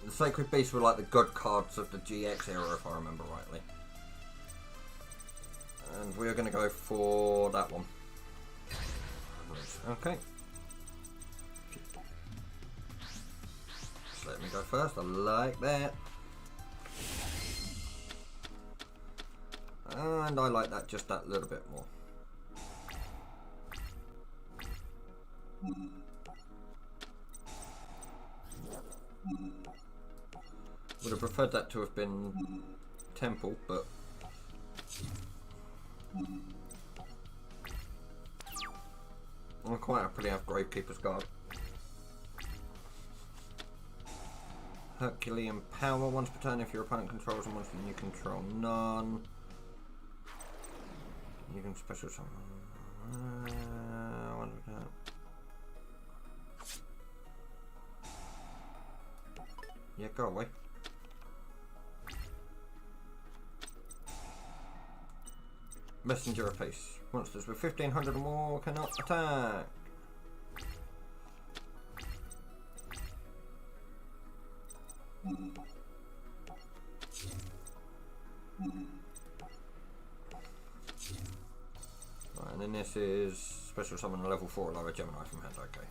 The Sacred Beasts were like the god cards of the GX era, if I remember rightly. And we're going to go for that one. Okay. Just let me go first. I like that. And I like that just that little bit more. Would have preferred that to have been Temple, but I'll quite happily have Gravekeeper's Guard. Herculean Power, once per turn if your opponent controls a monster and you control none. You can special summon. Yeah, go away. Messenger of Peace. Monsters with 1500 or more cannot attack. Right, and then this is special summon a level 4 lower Gemini from hand. Okay.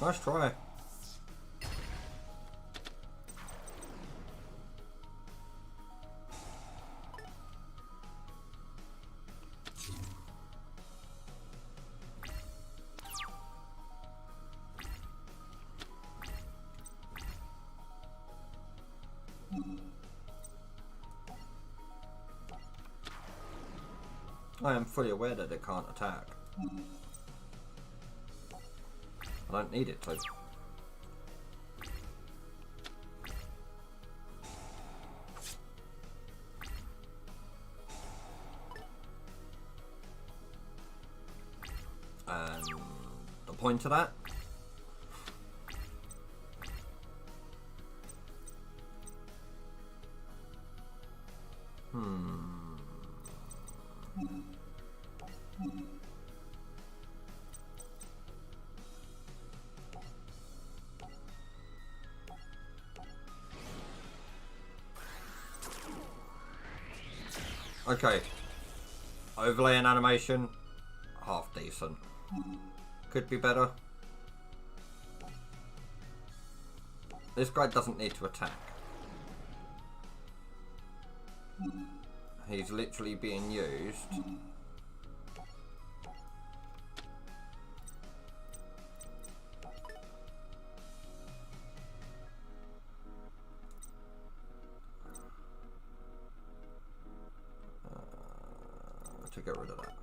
Nice try. I am fully aware that it can't attack. I don't need it to. And the point of that? Okay. Overlay and animation, half decent. Could be better. This guy doesn't need to attack. He's literally being used. To get rid of that.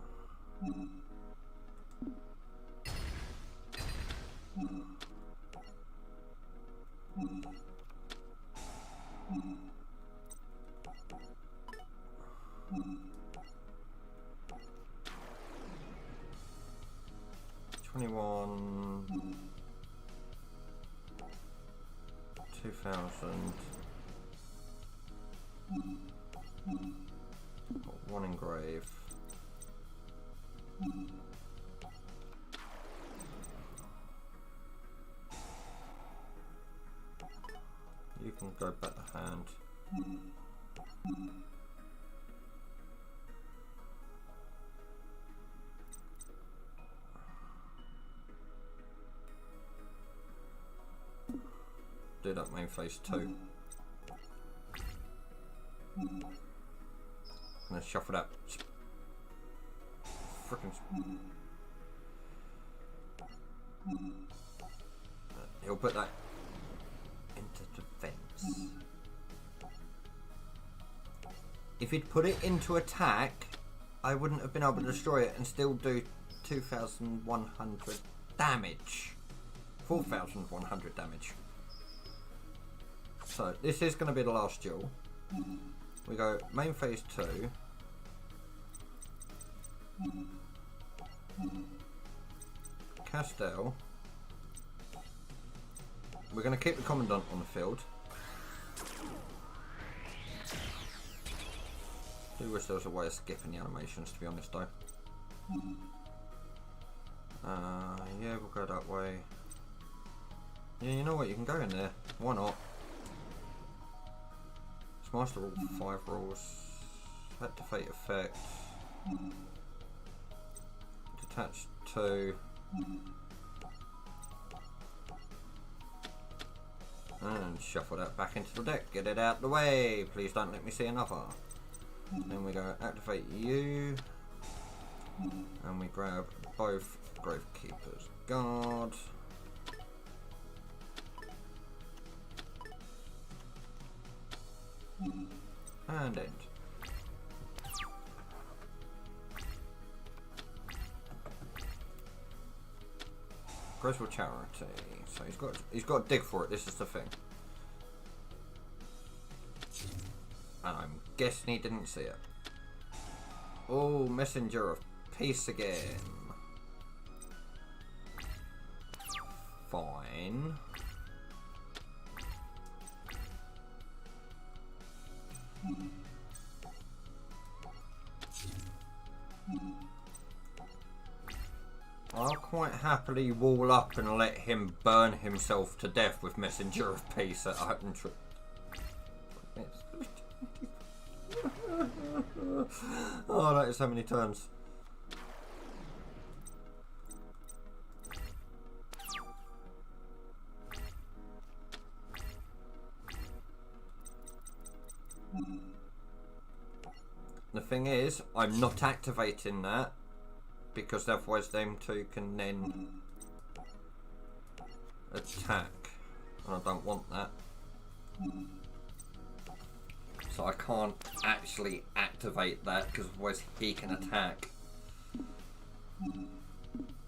$21, 2,000. Got one engrave. You can go back to hand. Do that main phase 2. And then shuffle that. Frickin' he'll put that into defense. If he'd put it into attack, I wouldn't have been able to destroy it and still do 2,100 damage. 4,100 damage. So this is going to be the last duel. We go main phase 2. Castell. We're going to keep the Commandant on the field. I do wish there was a way of skipping the animations, to be honest though. Yeah, we'll go that way. Yeah, you know what, you can go in there. Why not? Let's master all 5 rules. Activate effect. Detach 2. And shuffle that back into the deck. Get it out the way. Please don't let me see another. Then we go activate you. And we grab both Gravekeeper's Guard. And end. Graceful Charity. So he's got to dig for it. This is the thing. And I'm guessing he didn't see it. Oh, Messenger of Peace again. Fine. I'll quite happily wall up and let him burn himself to death with Messenger of Peace at 100. Oh, that is so many turns. The thing is, I'm not activating that because otherwise them two can then attack, and I don't want that. So I can't actually activate that because otherwise he can attack.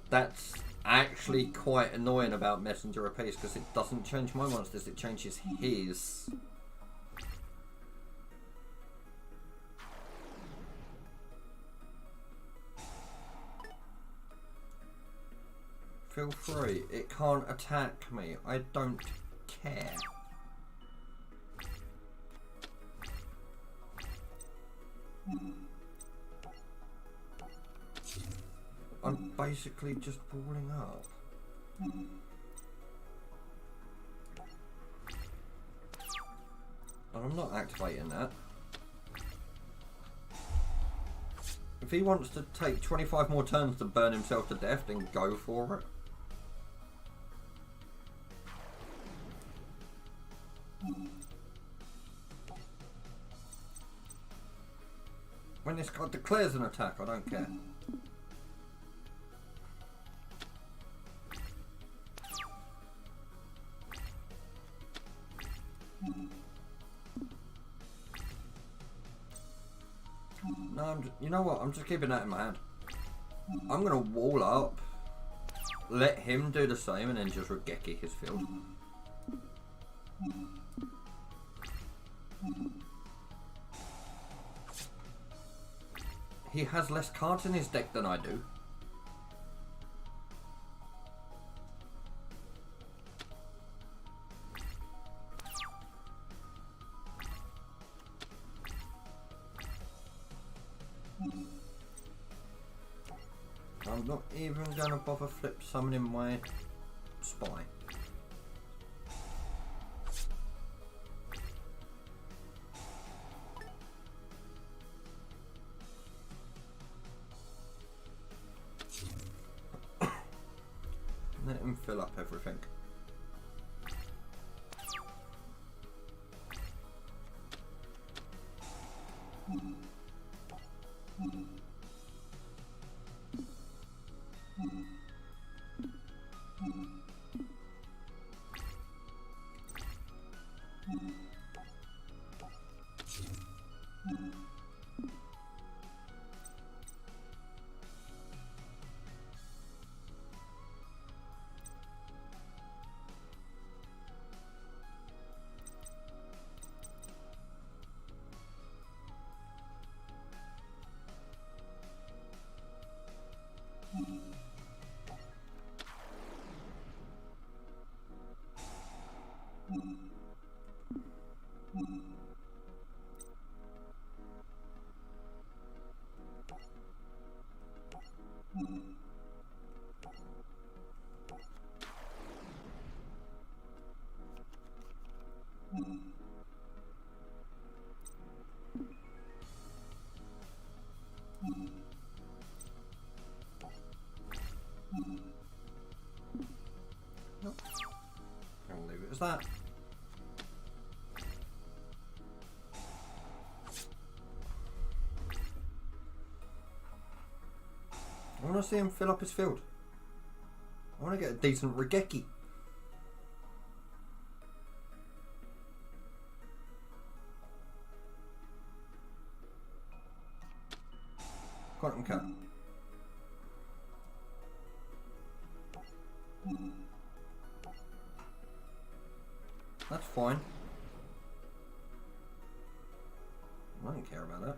That's actually quite annoying about Messenger of Peace because it doesn't change my monsters, it changes his. Feel free, it can't attack me, I don't care. I'm basically just balling up. And I'm not activating that. If he wants to take 25 more turns to burn himself to death, then go for it. When this card declares an attack, I don't care. No, you know what? I'm just keeping that in my hand. I'm gonna wall up, let him do the same, and then just Regeki his field. He has less cards in his deck than I do. I'm not even gonna bother flip summoning my spy. Let him fill up everything. Nope. I'll leave it as that. I want to see him fill up his field. I want to get a decent Regeki. Quantum Cat. That's fine. I don't care about that.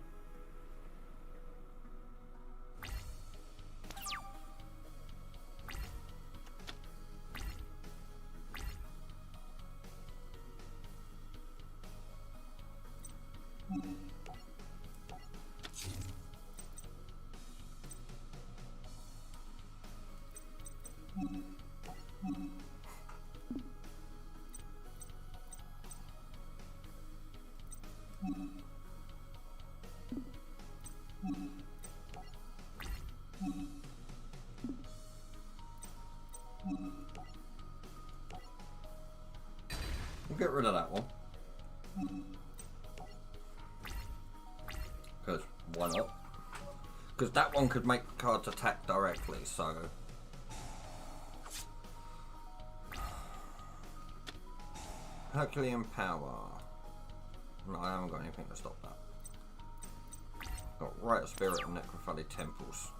We'll get rid of that one. Because why not? Because that one could make cards attack directly, so... Herculean Power. No, I haven't got anything to stop that. Got Rite of Spirit and Necrophaly Temples.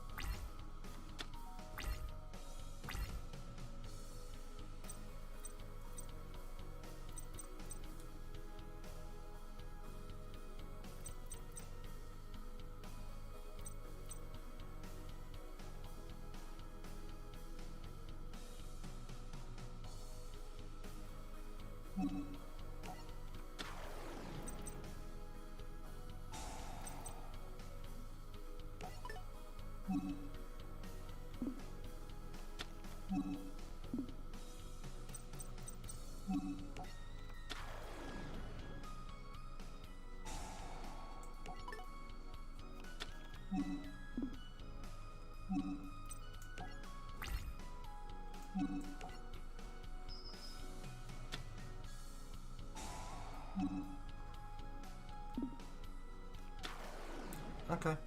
Okay.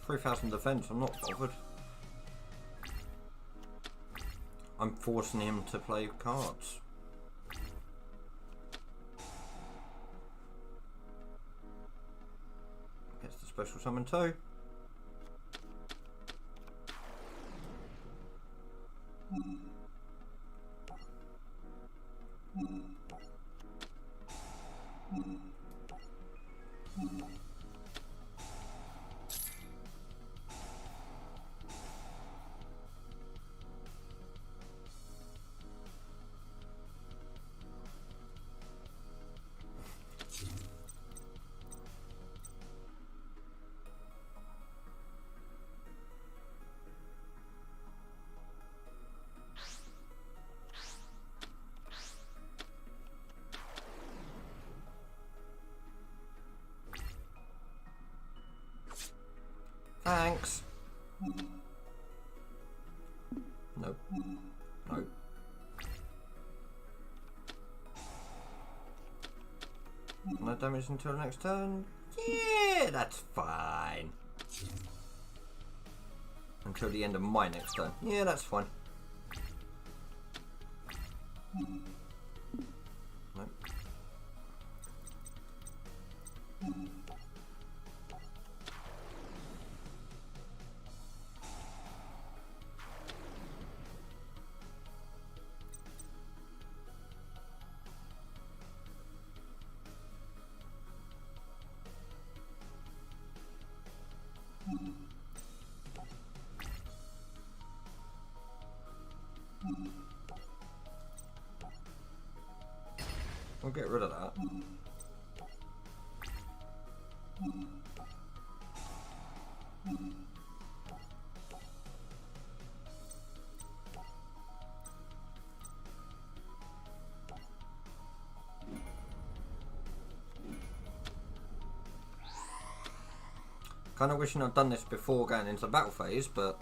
$3,000 defense, I'm not bothered. I'm forcing him to play cards. Gets the special summon too. Thanks. Nope. Nope. No damage until the next turn. Yeah, that's fine. Until the end of my next turn. Yeah, that's fine. Nope. We'll get rid of that. Kind of wishing I'd done this before going into the battle phase, but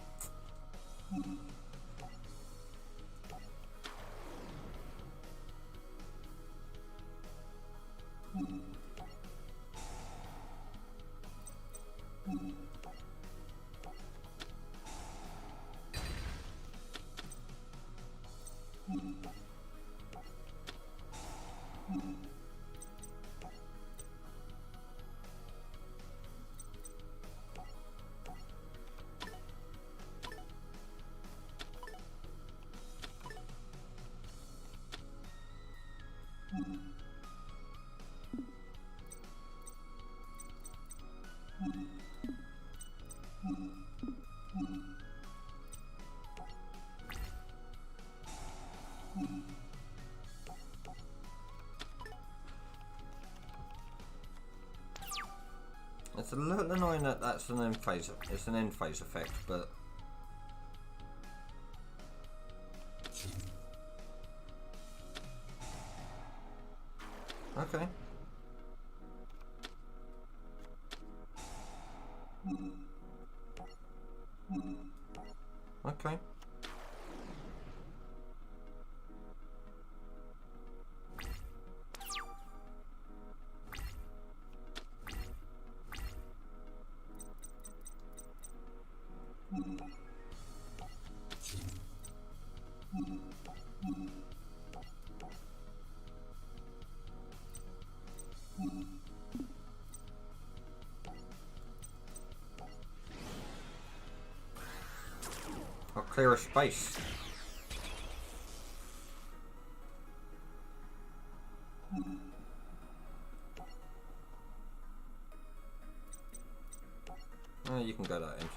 it's a little annoying that that's an end phase. It's an end phase effect, but okay. Okay. I'll clear a space. You can go that end.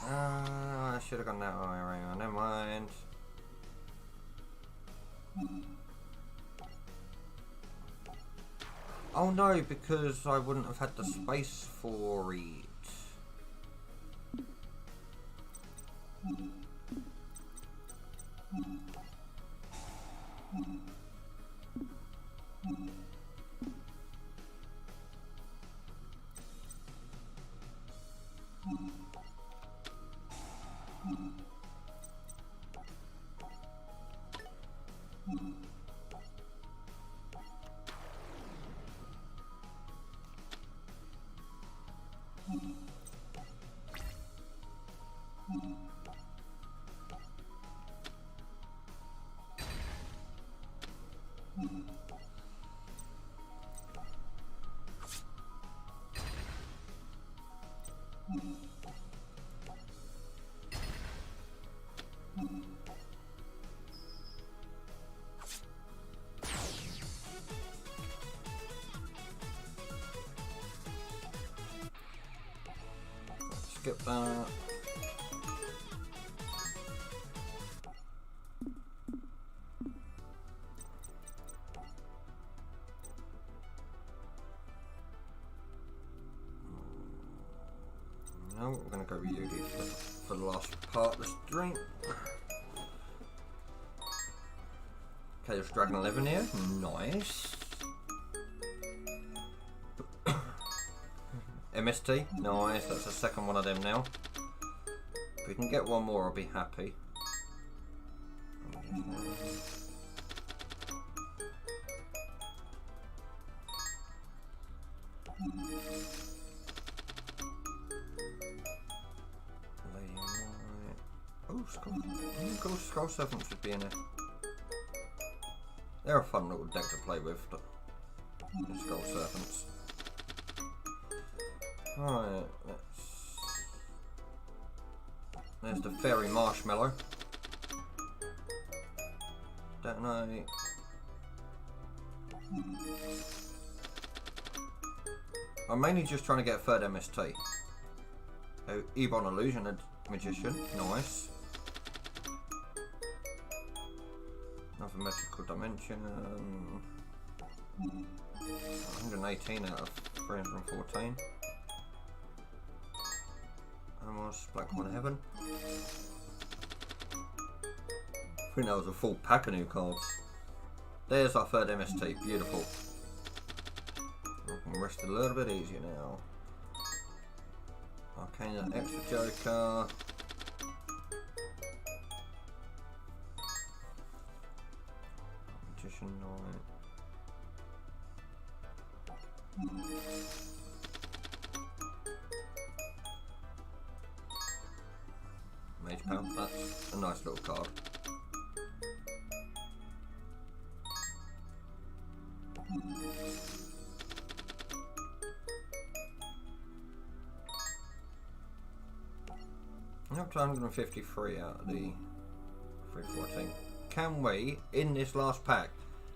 I should have gone that way around. Never mind. Oh no, because I wouldn't have had the space for it. Skip that. No, we're going to go with Yugi for the last part of the stream. Okay, there's Dragon 11 here. Nice. MST. Nice, that's the second one of them now. If we can get one more, I'll be happy. Oh, Skull Serpent should be in it. They're a fun little deck to play with, the Skull Serpents. Right, there's the Fairy Marshmallow. Detonate. I'm mainly just trying to get a third MST. Oh, Ebon Illusion, a Magician. Nice. Another Magical Dimension. 118 out of 314. Amos, Black-Horn Heaven. I think that was a full pack of new cards. There's our third MST, beautiful. I can rest a little bit easier now. Arcana, extra Joker. Magician Knight. Mage Pound, that's a nice little card. Up to 153 out of the 314. Can we, in this last pack,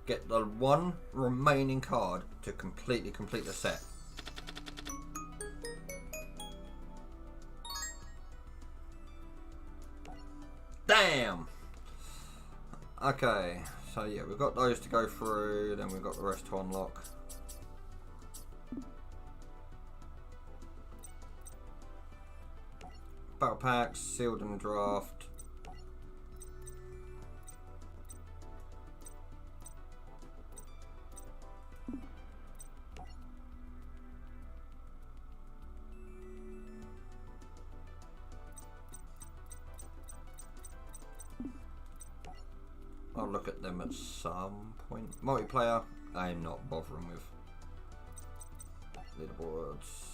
get the one remaining card to completely complete the set? Damn! Okay, so yeah, we've got those to go through, then we've got the rest to unlock. Battle packs, sealed in the draft. I'll look at them at some point. Multiplayer, I'm not bothering with. Leaderboards.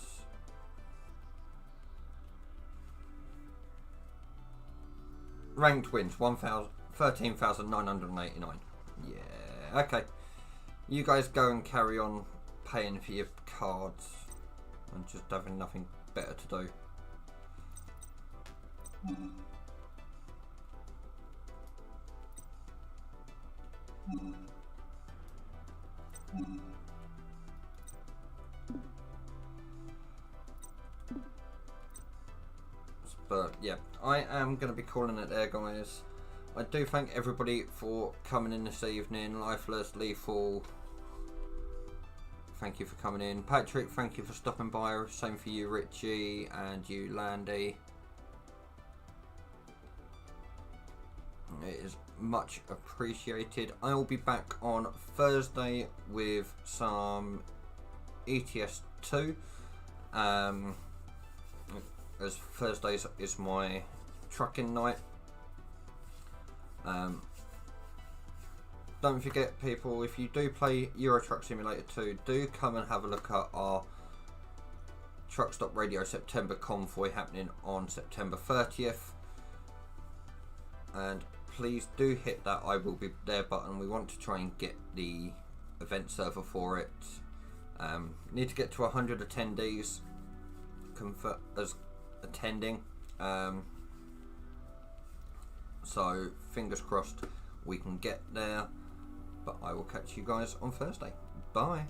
Ranked wins, 13,989. Yeah, okay. You guys go and carry on paying for your cards and just having nothing better to do. But yeah, I am going to be calling it there, guys. I do thank everybody for coming in this evening. Lifeless, Lethal, thank you for coming in. Patrick, thank you for stopping by. Same for you, Richie, and you, Landy. It is much appreciated. I will be back on Thursday with some ETS2. As Thursdays is my trucking night. Don't forget, people, if you do play Euro Truck Simulator 2, do come and have a look at our Truck Stop Radio September convoy happening on September 30th. And please do hit that I will be there button. We want to try and get the event server for it. Need to get to 100 attendees as attending. So fingers crossed we can get there. But I will catch you guys on Thursday. Bye.